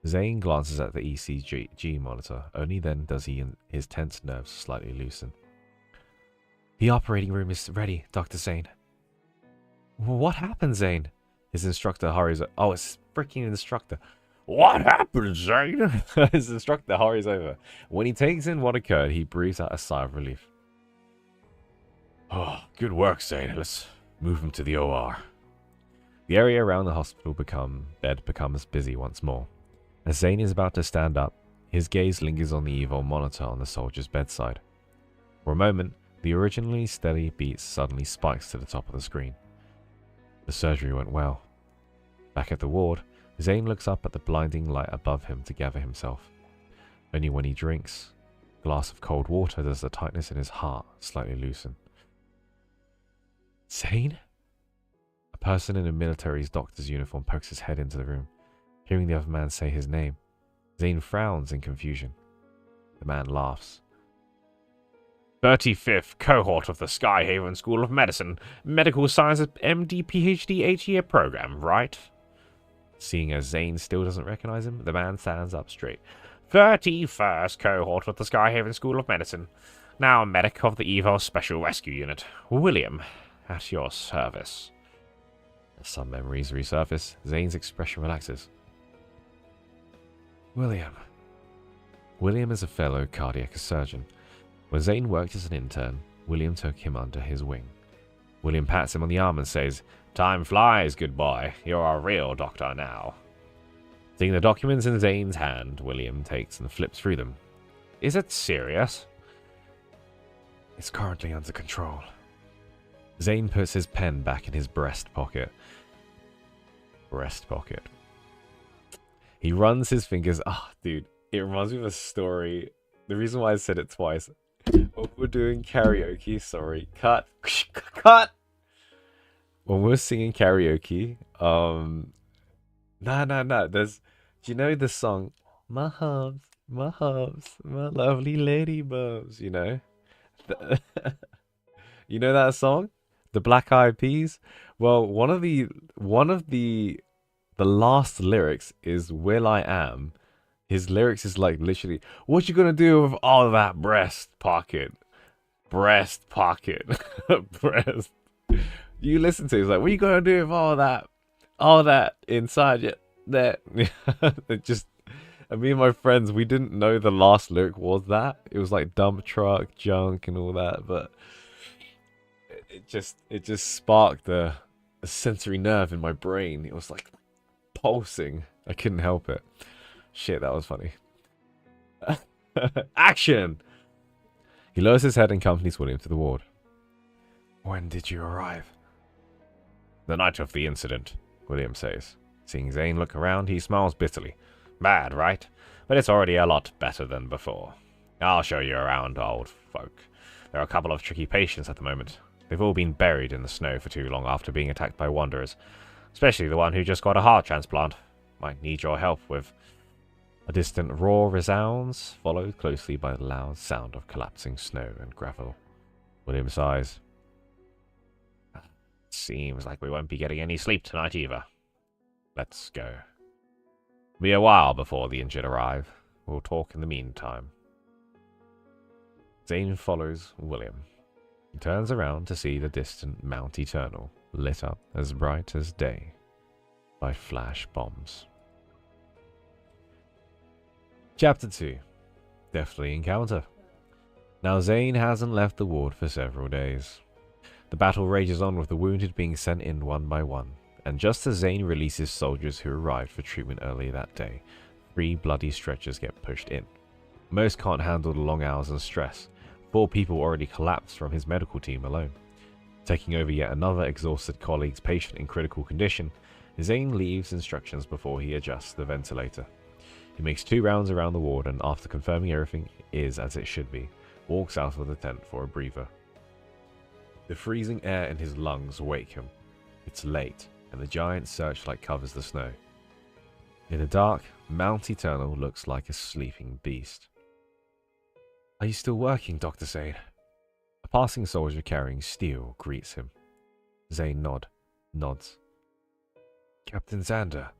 Zayne glances at the ECG monitor. Only then does his tense nerves slightly loosen. The operating room is ready, Dr. Zayne. What happened, Zayne? His instructor hurries. Oh, it's freaking instructor. What happened, Zayne? His instructor hurries over. When he takes in what occurred, he breathes out a sigh of relief. Oh, good work, Zayne. Let's move him to the OR. The area around the hospital bed becomes busy once more. As Zayne is about to stand up, his gaze lingers on the EVOL monitor on the soldier's bedside. For a moment, the originally steady beat suddenly spikes to the top of the screen. The surgery went well. Back at the ward, Zayne looks up at the blinding light above him to gather himself. Only when he drinks a glass of cold water does the tightness in his heart slightly loosen. Zayne? A person in a military's doctor's uniform pokes his head into the room. Hearing the other man say his name, Zayne frowns in confusion. The man laughs. 35th cohort of the Skyhaven School of Medicine, Medical Sciences MD PhD 8-year program, right? Seeing as Zayne still doesn't recognize him, the man stands up straight. 31st cohort of the Skyhaven School of Medicine, now medic of the Evo Special Rescue Unit, William, at your service. As some memories resurface, Zayne's expression relaxes. William. William is a fellow cardiac surgeon. When Zayne worked as an intern, William took him under his wing. William pats him on the arm and says, "Time flies, good boy. You're a real doctor now." Seeing the documents in Zayne's hand, William takes and flips through them. Is it serious? It's currently under control. Zayne puts his pen back in his breast pocket. He runs his fingers... dude, it reminds me of a story. The reason why I said it twice. When we're doing karaoke, sorry, cut. When we're singing karaoke, there's... Do you know the song, my hubs, my lovely lady bubs, you know? You know that song? The Black Eyed Peas? Well, one of the last lyrics is "Will I Am." His lyrics is like literally, "What you gonna do with all that breast pocket?" Breast. You listen to it, it's like, "What you gonna do with all that inside you?" That it just, and me and my friends, we didn't know the last lyric was that. It was like dump truck, junk, and all that, but it just sparked a sensory nerve in my brain. It was like pulsing. I couldn't help it. Shit, that was funny. Action! He lowers his head and accompanies William to the ward. When did you arrive? The night of the incident, William says. Seeing Zayne look around, he smiles bitterly. Bad, right? But it's already a lot better than before. I'll show you around, old folk. There are a couple of tricky patients at the moment. They've all been buried in the snow for too long after being attacked by wanderers. Especially the one who just got a heart transplant. Might need your help with... A distant roar resounds, followed closely by the loud sound of collapsing snow and gravel. William sighs. Seems like we won't be getting any sleep tonight either. Let's go. Be a while before the injured arrive. We'll talk in the meantime. Zayne follows William. He turns around to see the distant Mount Eternal, lit up as bright as day by flash bombs. Chapter 2. Deathly Encounter. Now Zayne hasn't left the ward for several days. The battle rages on with the wounded being sent in one by one, and just as Zayne releases soldiers who arrived for treatment earlier that day, 3 bloody stretchers get pushed in. Most can't handle the long hours and stress. 4 people already collapsed from his medical team alone. Taking over yet another exhausted colleague's patient in critical condition, Zayne leaves instructions before he adjusts the ventilator. He makes 2 rounds around the ward and, after confirming everything is as it should be, walks out of the tent for a breather. The freezing air in his lungs wake him. It's late, and the giant searchlight covers the snow. In the dark, Mount Eternal looks like a sleeping beast. Are you still working, Dr. Zayne? A passing soldier carrying steel greets him. Zayne nods. Captain Xander.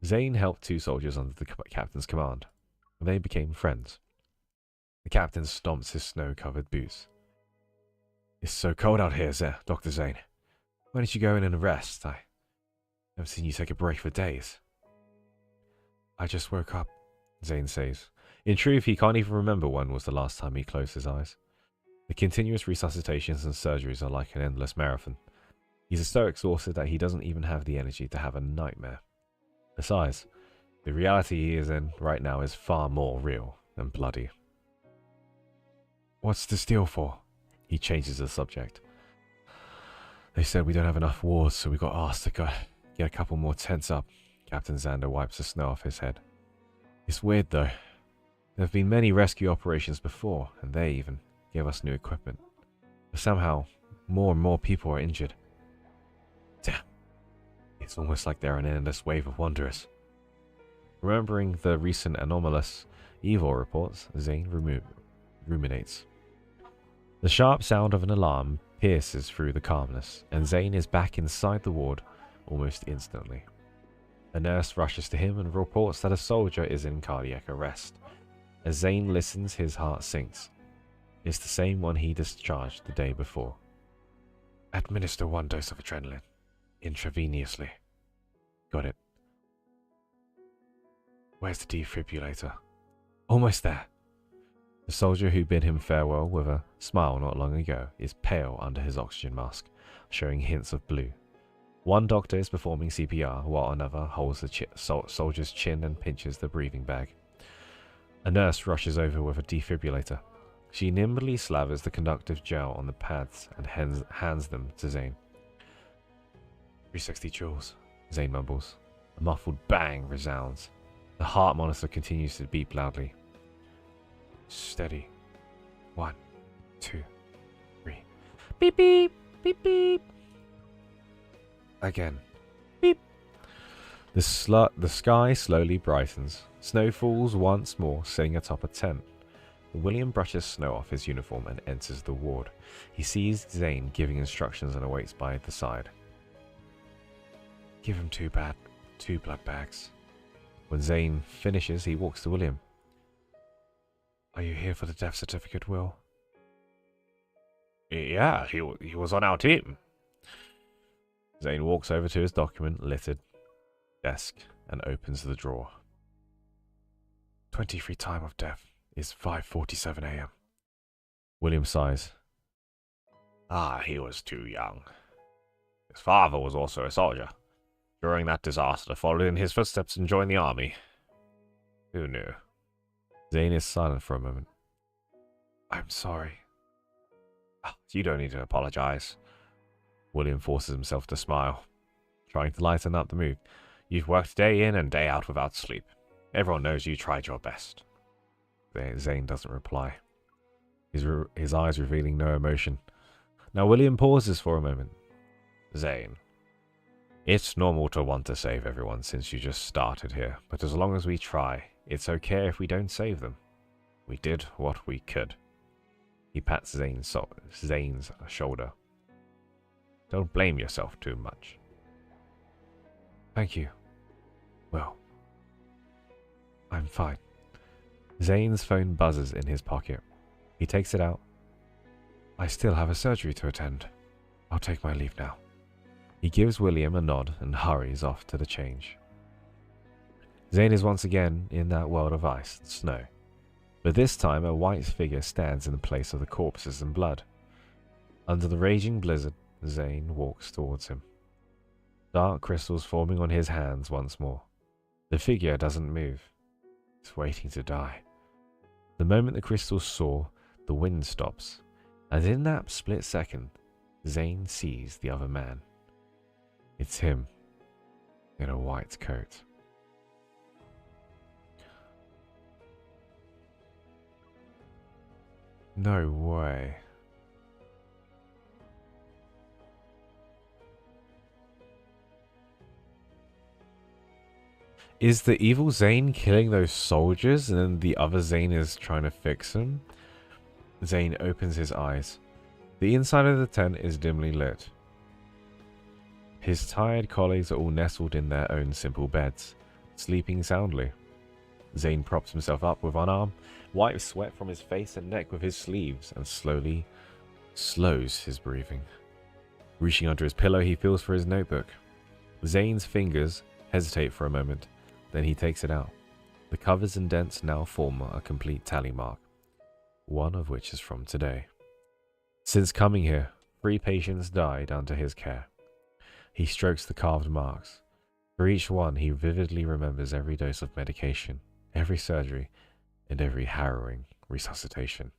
Zayne helped 2 soldiers under the captain's command. They became friends. The captain stomps his snow-covered boots. It's so cold out here, Dr. Zayne. Why don't you go in and rest? I haven't seen you take a break for days. I just woke up, Zayne says. In truth, he can't even remember when was the last time he closed his eyes. The continuous resuscitations and surgeries are like an endless marathon. He's so exhausted that he doesn't even have the energy to have a nightmare. Besides, the reality he is in right now is far more real and bloody. What's the steel for? He changes the subject. They said we don't have enough wards, so we got asked to go get a couple more tents up. Captain Xander wipes the snow off his head. It's weird though. There have been many rescue operations before, and they even gave us new equipment. But somehow, more and more people are injured. Damn. It's almost like they're an endless wave of wanderers. Remembering the recent anomalous evil reports, Zayne ruminates. The sharp sound of an alarm pierces through the calmness, and Zayne is back inside the ward almost instantly. A nurse rushes to him and reports that a soldier is in cardiac arrest. As Zayne listens, his heart sinks. It's the same one he discharged the day before. Administer 1 dose of adrenaline. Intravenously. Got it. Where's the defibrillator? Almost there. The soldier who bid him farewell with a smile not long ago is pale under his oxygen mask, showing hints of blue. One doctor is performing CPR, while another holds the soldier's chin and pinches the breathing bag. A nurse rushes over with a defibrillator. She nimbly slathers the conductive gel on the pads and hands them to Zayne. 360 joules, Zayne mumbles. A muffled bang resounds. The heart monitor continues to beep loudly. Steady. 1, 2, 3. Beep beep, beep beep. Again. Beep. The sky slowly brightens. Snow falls once more, sitting atop a tent. William brushes snow off his uniform and enters the ward. He sees Zayne giving instructions and awaits by the side. Give him 2 blood bags. When Zayne finishes, he walks to William. Are you here for the death certificate, Will? Yeah, he was on our team. Zayne walks over to his document-littered desk and opens the drawer. 23 time of death is 5:47 a.m. William sighs. He was too young. His father was also a soldier. During that disaster, followed in his footsteps and joined the army. Who knew? Zayne is silent for a moment. I'm sorry. You don't need to apologize. William forces himself to smile, trying to lighten up the mood. You've worked day in and day out without sleep. Everyone knows you tried your best. Zayne doesn't reply, his eyes revealing no emotion. Now William pauses for a moment. Zayne, it's normal to want to save everyone since you just started here, but as long as we try, it's okay if we don't save them. We did what we could. He pats Zayne's shoulder. Don't blame yourself too much. Thank you. Well, I'm fine. Zayne's phone buzzes in his pocket. He takes it out. I still have a surgery to attend. I'll take my leave now. He gives William a nod and hurries off to the change. Zayne is once again in that world of ice and snow, but this time a white figure stands in the place of the corpses and blood. Under the raging blizzard, Zayne walks towards him. Dark crystals forming on his hands once more. The figure doesn't move. It's waiting to die. The moment the crystals soar, the wind stops, and in that split second, Zayne sees the other man. It's him, in a white coat. No way. Is the evil Zayne killing those soldiers and then the other Zayne is trying to fix him? Zayne opens his eyes. The inside of the tent is dimly lit. His tired colleagues are all nestled in their own simple beds, sleeping soundly. Zayne props himself up with one arm, wipes sweat from his face and neck with his sleeves, and slowly slows his breathing. Reaching under his pillow, he feels for his notebook. Zayne's fingers hesitate for a moment, then he takes it out. The covers and dents now form a complete tally mark, one of which is from today. Since coming here, 3 patients died under his care. He strokes the carved marks. For each one, he vividly remembers every dose of medication, every surgery, and every harrowing resuscitation.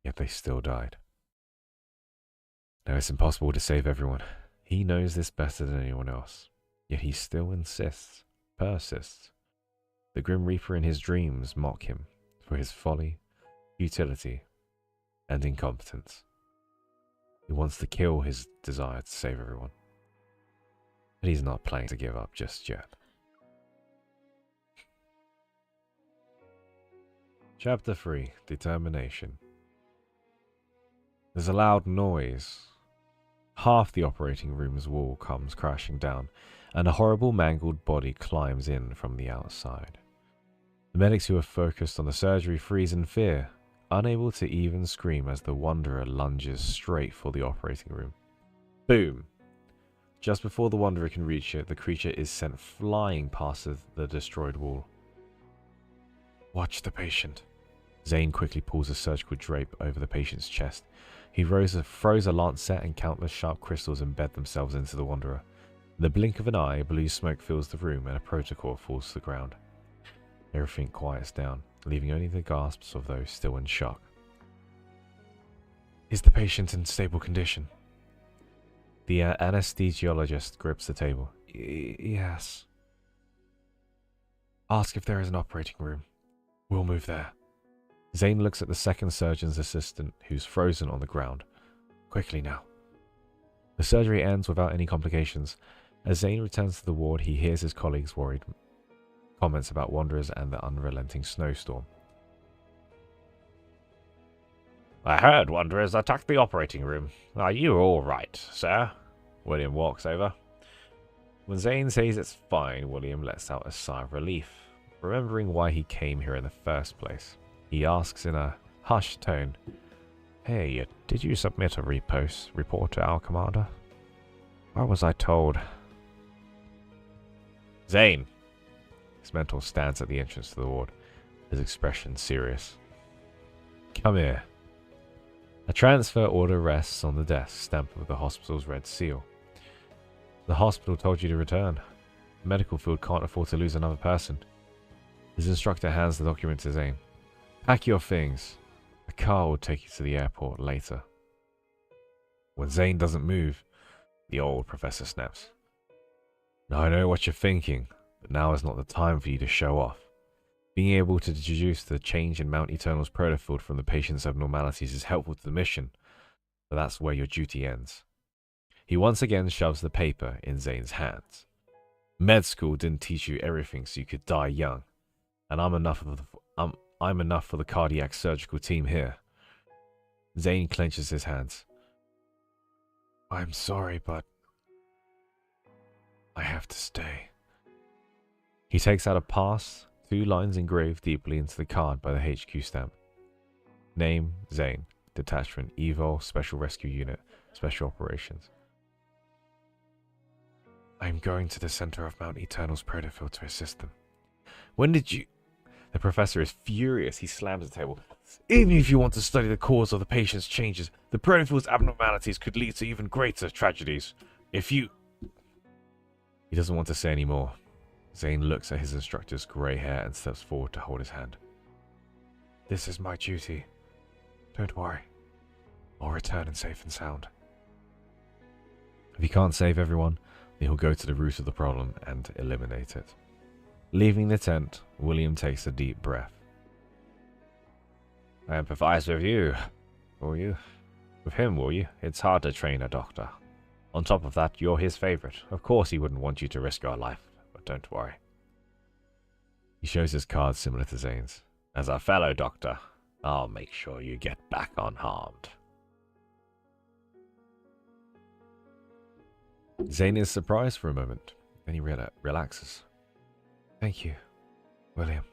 Yet they still died. Now it's impossible to save everyone. He knows this better than anyone else. Yet he still insists, persists. The Grim Reaper in his dreams mock him for his folly, futility, and incompetence. He wants to kill his desire to save everyone. But he's not planning to give up just yet. Chapter 3: Determination. There's a loud noise. Half the operating room's wall comes crashing down, and a horrible mangled body climbs in from the outside. The medics who are focused on the surgery freeze in fear, unable to even scream as the Wanderer lunges straight for the operating room. Boom! Just before the Wanderer can reach it, the creature is sent flying past the destroyed wall. Watch the patient. Zayne quickly pulls a surgical drape over the patient's chest. He throws a lancet and countless sharp crystals embed themselves into the Wanderer. In the blink of an eye, blue smoke fills the room and a protocol falls to the ground. Everything quiets down, leaving only the gasps of those still in shock. Is the patient in stable condition? The anesthesiologist grips the table. Yes. Ask if there is an operating room. We'll move there. Zayne looks at the second surgeon's assistant, who's frozen on the ground. Quickly now. The surgery ends without any complications. As Zayne returns to the ward, he hears his colleagues' worried comments about Wanderers and the unrelenting snowstorm. I heard Wanderers attacked the operating room. Are you all right, sir? William walks over. When Zayne says it's fine, William lets out a sigh of relief, remembering why he came here in the first place. He asks in a hushed tone, Hey, did you submit a report to our commander? What was I told? Zayne! His mentor stands at the entrance to the ward, his expression serious. Come here. A transfer order rests on the desk, stamped with the hospital's red seal. The hospital told you to return. The medical field can't afford to lose another person. His instructor hands the document to Zayne. Pack your things. A car will take you to the airport later. When Zayne doesn't move, the old professor snaps. Now I know what you're thinking, but now is not the time for you to show off. Being able to deduce the change in Mount Eternal's protofield from the patient's abnormalities is helpful to the mission, but that's where your duty ends. He once again shoves the paper in Zayne's hands. Med school didn't teach you everything so you could die young, and I'm enough for the cardiac surgical team here. Zayne clenches his hands. I'm sorry, but I have to stay. He takes out a pass, 2 lines engraved deeply into the card by the HQ stamp. Name, Zayne. Detachment, Evil, Special Rescue Unit, Special Operations. I'm going to the center of Mount Eternal's protofield to assist them. When did you... The professor is furious. He slams the table. Even if you want to study the cause of the patient's changes, the protofield's abnormalities could lead to even greater tragedies. If you... He doesn't want to say any more. Zayne looks at his instructor's grey hair and steps forward to hold his hand. This is my duty. Don't worry. I'll return in safe and sound. If he can't save everyone, then he'll go to the root of the problem and eliminate it. Leaving the tent, William takes a deep breath. I empathize with you. Will you? With him, will you? It's hard to train a doctor. On top of that, you're his favorite. Of course he wouldn't want you to risk your life, but don't worry. He shows his card similar to Zayne's. As a fellow doctor, I'll make sure you get back unharmed. Zayne is surprised for a moment, then he relaxes. Thank you, William.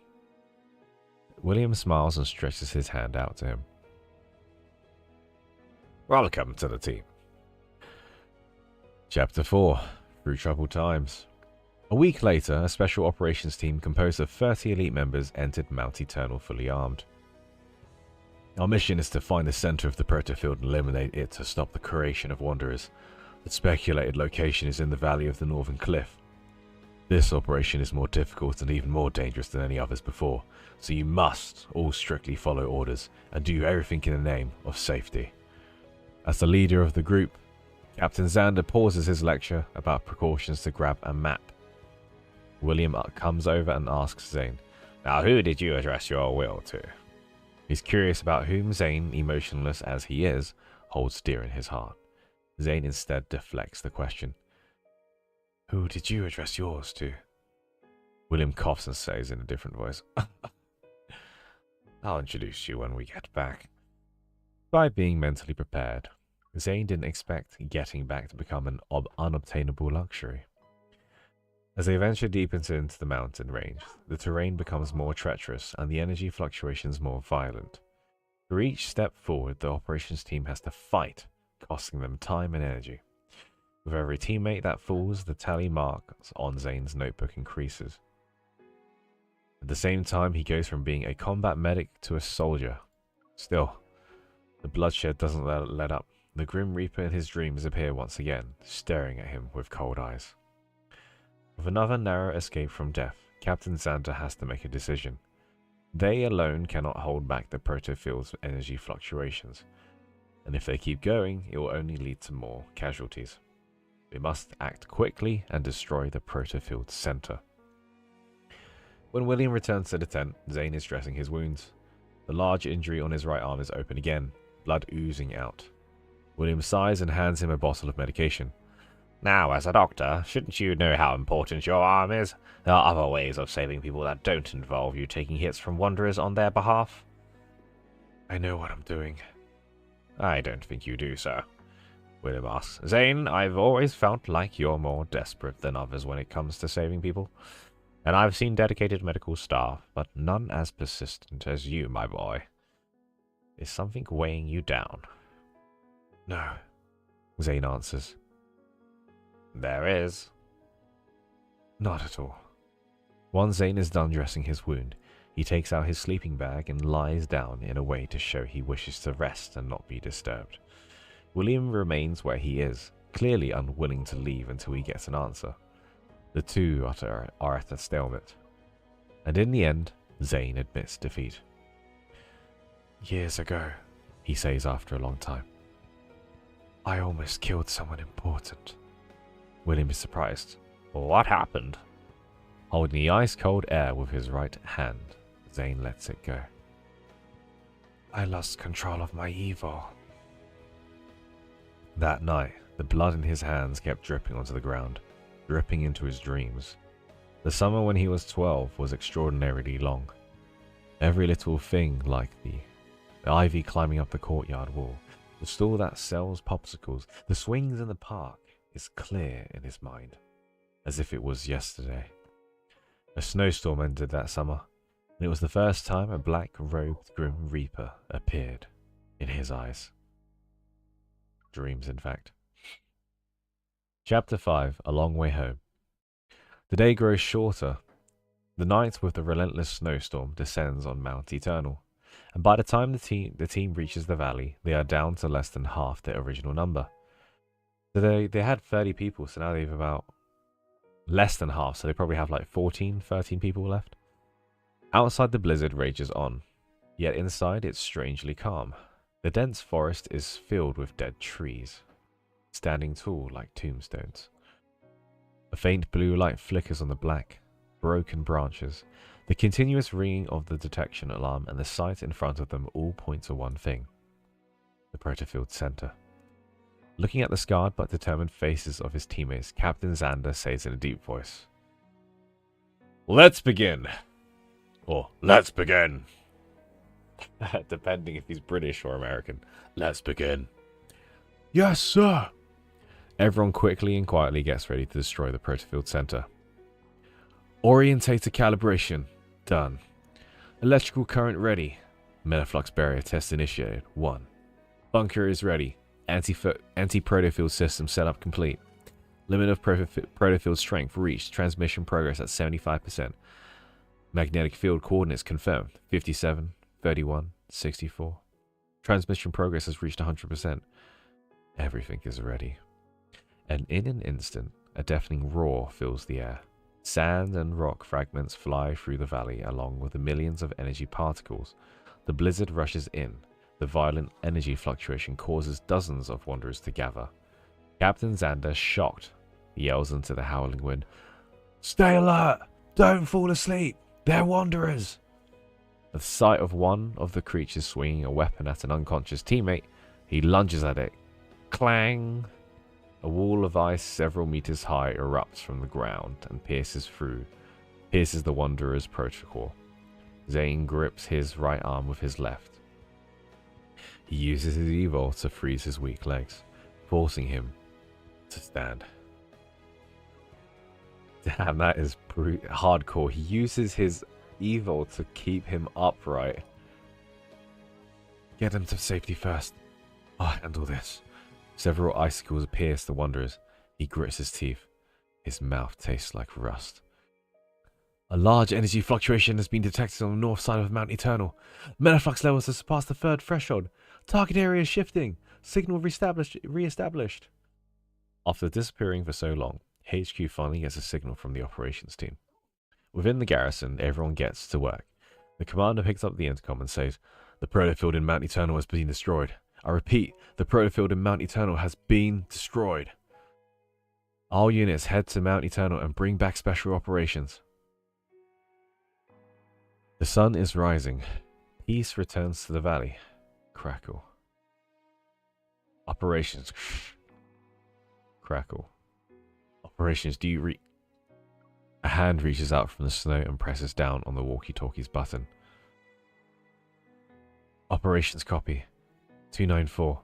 William smiles and stretches his hand out to him. Welcome to the team. Chapter 4. Through Troubled Times. A week later, a special operations team composed of 30 elite members entered Mount Eternal fully armed. Our mission is to find the center of the protofield and eliminate it to stop the creation of Wanderers. The speculated location is in the valley of the Northern Cliff. This operation is more difficult and even more dangerous than any others before, so you must all strictly follow orders and do everything in the name of safety. As the leader of the group, Captain Xander pauses his lecture about precautions to grab a map. William comes over and asks Zayne, Now who did you address your will to? He's curious about whom Zayne, emotionless as he is, holds dear in his heart. Zayne instead deflects the question. Who did you address yours to? William coughs and says in a different voice, I'll introduce you when we get back. By being mentally prepared, Zayne didn't expect getting back to become an unobtainable luxury. As they venture deeper into the mountain range, the terrain becomes more treacherous and the energy fluctuations more violent. For each step forward, the operations team has to fight, costing them time and energy. With every teammate that falls, the tally marks on Zayne's notebook increases. At the same time, he goes from being a combat medic to a soldier. Still, the bloodshed doesn't let up. The Grim Reaper in his dreams appear once again, staring at him with cold eyes. With another narrow escape from death, Captain Xander has to make a decision. They alone cannot hold back the protofield's energy fluctuations, and if they keep going, it will only lead to more casualties. They must act quickly and destroy the protofield's center. When William returns to the tent, Zayne is dressing his wounds. The large injury on his right arm is open again, blood oozing out. William sighs and hands him a bottle of medication. Now, as a doctor, shouldn't you know how important your arm is? There are other ways of saving people that don't involve you taking hits from wanderers on their behalf. I know what I'm doing. I don't think you do, sir. William asks. Zayne, I've always felt like you're more desperate than others when it comes to saving people. And I've seen dedicated medical staff, but none as persistent as you, my boy. Is something weighing you down? No, Zayne answers. There is. Not at all. Once Zayne is done dressing his wound, he takes out his sleeping bag and lies down in a way to show he wishes to rest and not be disturbed. William remains where he is, clearly unwilling to leave until he gets an answer. The two are at a stalemate. And in the end, Zayne admits defeat. Years ago, he says after a long time, I almost killed someone important. William is surprised. What happened? Holding the ice-cold air with his right hand, Zayne lets it go. I lost control of my evil. That night, the blood in his hands kept dripping onto the ground, dripping into his dreams. The summer when he was 12 was extraordinarily long. Every little thing, like the ivy climbing up the courtyard wall, the stall that sells popsicles, the swings in the park, is clear in his mind, as if it was yesterday. A snowstorm ended that summer, and it was the first time a black-robed Grim Reaper appeared in his eyes. Dreams, in fact. Chapter 5, A Long Way Home. The day grows shorter. The night with the relentless snowstorm descends on Mount Eternal, and by the time the team reaches the valley, they are down to less than half their original number. So they had 30 people, so now they've about less than half, so they probably have like 13 people left. Outside, the blizzard rages on, yet inside it's strangely calm. The dense forest is filled with dead trees, standing tall like tombstones. A faint blue light flickers on the black, broken branches. The continuous ringing of the detection alarm and the sight in front of them all point to one thing: the Protofield Center. Looking at the scarred but determined faces of his teammates, Captain Xander says in a deep voice, "Let's begin." Or, "Let's begin." Depending if he's British or American. "Let's begin." "Yes, sir." Everyone quickly and quietly gets ready to destroy the Protofield Center. Orientator calibration. Done. Electrical current ready. Metaflux barrier test initiated. 1. Bunker is ready. Anti-protofield system setup complete. Limit of protofield strength reached. Transmission progress at 75%. Magnetic field coordinates confirmed. 57, 31, 64. Transmission progress has reached 100%. Everything is ready. And in an instant, a deafening roar fills the air. Sand and rock fragments fly through the valley along with the millions of energy particles. The blizzard rushes in. The violent energy fluctuation causes dozens of wanderers to gather. Captain Xander, shocked, yells into the howling wind, "Stay alert! Don't fall asleep! They're wanderers!" At the sight of one of the creatures swinging a weapon at an unconscious teammate, he lunges at it. Clang! A wall of ice several meters high erupts from the ground and pierces the wanderer's protocol. Zayne grips his right arm with his left. He uses his evil to freeze his weak legs, forcing him to stand. Damn, that is hardcore. He uses his evil to keep him upright. Get him to safety first. I'll handle this. Several icicles pierce the wanderers. He grits his teeth. His mouth tastes like rust. A large energy fluctuation has been detected on the north side of Mount Eternal. Metaflux levels have surpassed the third threshold. Target area is shifting. Signal re-established. After disappearing for so long, HQ finally gets a signal from the operations team. Within the garrison, everyone gets to work. The commander picks up the intercom and says, "The protofield in Mount Eternal has been destroyed. I repeat, the protofield in Mount Eternal has been destroyed. All units head to Mount Eternal and bring back special operations." The sun is rising. Peace returns to the valley. Crackle. Operations. Crackle. Operations, do you read? A hand reaches out from the snow and presses down on the walkie-talkie's button. Operations copy. 294.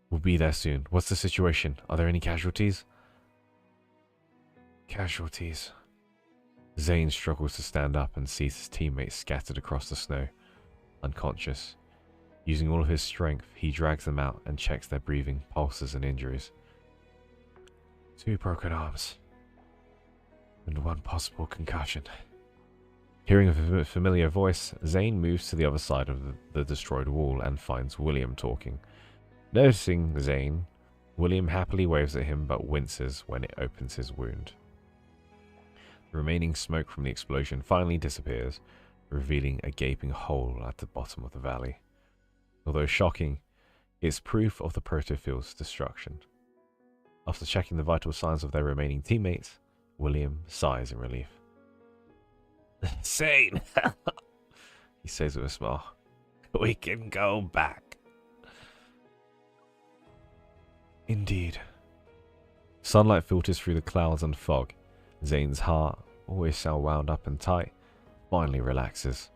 We'll be there soon. What's the situation? Are there any casualties? Casualties. Zayne struggles to stand up and sees his teammates scattered across the snow, unconscious. Using all of his strength, he drags them out and checks their breathing, pulses and injuries. 2 broken arms. And 1 possible concussion. Hearing a familiar voice, Zayne moves to the other side of the destroyed wall and finds William talking. Noticing Zayne, William happily waves at him but winces when it opens his wound. The remaining smoke from the explosion finally disappears, revealing a gaping hole at the bottom of the valley. Although shocking, it's proof of the protofield's destruction. After checking the vital signs of their remaining teammates, William sighs in relief. "Zayne," he says with a smile, "we can go back." Indeed. Sunlight filters through the clouds and fog. Zayne's heart, always so wound up and tight, finally relaxes.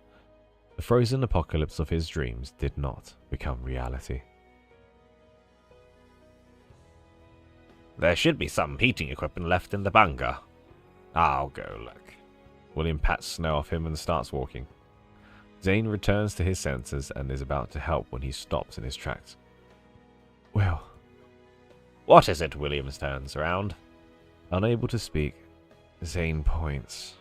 The frozen apocalypse of his dreams did not become reality. "There should be some heating equipment left in the bunker. I'll go look." William pats snow off him and starts walking. Zayne returns to his senses and is about to help when he stops in his tracks. "Well." "What is it?" William turns around. Unable to speak, Zayne points.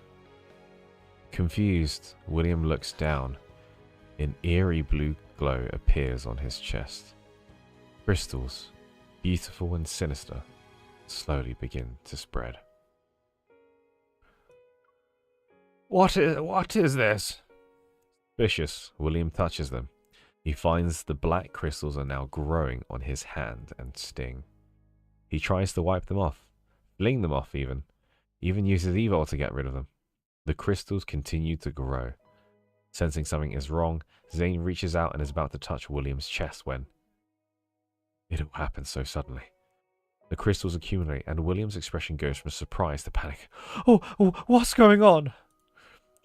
Confused, William looks down. An eerie blue glow appears on his chest. Crystals, beautiful and sinister, slowly begin to spread. What is this?" Suspicious, William touches them. He finds the black crystals are now growing on his hand and sting. He tries to wipe them off, fling them off even uses evil to get rid of them. The crystals continue to grow. Sensing something is wrong, Zayne reaches out and is about to touch William's chest when it all happens so suddenly. The crystals accumulate and William's expression goes from surprise to panic. Oh, what's going on?"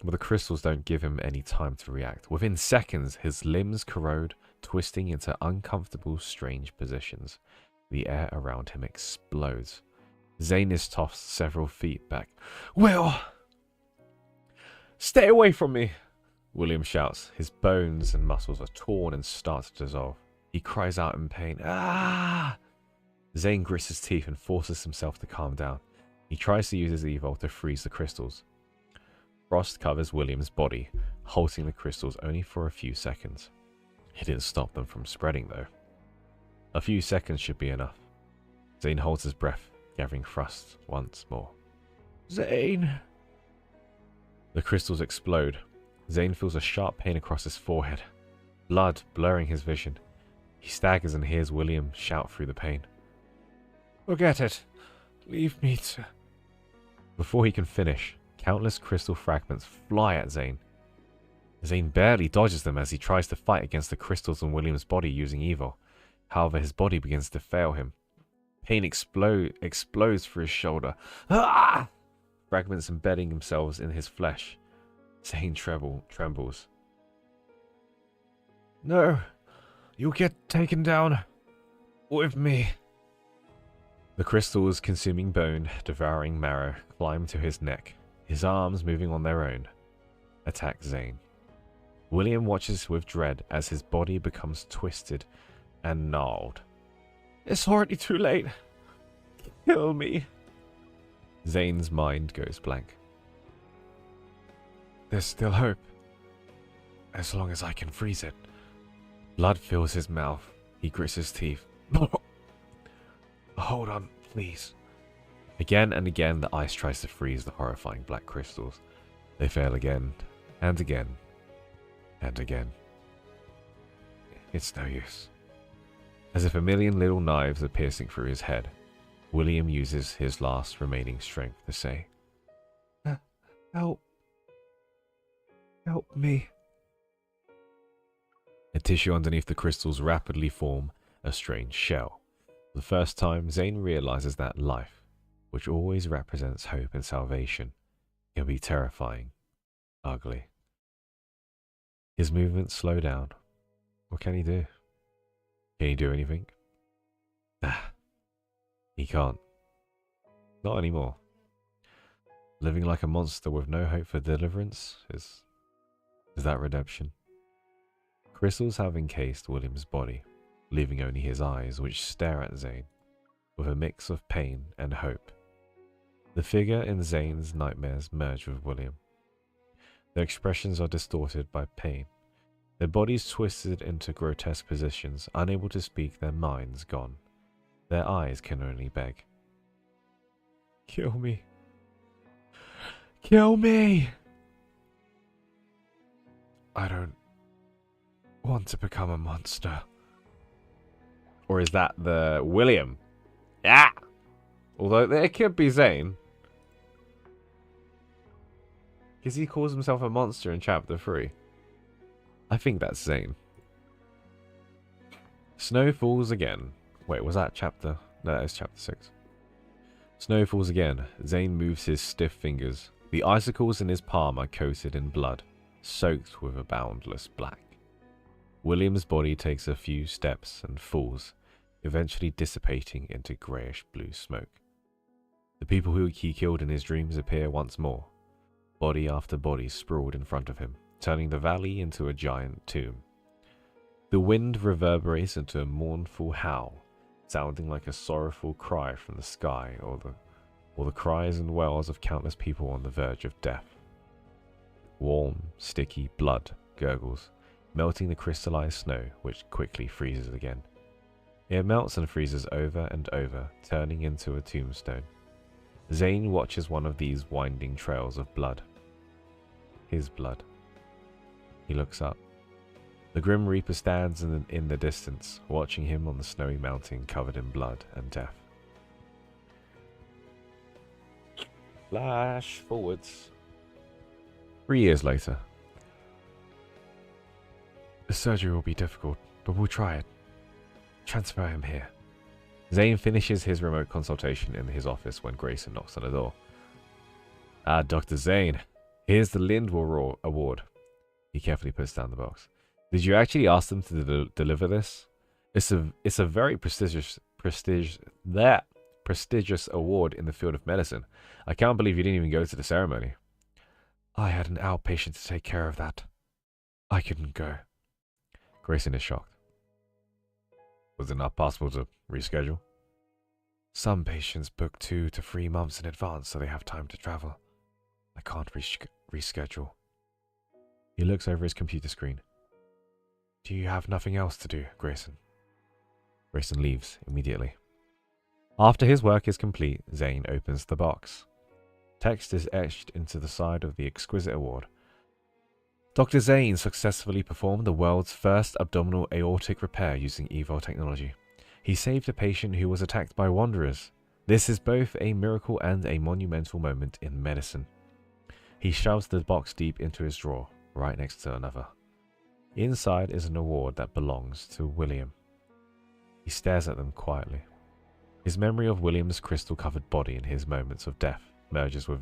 But the crystals don't give him any time to react. Within seconds, his limbs corrode, twisting into uncomfortable, strange positions. The air around him explodes. Zayne is tossed several feet back. "Will! Stay away from me!" William shouts. His bones and muscles are torn and start to dissolve. He cries out in pain. "Ah!" Zayne grits his teeth and forces himself to calm down. He tries to use his evil to freeze the crystals. Frost covers William's body, halting the crystals only for a few seconds. It didn't stop them from spreading, though. A few seconds should be enough. Zayne holds his breath, gathering thrust once more. "Zayne!" The crystals explode. Zayne feels a sharp pain across his forehead, blood blurring his vision. He staggers and hears William shout through the pain. "Forget it. Leave me to..." Before he can finish, countless crystal fragments fly at Zayne. Zayne barely dodges them as he tries to fight against the crystals in William's body using evil. However, his body begins to fail him. Pain explodes through his shoulder. Ah! Fragments embedding themselves in his flesh. Zayne trembles. "No, You'll get taken down with me. The crystals consuming bone, devouring marrow, climb to his neck, his arms moving on their own. Attack Zayne. William watches with dread as his body becomes twisted and gnarled. It's already too late. Kill me. Zayne's mind goes blank. There's still hope. As long as I can freeze it. Blood fills his mouth. He grits his teeth. Hold on, please. Again and again, the ice tries to freeze the horrifying black crystals. They fail again, and again, and again. It's no use. As if a million little knives are piercing through his head, William uses his last remaining strength to say, Help. Help me. The tissue underneath the crystals rapidly form a strange shell. For the first time, Zayne realizes that life, which always represents hope and salvation, can be terrifying, ugly. His movements slow down. What can he do? Can he do anything? He can't. Not anymore. Living like a monster with no hope for deliverance is that redemption? Crystals have encased William's body, leaving only his eyes, which stare at Zayne with a mix of pain and hope. The figure in Zayne's nightmares merge with William. Their expressions are distorted by pain, their bodies twisted into grotesque positions, unable to speak, their minds gone. Their eyes can only beg. Kill me. Kill me! I don't want to become a monster. Or is that the William? Yeah! Although it could be Zayne. Because he calls himself a monster in chapter 3. I think that's Zayne. Snow falls again. Wait, was that chapter? No, that is chapter 6. Snow falls again. Zayne moves his stiff fingers. The icicles in his palm are coated in blood, soaked with a boundless black. William's body takes a few steps and falls, eventually dissipating into greyish blue smoke. The people who he killed in his dreams appear once more, body after body sprawled in front of him, turning the valley into a giant tomb. The wind reverberates into a mournful howl, sounding like a sorrowful cry from the sky, or the cries and wails of countless people on the verge of death. Warm, sticky blood gurgles, melting the crystallized snow, which quickly freezes again. It melts and freezes over and over, turning into a tombstone. Zayne watches one of these winding trails of blood. His blood. He looks up. The Grim Reaper stands in the distance, watching him on the snowy mountain covered in blood and death. Flash forwards. 3 years later. The surgery will be difficult, but we'll try it. Transfer him here. Zayne finishes his remote consultation in his office when Grayson knocks on the door. Ah, Dr. Zayne. Here's the Lindwall Award. He carefully puts down the box. Did you actually ask them to deliver this? It's a very prestigious award in the field of medicine. I can't believe you didn't even go to the ceremony. I had an outpatient to take care of that. I couldn't go. Grayson is shocked. Was it not possible to reschedule? Some patients book 2 to 3 months in advance so they have time to travel. I can't reschedule. He looks over his computer screen. Do you have nothing else to do, Grayson? Grayson leaves immediately. After his work is complete, Zayne opens the box. Text is etched into the side of the exquisite award. Dr. Zayne successfully performed the world's first abdominal aortic repair using EVO technology. He saved a patient who was attacked by wanderers. This is both a miracle and a monumental moment in medicine. He shoves the box deep into his drawer, right next to another. Inside is an award that belongs to William. He stares at them quietly. His memory of William's crystal-covered body in his moments of death merges with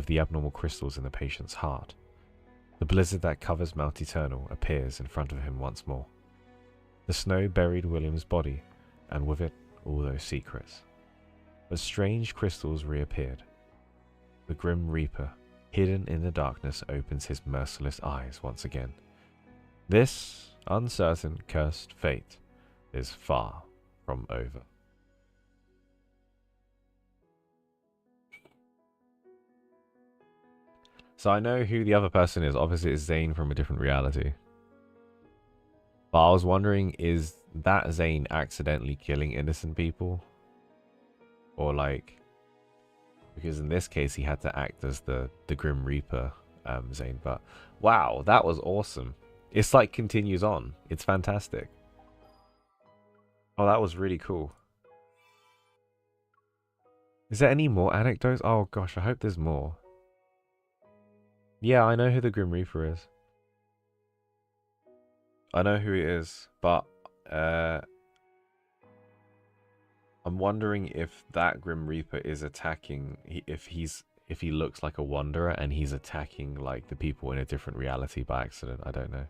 the abnormal crystals in the patient's heart. The blizzard that covers Mount Eternal appears in front of him once more. The snow buried William's body, and with it all those secrets. But strange crystals reappeared. The Grim Reaper, hidden in the darkness, opens his merciless eyes once again. This uncertain, cursed fate is far from over. So I know who the other person is. Obviously, it's Zayne from a different reality. But I was wondering, is that Zayne accidentally killing innocent people? Or like... Because in this case, he had to act as the Grim Reaper, Zayne. But wow, that was awesome. It's like continues on. It's fantastic. Oh, that was really cool. Is there any more anecdotes? Oh gosh, I hope there's more. Yeah, I know who the Grim Reaper is. I know who he is, but I'm wondering if that Grim Reaper is attacking, if he looks like a wanderer and he's attacking like the people in a different reality by accident. I don't know.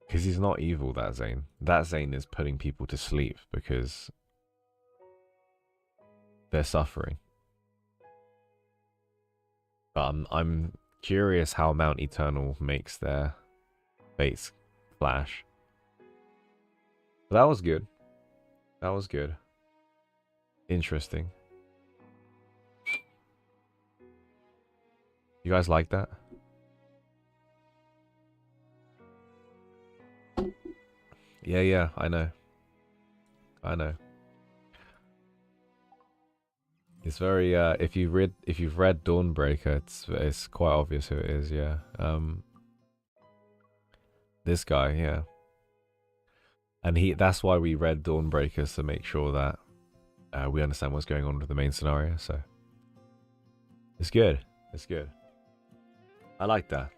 Because he's not evil, that Zayne. That Zayne is putting people to sleep because they're suffering. But I'm curious how Mount Eternal makes their fates flash. But that was good. That was good. Interesting. You guys like that? Yeah, I know. I know. It's very if you've read Dawnbreaker, it's quite obvious who it is, yeah. This guy, yeah. And that's why we read Dawnbreakers, to make sure that we understand what's going on with the main scenario, so it's good. It's good. I like that.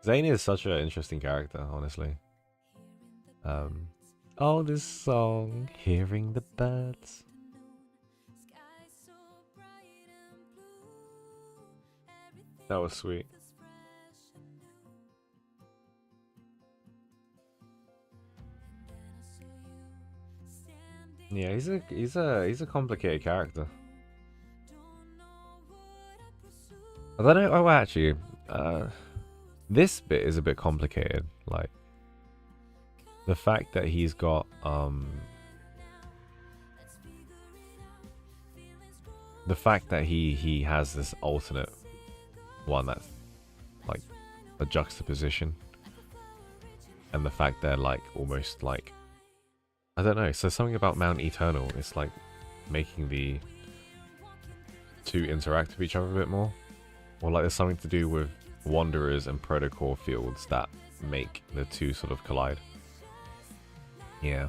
Zayne is such an interesting character, honestly. Oh, this song, Hearing the Birds. That was sweet. Yeah, he's a complicated character. I don't know. Oh, actually, this bit is a bit complicated. Like the fact that he's got the fact that he has this alternate one that's like a juxtaposition, and the fact they're like almost like, I don't know, so something about Mount Eternal, it's like making the two interact with each other a bit more, or like there's something to do with Wanderers and Protocol fields that make the two sort of collide. Yeah,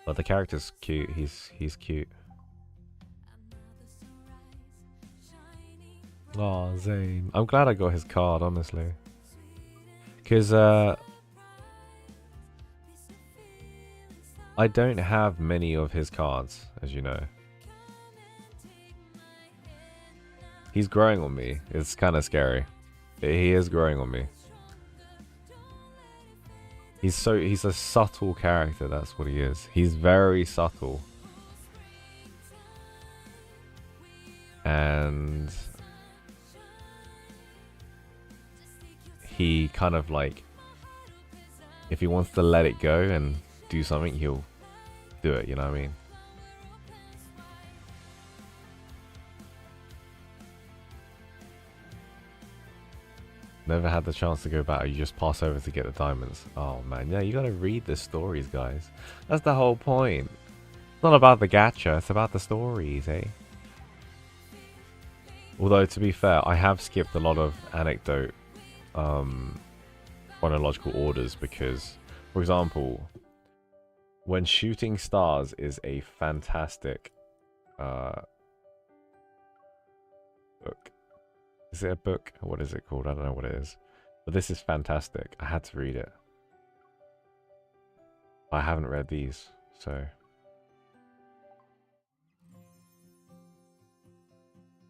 but the character's cute. He's cute. Oh, Zayne. I'm glad I got his card, honestly. Because, I don't have many of his cards, as you know. He's growing on me. It's kind of scary. He is growing on me. He's a subtle character, that's what he is. He's very subtle. And he kind of like, if he wants to let it go and do something, he'll do it, you know what I mean? Never had the chance to go back. You just pass over to get the diamonds. Oh man, yeah, you gotta read the stories, guys. That's the whole point. It's not about the gacha, it's about the stories, eh? Although, to be fair, I have skipped a lot of anecdote chronological orders because, for example, when Shooting Stars is a fantastic book. Is it a book? What is it called? I don't know what it is. But this is fantastic. I had to read it. I haven't read these, so...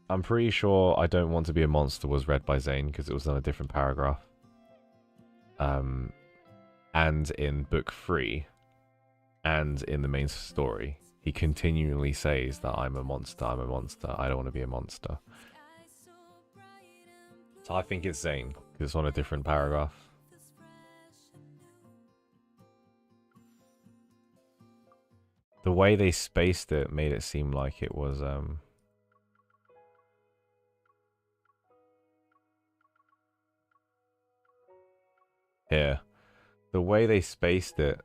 I'm pretty sure I Don't Want to Be a Monster was read by Zayne because it was on a different paragraph. And in book 3 and in the main story, he continually says that I'm a monster, I don't want to be a monster. So I think it's Zayne because it's on a different paragraph. The way they spaced it made it seem like it was here. The way they spaced it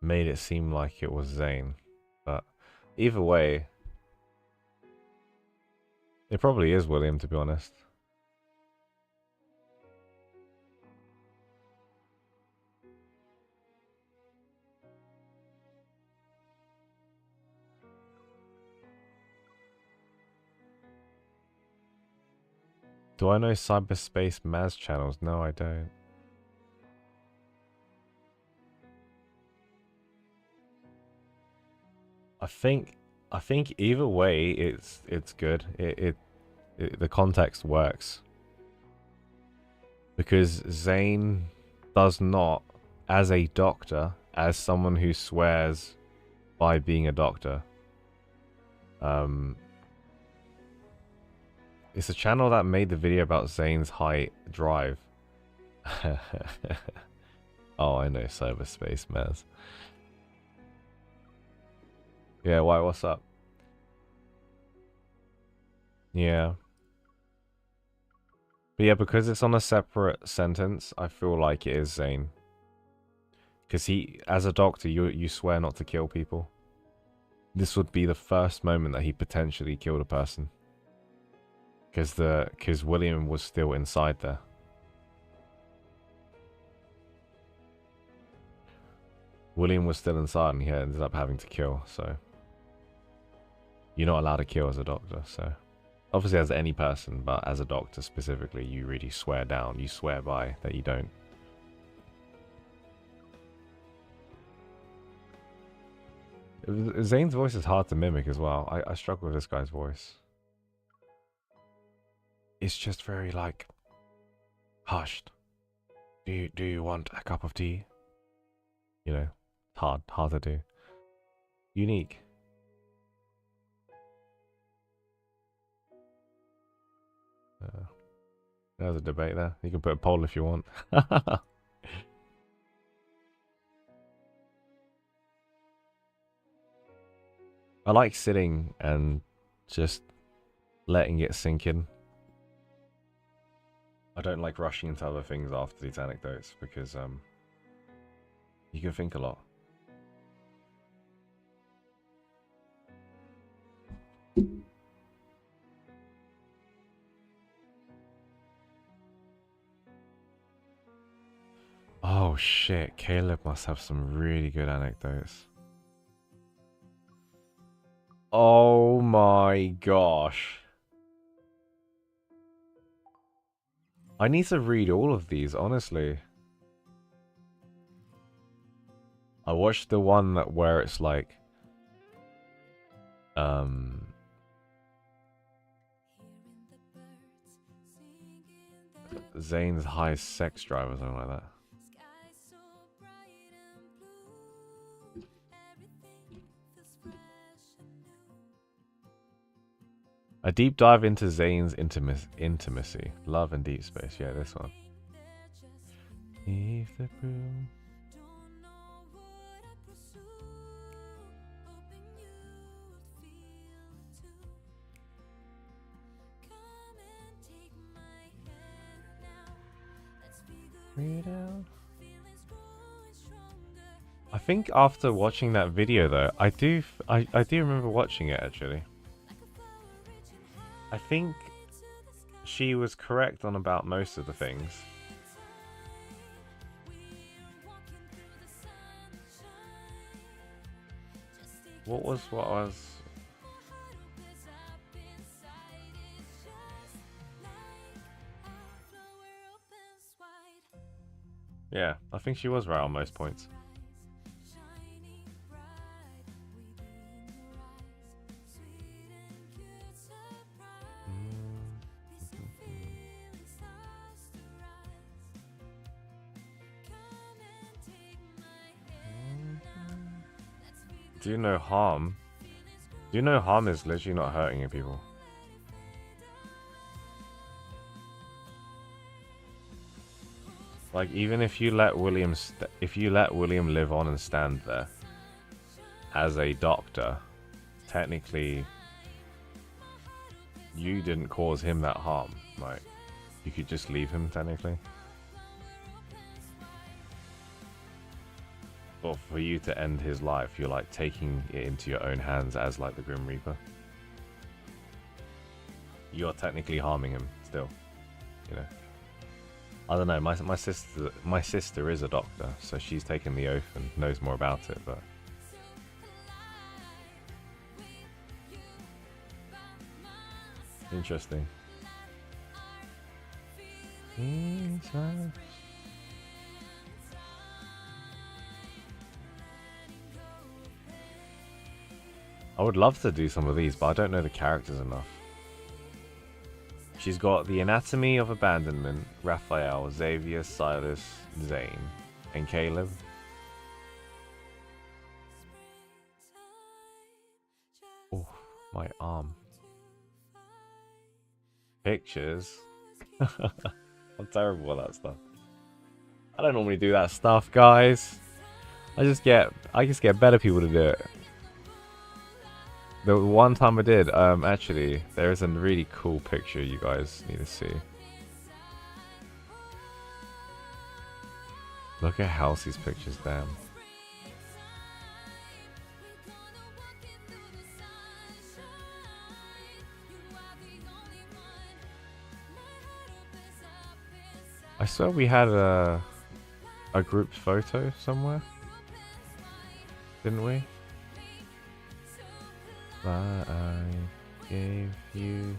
made it seem like it was Zayne. But either way, it probably is William, to be honest. Do I know cyberspace Maz channels? No, I don't. I think either way it's good. The context works. Because Zayne does not, as a doctor, as someone who swears by being a doctor, it's a channel that made the video about Zayne's high drive. Oh, I know cyberspace Maz. Yeah, why? What's up? Yeah. But yeah, because it's on a separate sentence, I feel like it is Zayne. Because he, as a doctor, you swear not to kill people. This would be the first moment that he potentially killed a person. Because William was still inside there. William was still inside and he ended up having to kill, so... You're not allowed to kill as a doctor, so... Obviously as any person, but as a doctor specifically, you really swear down. You swear by that you don't. Zayne's voice is hard to mimic as well. I struggle with this guy's voice. It's just very, like, hushed. Do you want a cup of tea? You know, hard to do. Unique. There's a debate there. You can put a poll if you want. I like sitting and just letting it sink in. I don't like rushing into other things after these anecdotes because you can think a lot. Oh shit, Caleb must have some really good anecdotes. Oh my gosh. I need to read all of these, honestly. I watched the one where it's like... Zayne's high sex drive or something like that. A deep dive into Zayne's intimacy. Love and deep space. Yeah, this one. Leave the room. I think after watching that video though, I do remember watching it actually. I think she was correct on about most of the things. What was... Yeah, I think she was right on most points. Do you know harm? Do you know harm is literally not hurting people? Like, even if you let William live on and stand there as a doctor, technically you didn't cause him that harm. Like, you could just leave him technically. But for you to end his life, you're like taking it into your own hands as like the Grim Reaper. You're technically harming him still, you know. I don't know. My sister is a doctor, so she's taken the oath and knows more about it. But interesting. I would love to do some of these, but I don't know the characters enough. She's got The Anatomy of Abandonment, Raphael, Xavier, Silas, Zayne, and Caleb. Oh, my arm. Pictures. I'm terrible at that stuff. I don't normally do that stuff, guys. I just get better people to do it. The one time I did, actually, there is a really cool picture you guys need to see. Look at Halsey's pictures, damn. I swear we had a group photo somewhere, didn't we? I gave you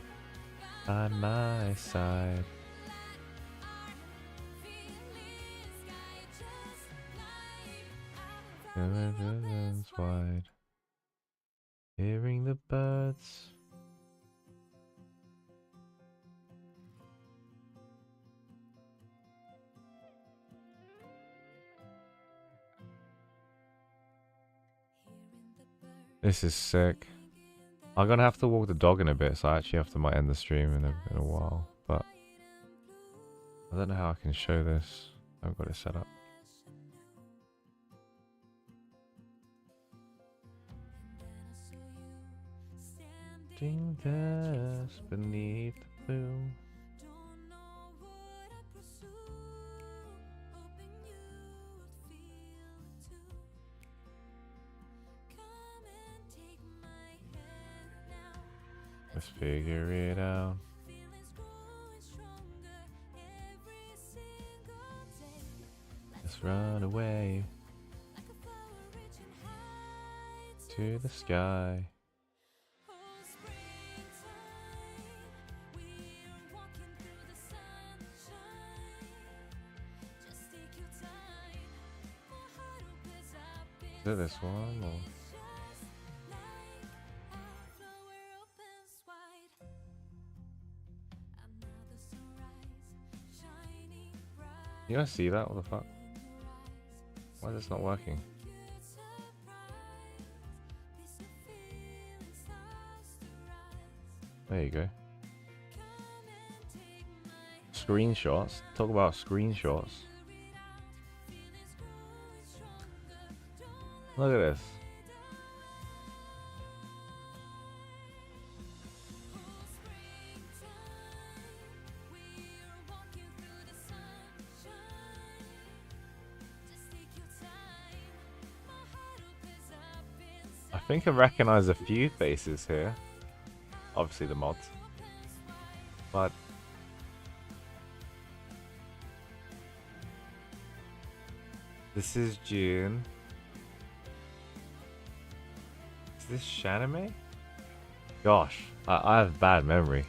by my side. Heavens wide, hearing the birds. This is sick. I'm gonna have to walk the dog in a bit, so I actually have to might end the stream in a while. But I don't know how I can show this. I've got it set up. Dust beneath the blue. Let's figure it out. Let's run away to the sky. Is it this one or? You guys see that? What the fuck? Why is this not working? There you go. Screenshots. Talk about screenshots. Look at this. I think I recognize a few faces here. Obviously the mods. But this is June. Is this Shaname? Gosh, I have bad memory.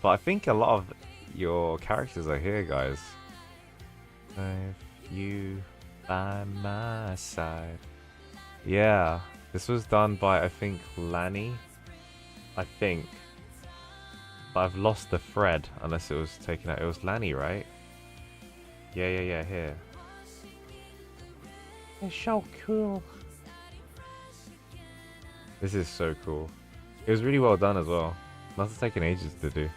But I think a lot of your characters are here, guys. If you by my side. Yeah, this was done by, I think, Lanny. I think. But I've lost the thread, unless it was taken out. It was Lanny, right? Yeah, here. It's so cool. This is so cool. It was really well done as well. Must have taken ages to do.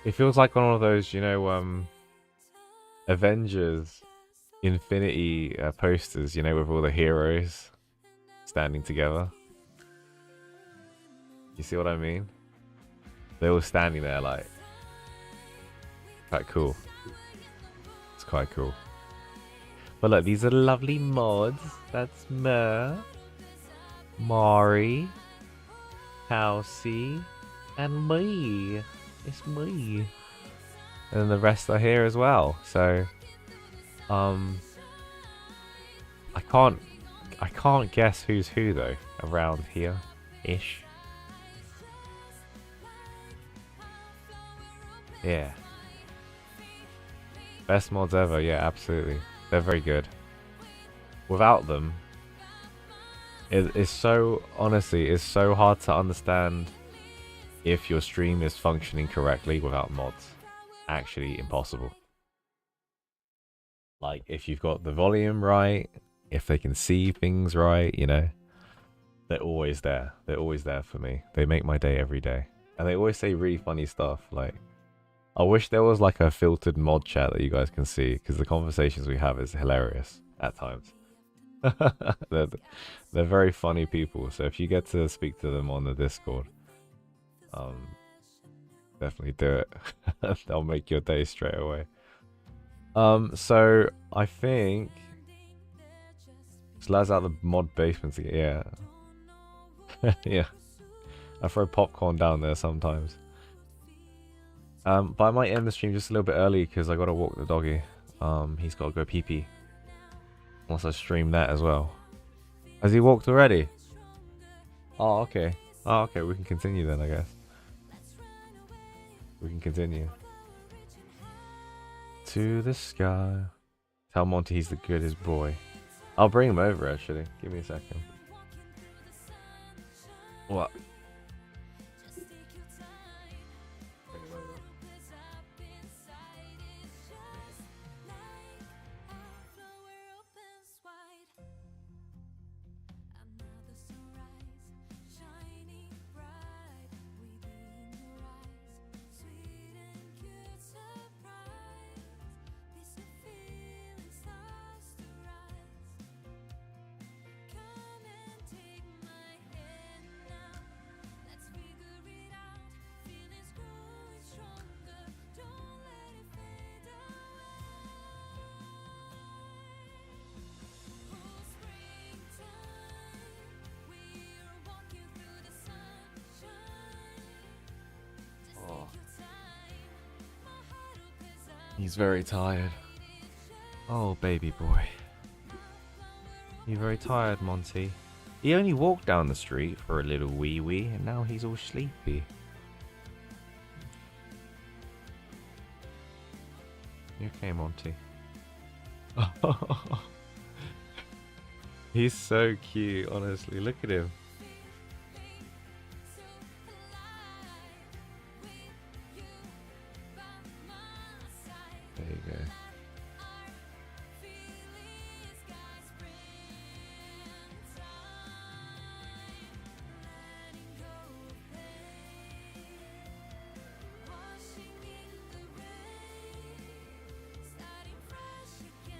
It feels like one of those, you know, Avengers Infinity posters, you know, with all the heroes standing together. You see what I mean? They're all standing there like... Quite cool. It's quite cool. But look, these are lovely mods. That's Mer, Mari, Halsey, and me. It's me. And then the rest are here as well. So, I can't guess who's who though around here, ish. Yeah. Best mods ever, yeah, absolutely. They're very good. Without them, it's so, honestly, it's so hard to understand if your stream is functioning correctly without mods. Actually impossible. Like, if you've got the volume right, if they can see things right, you know, they're always there. They're always there for me. They make my day every day. And they always say really funny stuff, like, I wish there was like a filtered mod chat that you guys can see, because the conversations we have is hilarious at times. they're very funny people, so if you get to speak to them on the Discord, definitely do it. They'll make your day straight away. So I think Slaz out the mod basement. Yeah. Yeah. I throw popcorn down there sometimes. But I might end the stream just a little bit early because I gotta walk the doggy. He's gotta go pee pee. Once I stream that as well. Has he walked already? Oh, okay. Oh, okay. We can continue then, I guess. We can continue. To the sky. Tell Monty he's the goodest boy. I'll bring him over actually. Give me a second. What? He's very tired. Oh, baby boy. You're very tired, Monty. He only walked down the street for a little wee-wee, and now he's all sleepy. You okay, Monty? He's so cute, honestly. Look at him. There you go.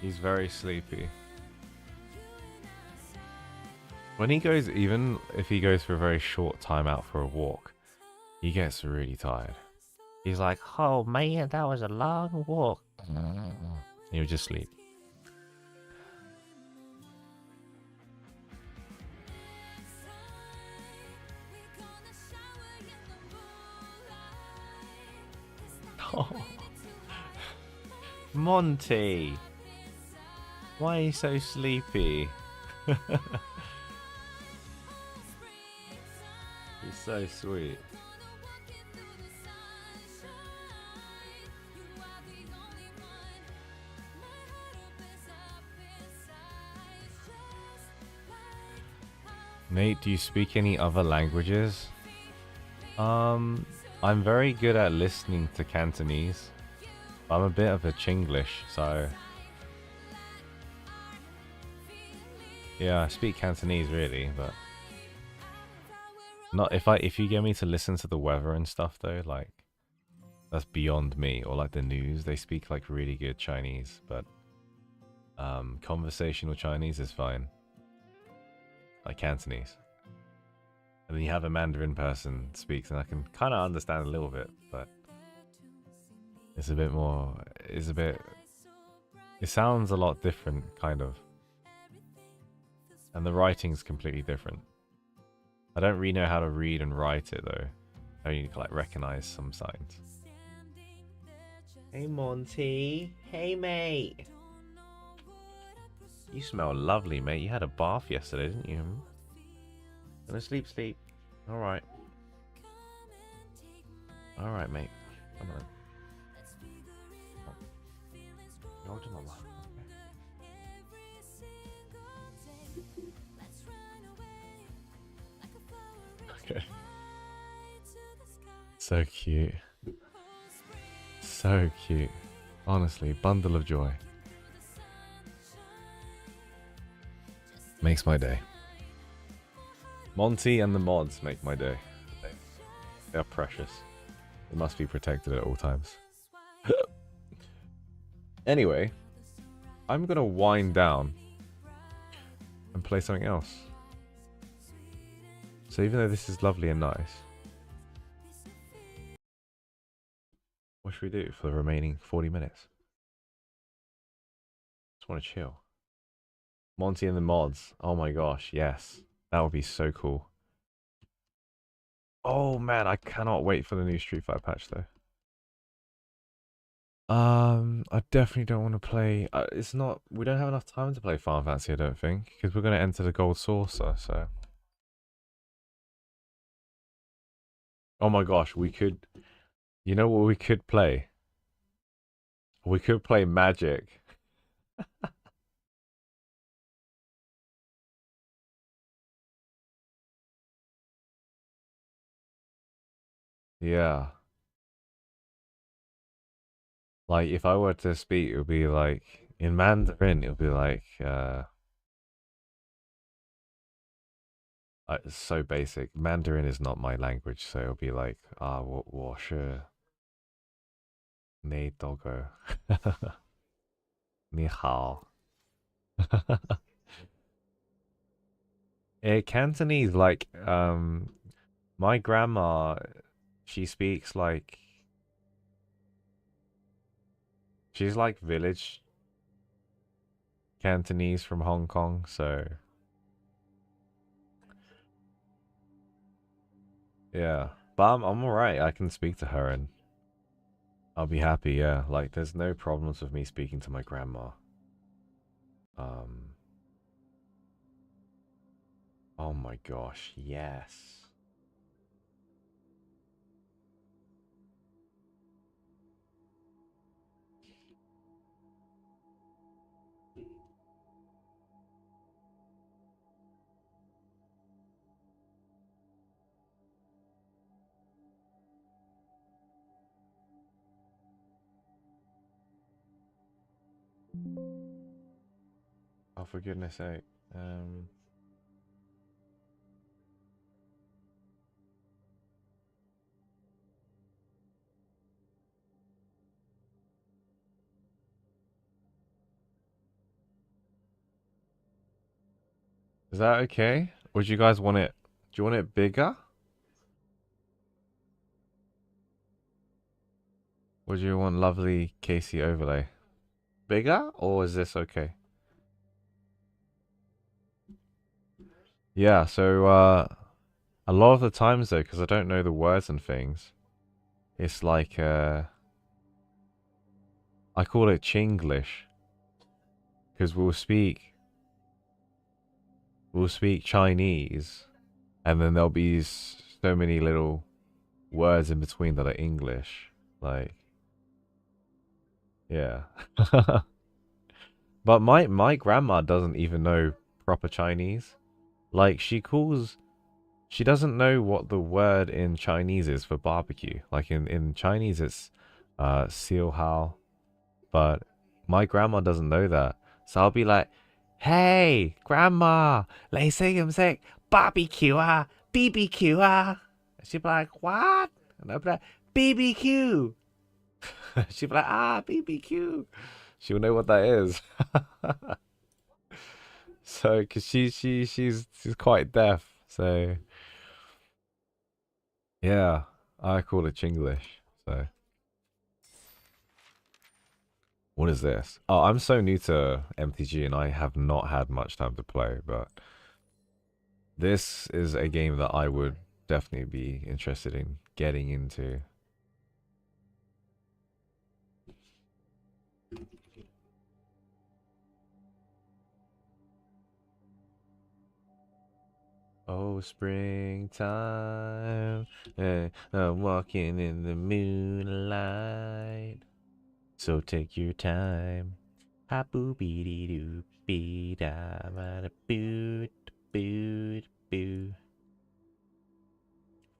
He's very sleepy. When he goes, even if he goes for a very short time out for a walk, he gets really tired. He's like, oh man, that was a long walk. He'll just sleep. Oh. Monty! Why are you so sleepy? He's so sweet. Nate, do you speak any other languages? I'm very good at listening to Cantonese. I'm a bit of a Chinglish, so... Yeah, I speak Cantonese really, but not if you get me to listen to the weather and stuff though, like that's beyond me. Or like the news, they speak like really good Chinese, but conversational Chinese is fine. Like Cantonese. And then you have a Mandarin person speaks, and I can kind of understand a little bit, but it's a bit more. It sounds a lot different, kind of. And the writing's completely different. I don't really know how to read and write it though. I only like recognize some signs. Hey Monty. Hey mate. You smell lovely, mate. You had a bath yesterday, didn't you? Gonna sleep. Alright. Alright, mate. Come on. Go to mama. Okay. So cute. So cute. Honestly, bundle of joy. Makes my day. Monty and the mods make my day. They are precious. They must be protected at all times. Anyway, I'm gonna wind down and play something else. So even though this is lovely and nice, what should we do for the remaining 40 minutes? Just want to chill. Monty and the mods. Oh my gosh, yes. That would be so cool. Oh man, I cannot wait for the new Street Fighter patch though. I definitely don't want to play. It's not. We don't have enough time to play Final Fantasy, I don't think, because we're going to enter the Gold Saucer. So. Oh my gosh, we could. You know what we could play? We could play Magic. Yeah. Like if I were to speak, it would be like in Mandarin. It would be like it's so basic. Mandarin is not my language, so it'll be like 我是你doggo. 你好. Cantonese, like my grandma, she speaks like she's like village Cantonese from Hong Kong, so yeah. But I'm alright. I can speak to her and I'll be happy, yeah. Like there's no problems with me speaking to my grandma. Oh my gosh, yes. Oh, for goodness sake. Is that okay? Would you guys want it? Do you want it bigger? Would you want lovely Casey overlay? Bigger? Or is this okay? Yeah, so a lot of the times though, because I don't know the words and things, it's like I call it Chinglish. Because we'll speak Chinese, and then there'll be so many little words in between that are English. Like, yeah. But my grandma doesn't even know proper Chinese. Like, she doesn't know what the word in Chinese is for barbecue. Like, in Chinese, it's Xiu Hao. But my grandma doesn't know that. So I'll be like, Hey, Grandma, 你識唔識 barbecue 啊 BBQ 啊 She'd be like, what? And I'd be like, BBQ. She'd be like, BBQ. She'll know what that is. So, because she's quite deaf. So, yeah, I call it Chinglish. So, what is this? Oh, I'm so new to MTG and I have not had much time to play, but this is a game that I would definitely be interested in getting into. Oh, springtime, I'm walking in the moonlight. So take your time. Ha boo bee dee doo bee da ba da boo boo boo.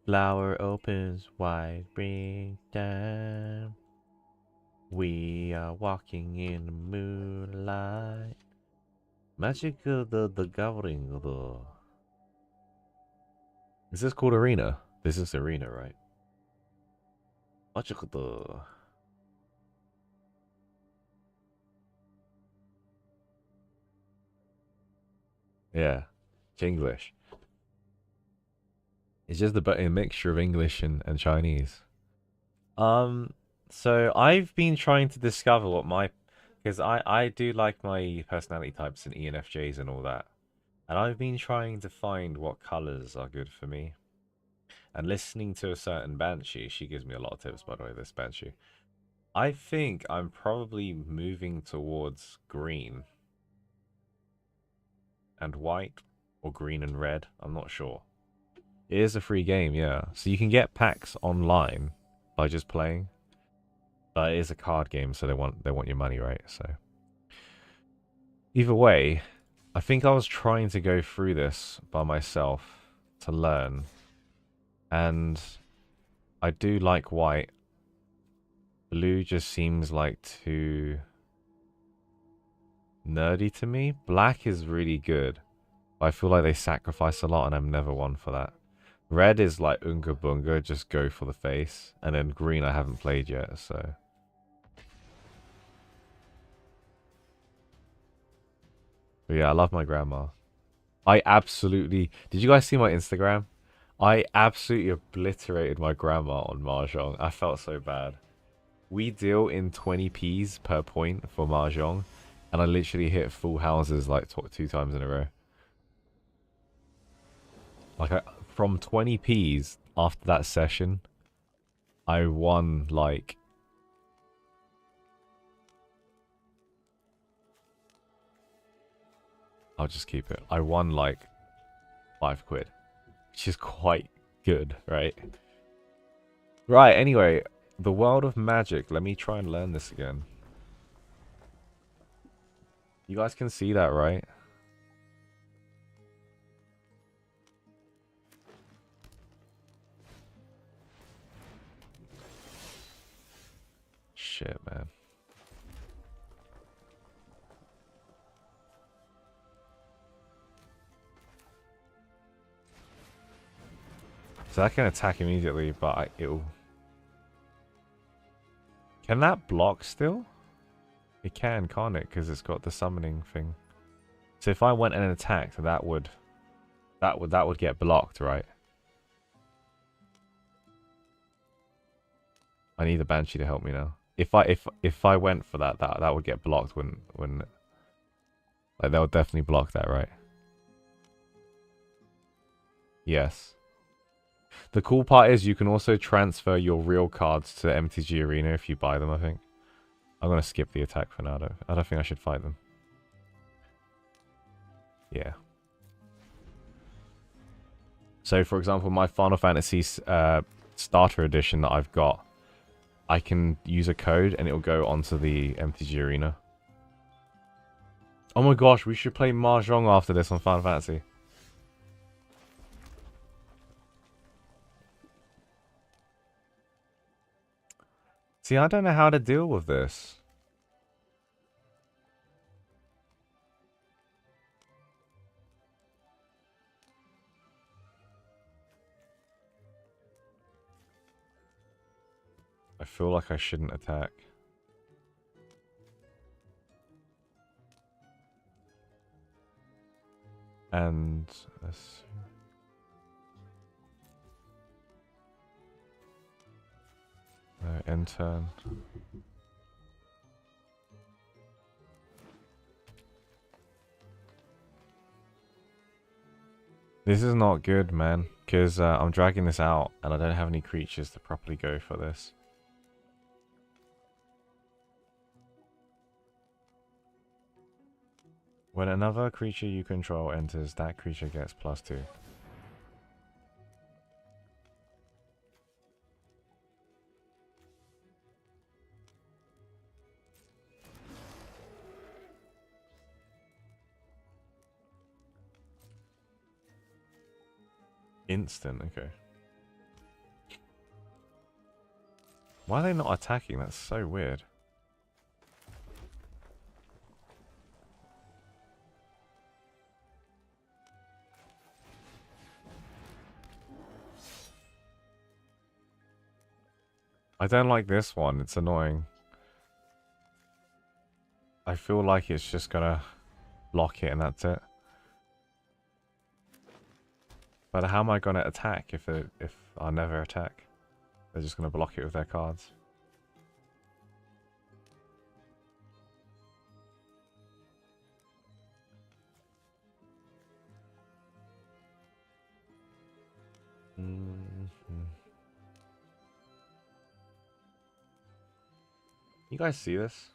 Flower opens wide, springtime. We are walking in the moonlight. Magical the gathering the. Is this called Arena? This is Arena, right? Magical the. Yeah, Chinglish. It's just a mixture of English and Chinese. So I've been trying to discover what my, because I do like my personality types and ENFJs and all that, and I've been trying to find what colors are good for me. And listening to a certain Banshee, she gives me a lot of tips, by the way, this Banshee. I think I'm probably moving towards green and white, or green and red. I'm not sure. It is a free game, yeah. So you can get packs online by just playing. But it is a card game, so they want your money, right? So either way, I think I was trying to go through this by myself to learn. And I do like white. Blue just seems like too nerdy to me. Black is really good. But I feel like they sacrifice a lot and I'm never one for that. Red is like Unga Bunga, just go for the face. And then green I haven't played yet, so. But yeah, I love my grandma. I absolutely... Did you guys see my Instagram? I absolutely obliterated my grandma on Mahjong. I felt so bad. We deal in 20p's per point for Mahjong. And I literally hit full houses like 2 times in a row. Like, from 20p's after that session, I won like... I'll just keep it. I won like 5 quid. Which is quite good, right? Right, anyway, the world of magic. Let me try and learn this again. You guys can see that, right? Shit, man. So that can attack immediately, but it'll... Can that block still? It can, can't it? Because it's got the summoning thing. So if I went and attacked, that would get blocked, right? I need the Banshee to help me now. If I went for that would get blocked when like that would definitely block that, right? Yes. The cool part is you can also transfer your real cards to MTG Arena if you buy them, I think. I'm going to skip the attack for now. I don't think I should fight them. Yeah. So, for example, my Final Fantasy Starter Edition that I've got, I can use a code and it'll go onto the MTG Arena. Oh my gosh, we should play Mahjong after this on Final Fantasy. See, I don't know how to deal with this. I feel like I shouldn't attack. And let's end turn. This is not good, man, because I'm dragging this out and I don't have any creatures to properly go for this. When another creature you control enters, that creature gets +2. Instant, okay. Why are they not attacking? That's so weird. I don't like this one, it's annoying. I feel like it's just gonna block it and that's it. But how am I gonna attack if I never attack? They're just gonna block it with their cards. You guys see this?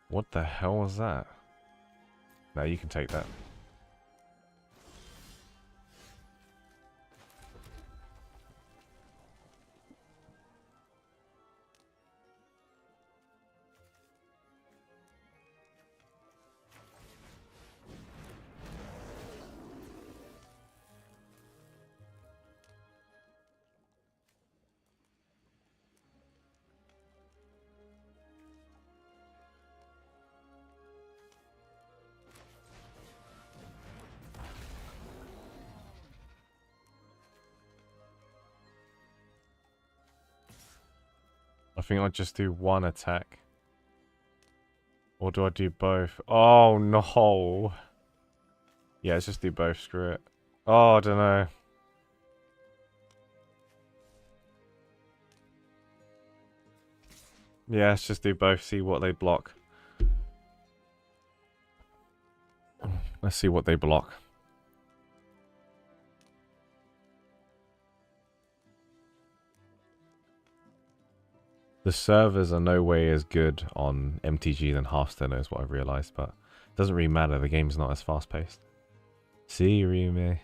What the hell was that? No, you can take that. I think I'll just do one attack. Or do I do both? Oh no! Yeah, let's just do both, screw it. Oh, I don't know. Yeah, let's just do both, see what they block. Let's see what they block. The servers are no way as good on MTG than Hearthstone is what I've realised, but it doesn't really matter, the game's not as fast paced. See, Rime. I'm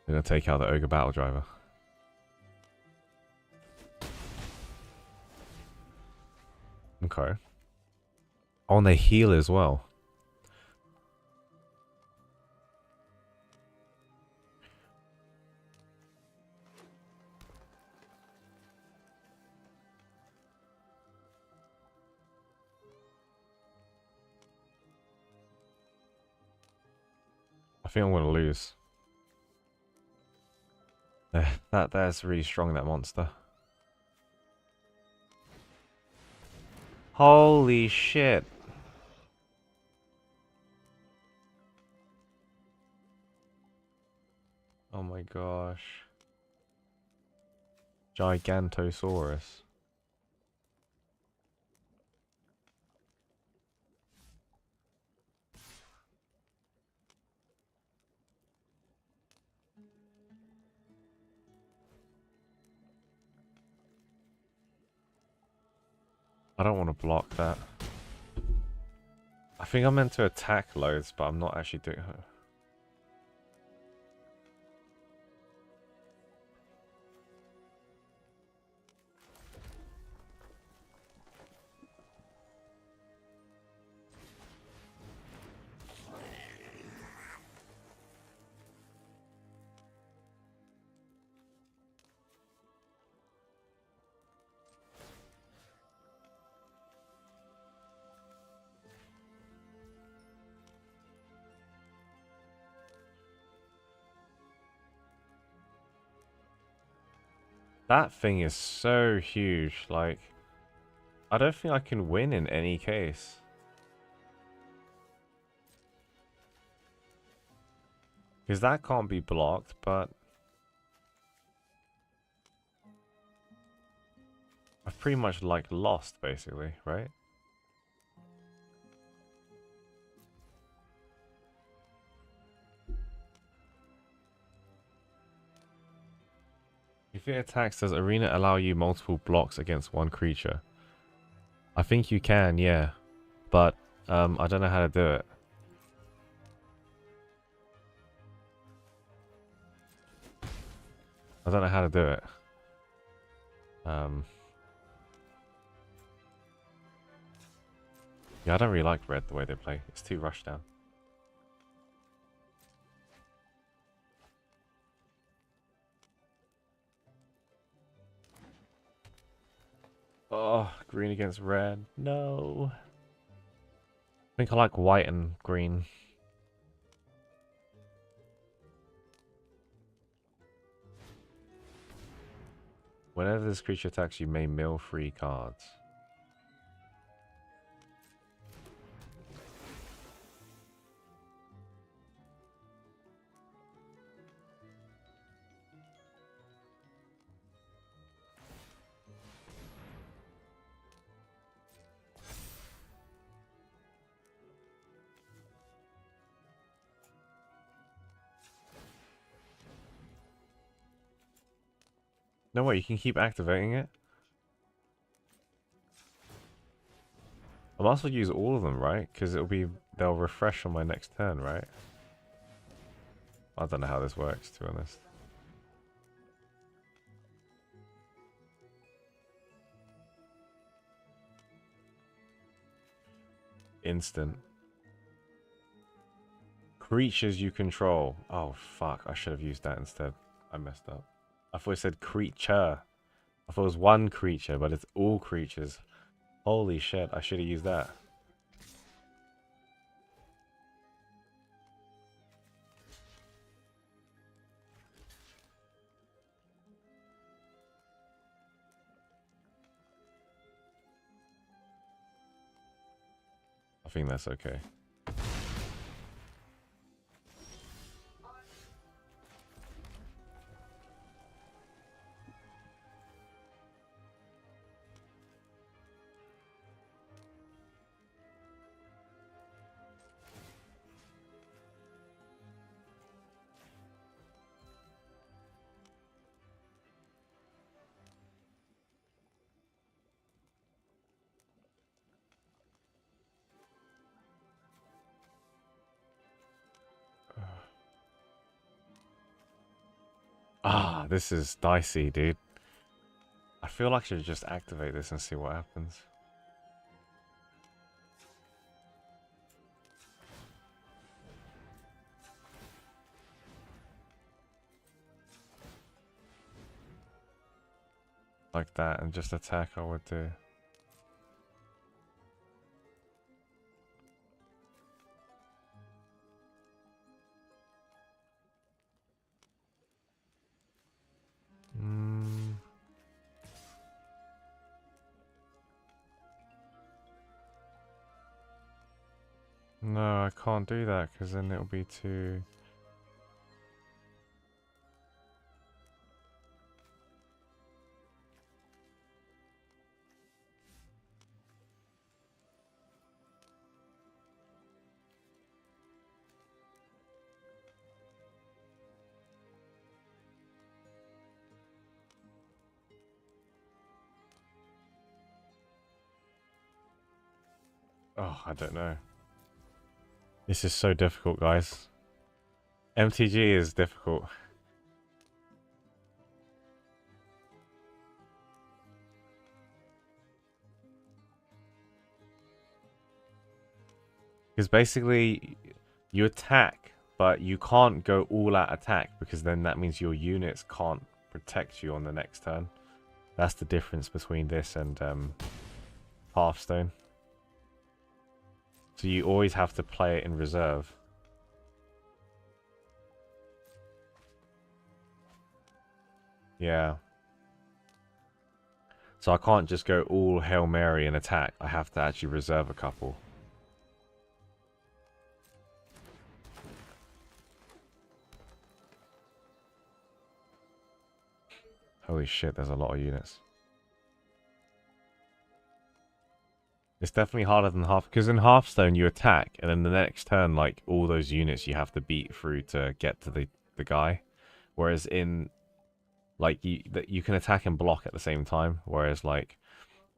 gonna take out the Ogre Battle Driver. Okay. Oh, and they heal as well. I think I'm gonna lose. That's really strong, that monster. Holy shit. Oh my gosh. Gigantosaurus. I don't want to block that. I think I'm meant to attack loads, but I'm not actually doing it. That thing is so huge. Like, I don't think I can win in any case. Because that can't be blocked, but I've pretty much like lost basically, right? If it attacks, does Arena allow you multiple blocks against one creature? I think you can, yeah. But I don't know how to do it. I don't know how to do it. Yeah, I don't really like red the way they play. It's too rushed down. Oh, green against red. No. I think I like white and green. Whenever this creature attacks, you may mill 3 cards. No way, you can keep activating it? I might as well use all of them, right? Because they'll refresh on my next turn, right? I don't know how this works, to be honest. Instant. Creatures you control. Oh, fuck. I should have used that instead. I messed up. I thought it said creature. I thought it was one creature, but it's all creatures. Holy shit, I should have used that. I think that's okay. Ah, this is dicey, dude. I feel like I should just activate this and see what happens. Like that, and just attack I would do. No, I can't do that because then it'll be too... Oh, I don't know. This is so difficult, guys. MTG is difficult. Because basically, you attack, but you can't go all out attack because then that means your units can't protect you on the next turn. That's the difference between this and Hearthstone. So you always have to play it in reserve. Yeah. So I can't just go all Hail Mary and attack. I have to actually reserve a couple. Holy shit, there's a lot of units. It's definitely harder than half, because in Hearthstone you attack, and then the next turn, like, all those units you have to beat through to get to the guy. Whereas in, like, you can attack and block at the same time. Whereas, like,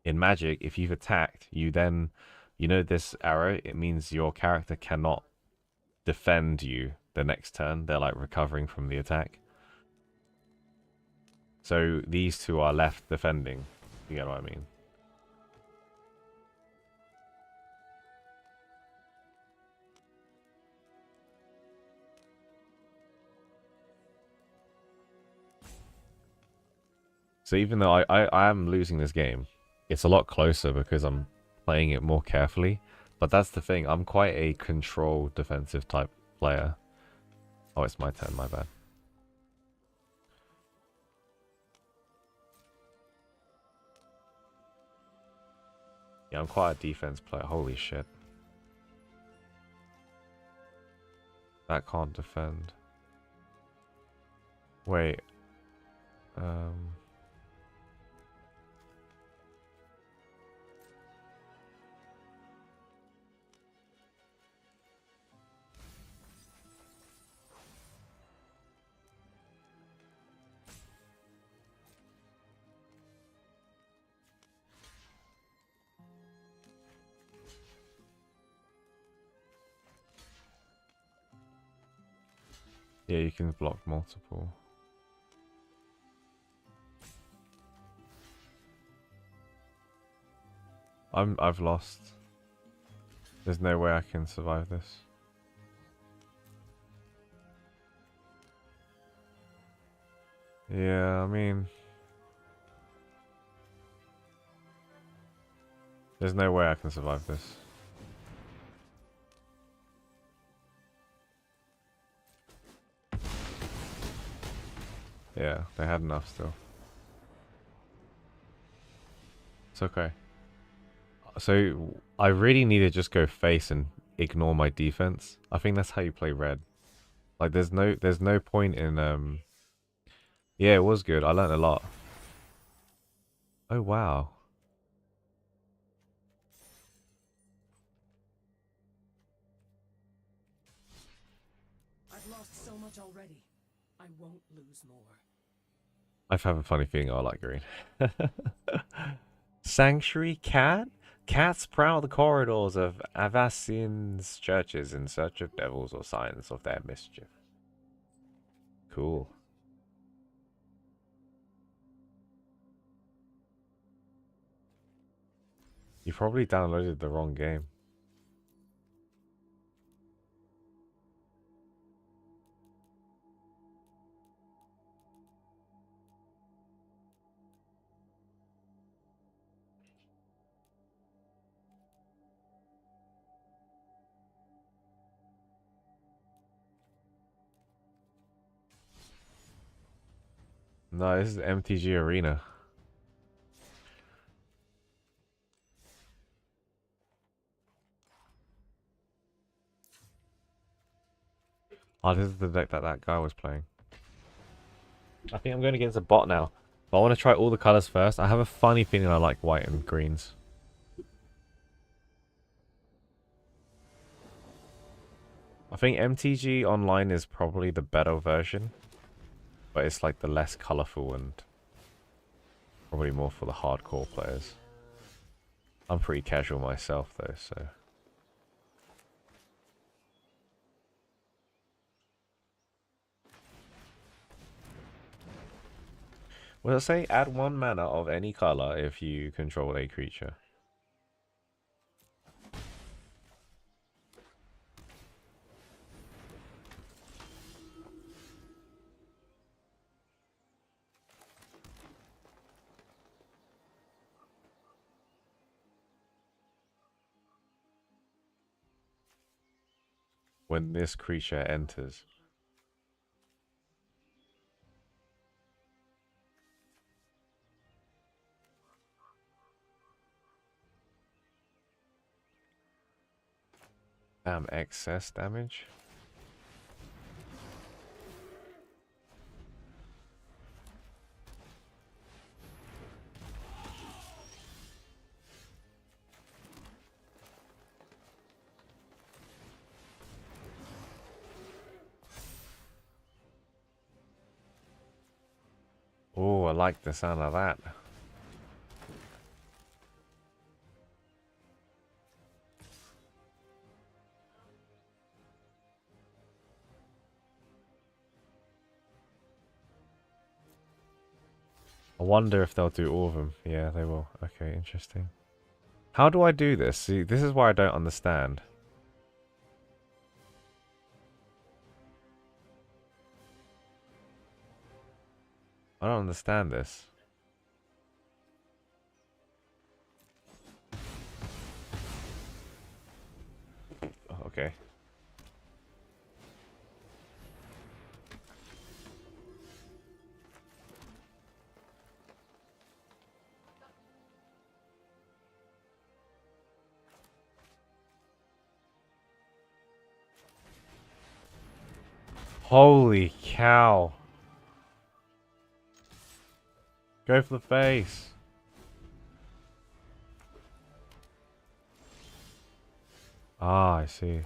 in Magic, if you've attacked, you then, you know this arrow, it means your character cannot defend you the next turn. They're, like, recovering from the attack. So these two are left defending. You get what I mean? So even though I am losing this game, it's a lot closer because I'm playing it more carefully. But that's the thing, I'm quite a control defensive type player. Oh, it's my turn, my bad. Yeah, I'm quite a defense player. Holy shit. That can't defend. Wait. Yeah, you can block multiple. I've lost. There's no way I can survive this. Yeah, I mean, there's no way I can survive this. Yeah, they had enough still. It's okay. So I really need to just go face and ignore my defense. I think that's how you play red. Like there's no point in yeah, it was good. I learned a lot. Oh wow. I've lost so much already. I won't lose more. I have a funny feeling I like green. Sanctuary cat? Cats prowl the corridors of Avacyn's churches in search of devils or signs of their mischief. Cool. You probably downloaded the wrong game. No, this is MTG Arena. Oh, this is the deck that guy was playing. I think I'm going against a bot now. But I want to try all the colors first. I have a funny feeling I like white and greens. I think MTG Online is probably the better version. But it's like the less colorful and probably more for the hardcore players. I'm pretty casual myself though, so... What does it say? Add 1 mana of any color if you control a creature. When this creature enters. Damn, excess damage. Oh, I like the sound of that. I wonder if they'll do all of them. Yeah, they will. Okay, interesting. How do I do this? See, this is why I don't understand. I don't understand this. Oh, okay. Holy cow. Go for the face. Ah, I see.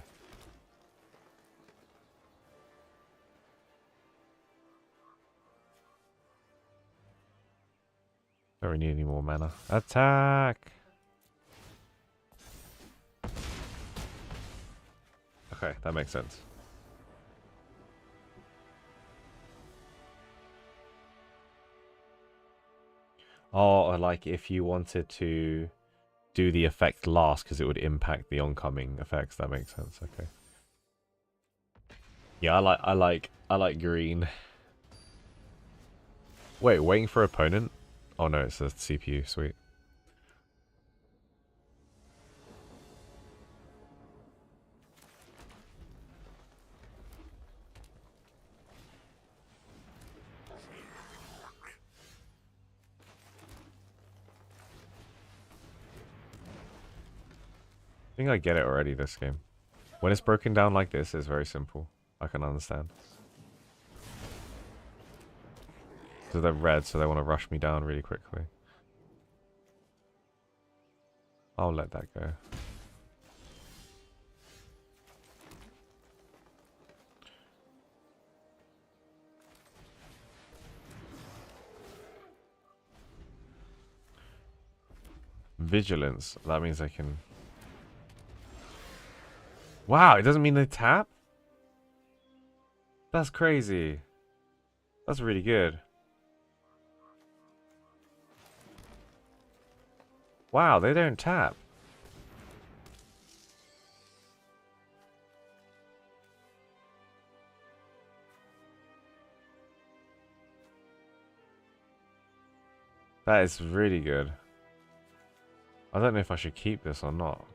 Don't really need any more mana. Attack! Okay, that makes sense. Oh, like if you wanted to do the effect last because it would impact the oncoming effects. That makes sense. Okay. Yeah, I like green. Wait, waiting for opponent? Oh no, it's a CPU. Sweet. I think I get it already this game. When it's broken down like this, it's very simple. I can understand. So they're red, so they want to rush me down really quickly. I'll let that go. Vigilance. That means I can... Wow, it doesn't mean they tap? That's crazy. That's really good. Wow, they don't tap. That is really good. I don't know if I should keep this or not.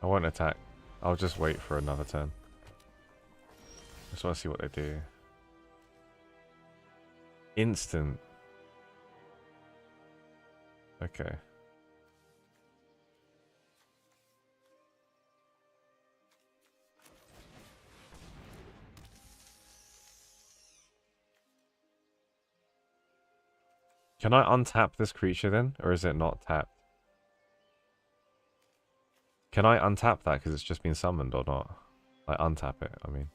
I won't attack. I'll just wait for another turn. Just want to see what they do. Instant. Okay. Can I untap this creature then? Or is it not tapped? Can I untap that because it's just been summoned or not? Like untap it, I mean.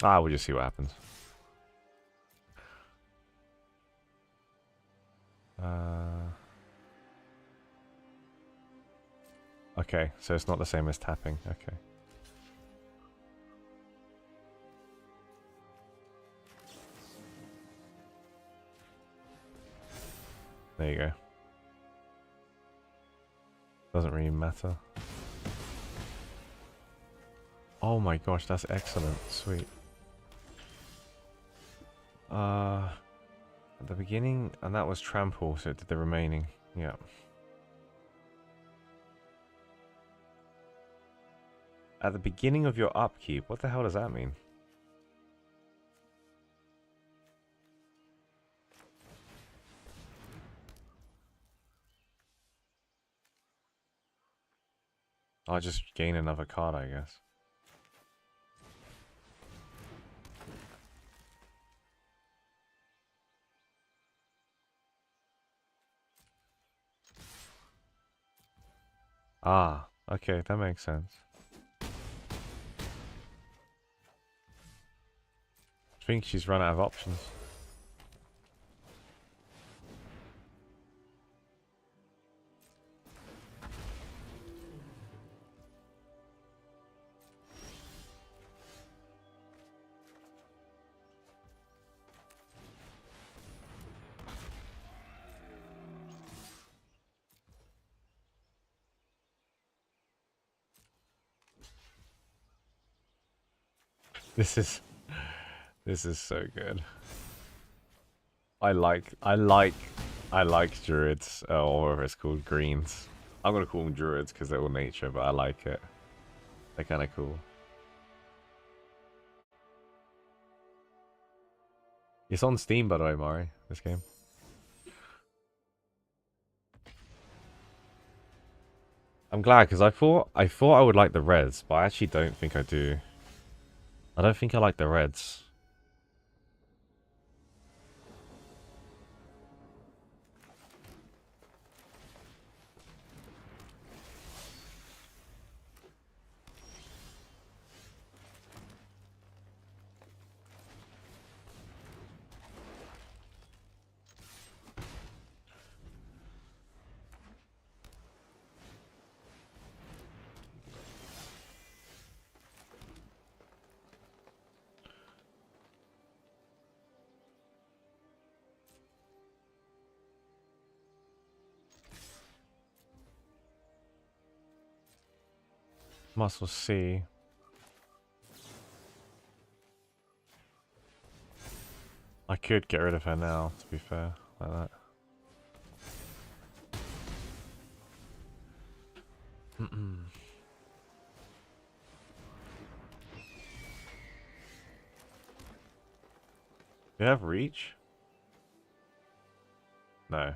Ah, we'll just see what happens. Okay, so it's not the same as tapping. Okay. There you go. Doesn't really matter. Oh my gosh, that's excellent. Sweet. At the beginning, and that was trample, so it did the remaining. Yeah. At the beginning of your upkeep. What the hell does that mean? I'll just gain another card, I guess. Ah, okay, that makes sense. I think she's run out of options. This is so good. I like druids, or whatever it's called, greens. I'm gonna call them druids because they're all nature, but I like it. They're kind of cool. It's on Steam, by the way, Mari. This game. I'm glad because I thought I would like the reds, but I actually don't think I do. I don't think I like the reds. Muscle C. I could get rid of her now, to be fair, like that. Do you have reach? No.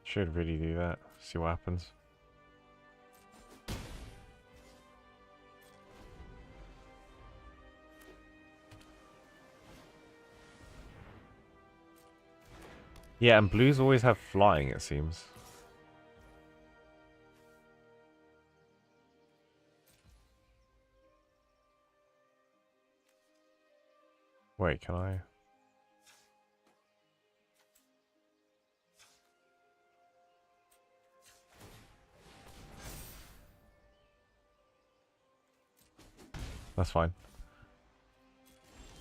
Should really do that. See what happens. Yeah, and blues always have flying, it seems. Wait, can I? That's fine.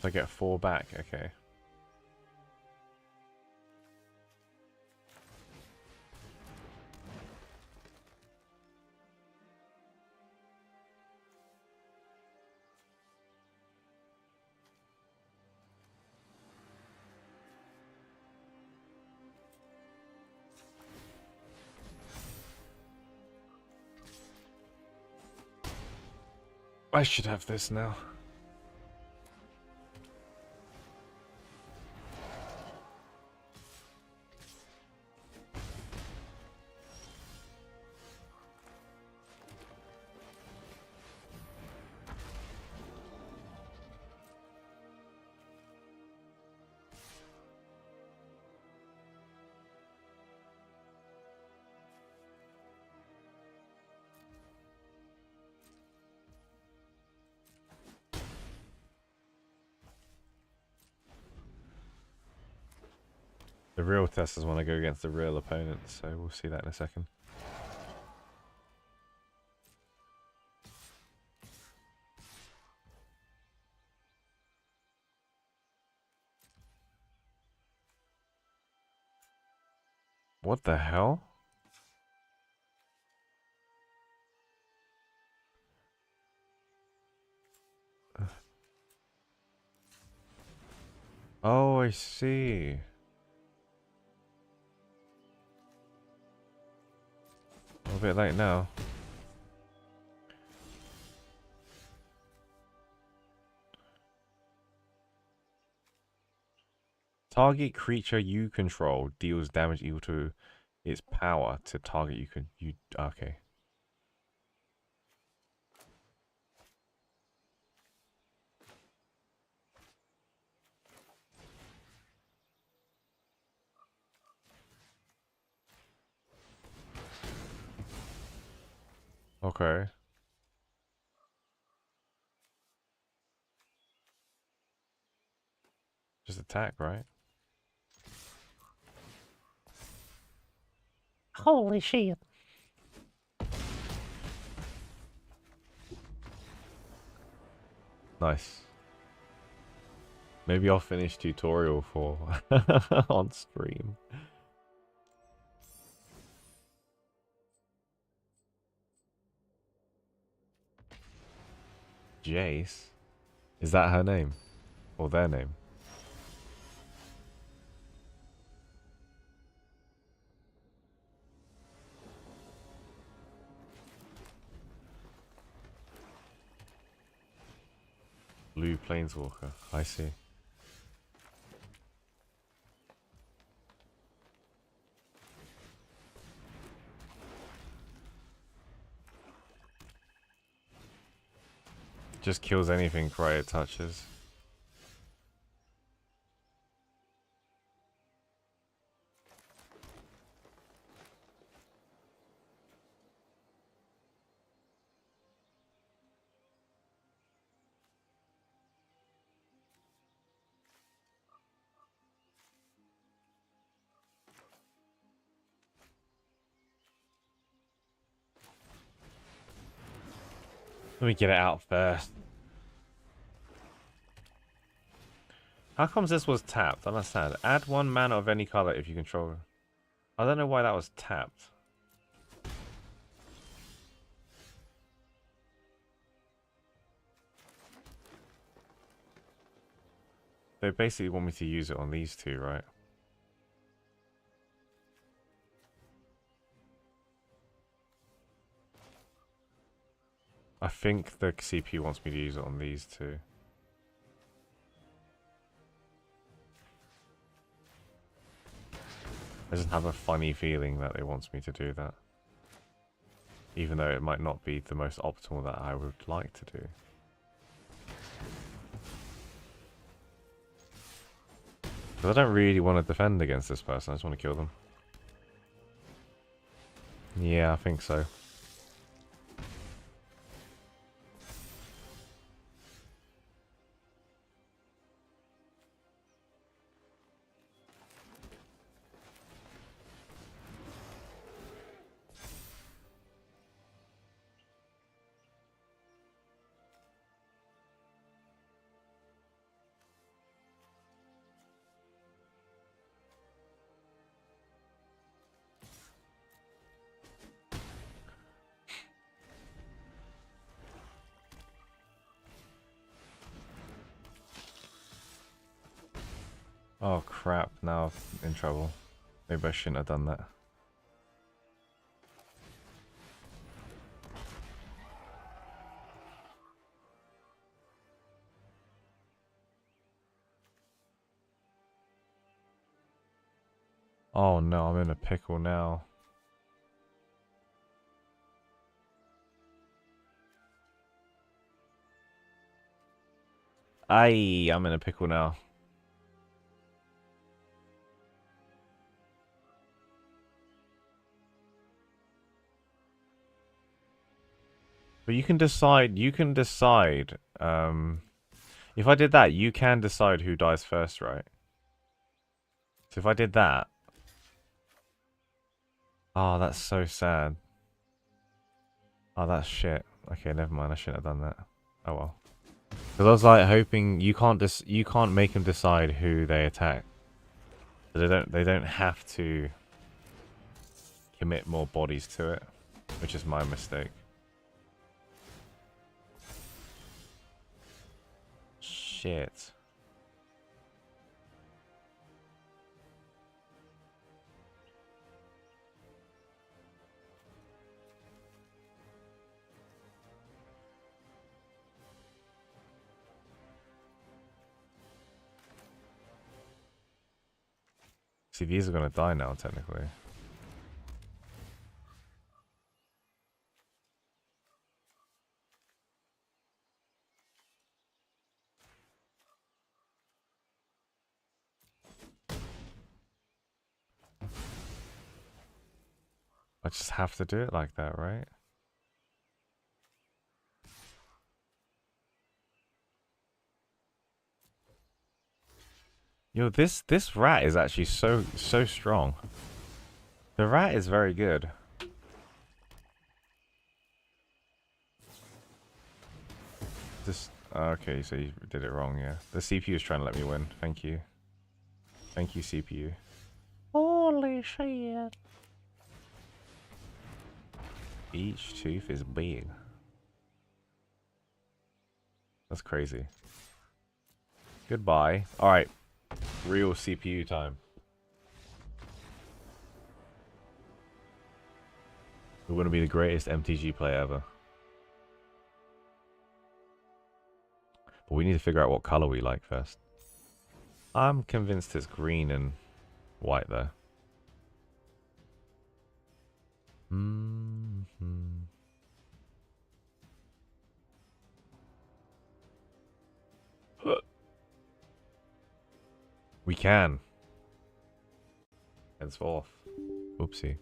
So I get 4 back, okay. I should have this now. The real testers want to go against the real opponents, so we'll see that in a second. What the hell? Oh, I see. A bit late now. Target creature you control deals damage equal to its power to target you. Okay. Okay. Just attack, right? Holy shit. Nice. Maybe I'll finish tutorial for on stream. Jace? Is that her name? Or their name? Blue Planeswalker. I see. Just kills anything right it touches. Let me get it out first. How comes this was tapped? I don't understand. Add 1 mana of any color if you control. I don't know why that was tapped. They basically want me to use it on these two, right? I think the CPU wants me to use it on these two. I just have a funny feeling that it wants me to do that. Even though it might not be the most optimal that I would like to do. Because I don't really want to defend against this person, I just want to kill them. Yeah, I think so. Oh crap, now I'm in trouble. Maybe I shouldn't have done that. Oh no, I'm in a pickle now. Aye, I'm in a pickle now. But you can decide, if I did that, you can decide who dies first, right? So if I did that... Oh, that's so sad. Oh, that's shit. Okay, never mind, I shouldn't have done that. Oh well. Because I was like hoping you can't make them decide who they attack. They don't have to commit more bodies to it, which is my mistake. Shit. See, these are gonna die now, technically. I just have to do it like that, right? Yo, this rat is actually so strong. The rat is very good. This okay, so you did it wrong, yeah. The CPU is trying to let me win. Thank you. Thank you, CPU. Holy shit. Each tooth is big. That's crazy. Goodbye. Alright. Real CPU time. We're going to be the greatest MTG player ever. But we need to figure out what color we like first. I'm convinced it's green and white there. We can. Henceforth. Oopsie.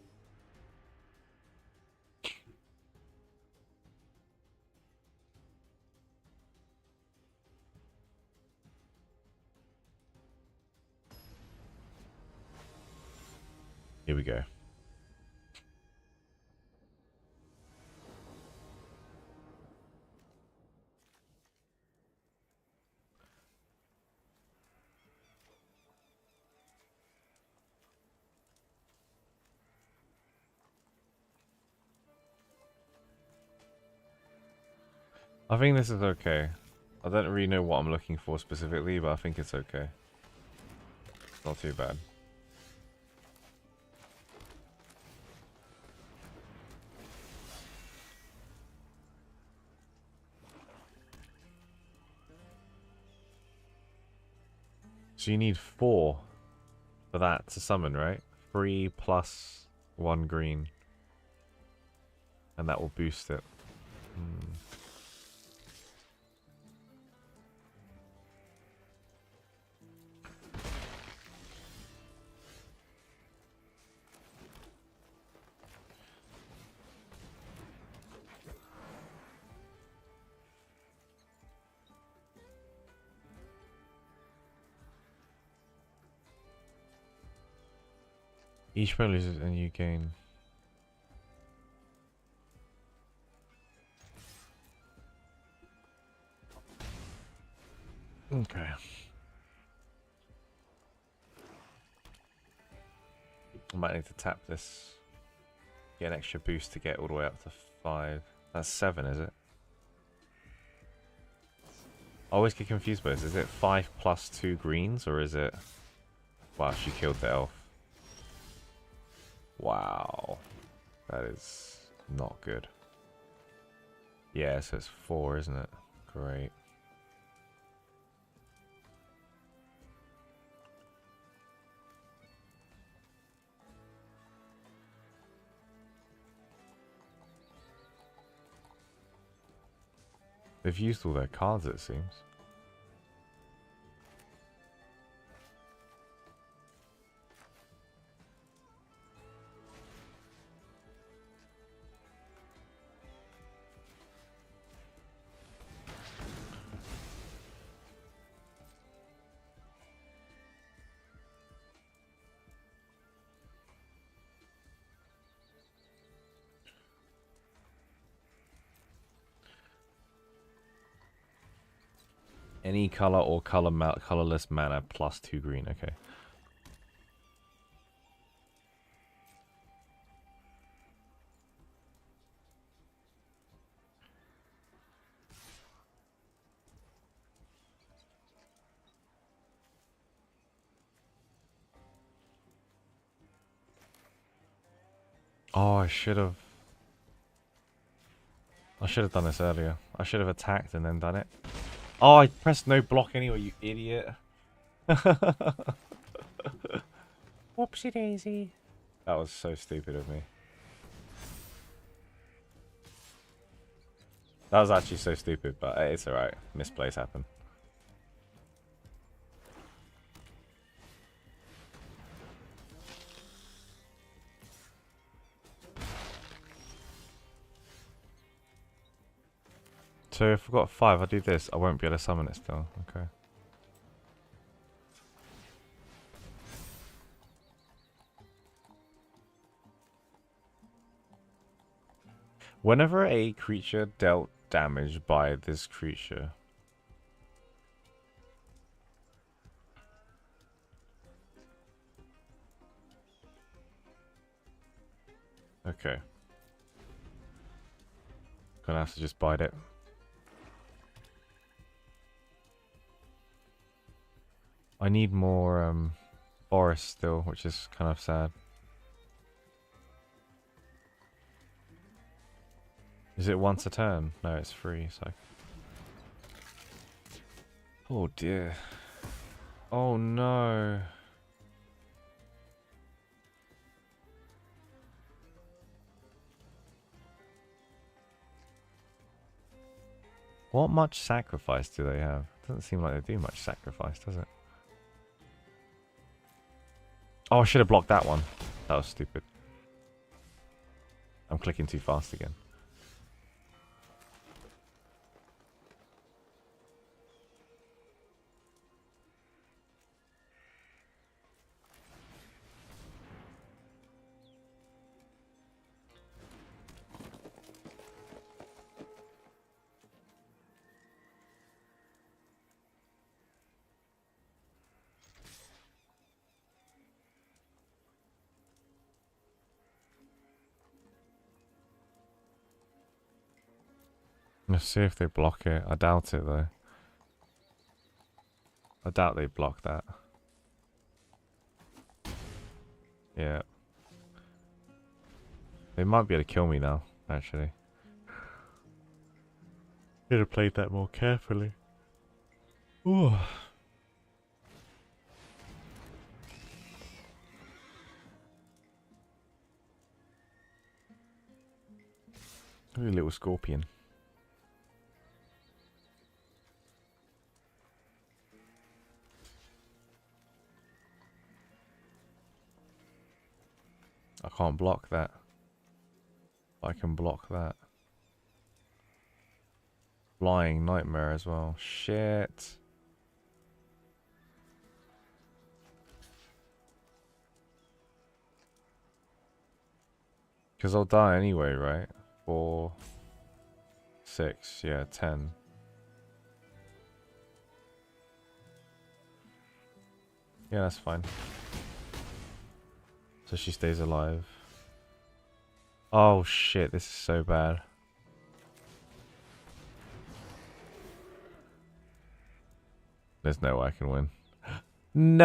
Here we go. I think this is okay. I don't really know what I'm looking for specifically, but I think it's okay. It's not too bad. So you need 4 for that to summon, right? 3 plus 1 green. And that will boost it. Each player loses and you gain. Okay. I might need to tap this. Get an extra boost to get all the way up to 5. That's 7, is it? I always get confused by this. Is it 5 plus 2 greens, or is it... Wow, she killed the elf. Wow. That is not good. Yeah, so it's 4, isn't it? Great. They've used all their cards, it seems. Any color or colorless mana plus 2 green. Okay. Oh, I should have done this earlier. I should have attacked and then done it. Oh, I pressed no block anyway, you idiot. Whoopsie daisy. That was so stupid of me. That was actually so stupid, but it's alright. Misplays happen. So if I've got 5, I do this, I won't be able to summon it still. Okay. Whenever a creature dealt damage by this creature, okay. Gonna have to just bite it. I need more forest still, which is kind of sad. Is it once a turn? No, it's free, so... Oh dear. Oh no. What much sacrifice do they have? Doesn't seem like they do much sacrifice, does it? Oh, I should have blocked that one. That was stupid. I'm clicking too fast again. Let's see if they block it. I doubt it though. I doubt they block that. Yeah. They might be able to kill me now, actually. Should have played that more carefully. Ooh. Look at a little scorpion. I can't block that. I can block that. Flying nightmare as well. Shit. Because I'll die anyway, right? 4, 6, yeah, 10. Yeah, that's fine. So she stays alive. Oh shit, this is so bad. There's no way I can win. No.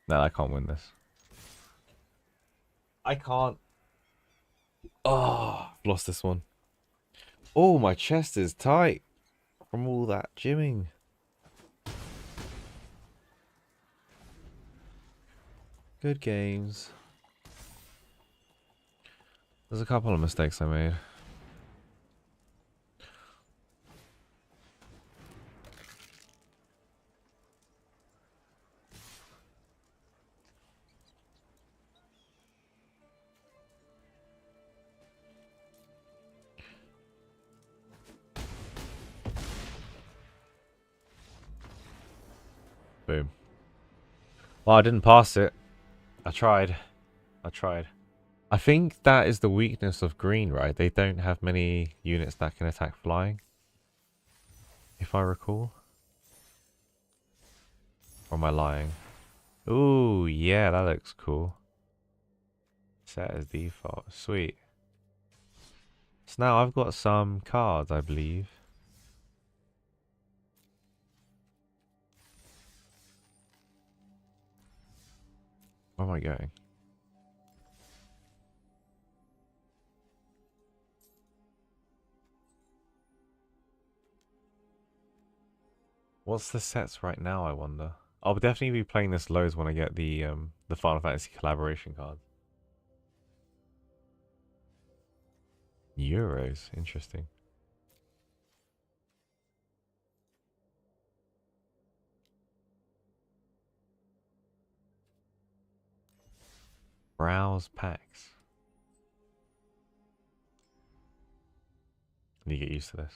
No, I can't win this. I can't. Oh, I've lost this one. Oh, my chest is tight from all that gymming. Good games. There's a couple of mistakes I made. Boom. Well, I didn't pass it. I tried. I think that is the weakness of green, right? They don't have many units that can attack flying. If I recall. Or am I lying? Ooh, yeah, that looks cool. Set as default. Sweet. So now I've got some cards, I believe. Where am I going? What's the sets right now, I wonder? I'll definitely be playing this loads when I get the Final Fantasy collaboration card. Euros, interesting. Browse packs. Need to get used to this.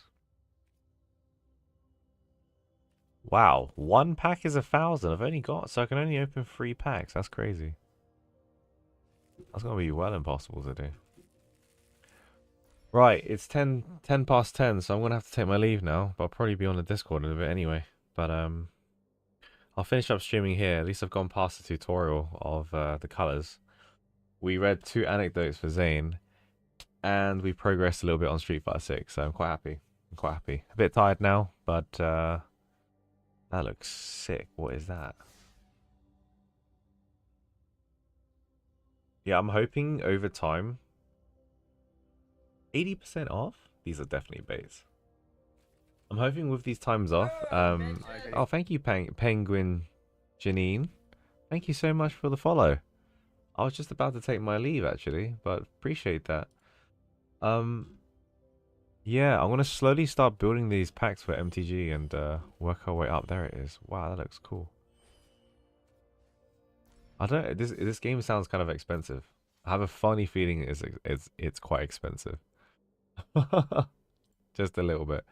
Wow, one pack is 1,000. I've only got, so I can only open 3 packs. That's crazy. That's gonna be well impossible to do. Right, it's 10 past 10, so I'm gonna have to take my leave now. But I'll probably be on the Discord in a bit anyway. But I'll finish up streaming here. At least I've gone past the tutorial of the colors. We read 2 anecdotes for Zayne, and we progressed a little bit on Street Fighter 6. So I'm quite happy. I'm quite happy. A bit tired now, but that looks sick. What is that? Yeah, I'm hoping over time. 80% off? These are definitely baits. I'm hoping with these times off. Oh, thank you, Penguin Janine. Thank you so much for the follow. I was just about to take my leave actually, but appreciate that. Yeah, I'm gonna slowly start building these packs for MTG and work our way up. There it is. Wow, that looks cool. I don't. This game sounds kind of expensive. I have a funny feeling it's quite expensive. Just a little bit.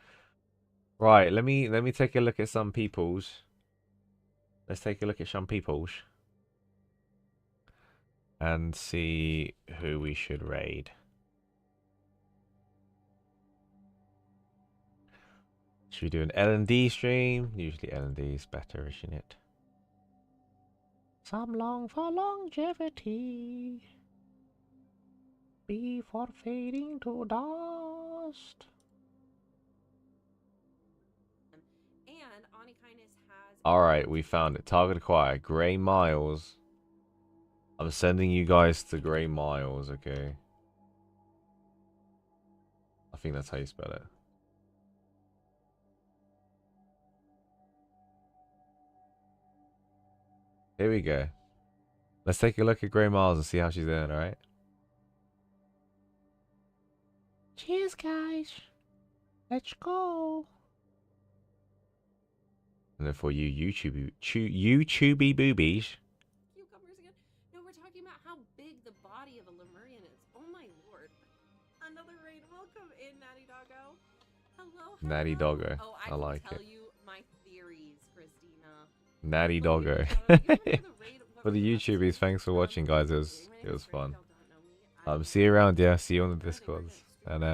Right, let me take a look at some people's. Let's take a look at some people's. And see who we should raid. Should we do an L&D stream? Usually L&D is better, isn't it? Some long for longevity before fading to dust. And Ani Kindness has. Alright, we found it. Target acquired. Grey Miles. I'm sending you guys to Grey Miles, okay? I think that's how you spell it. Here we go. Let's take a look at Grey Miles and see how she's doing, alright? Cheers, guys. Let's go. And then for you YouTubey boobies. Cucumbers again? No, we're talking about how big the body of a Lemurian is. Oh my lord. Another raid. Welcome in, Natty Doggo. Hello, hello. Natty Doggo. Oh, I like tell it. you my theories, Christina. Natty But Doggo. you know the raid, For the YouTubers, thanks for watching, guys. It was fun. My name is Ray, if y'all don't know me. I See you around, yeah. See you on the am a Discords. super And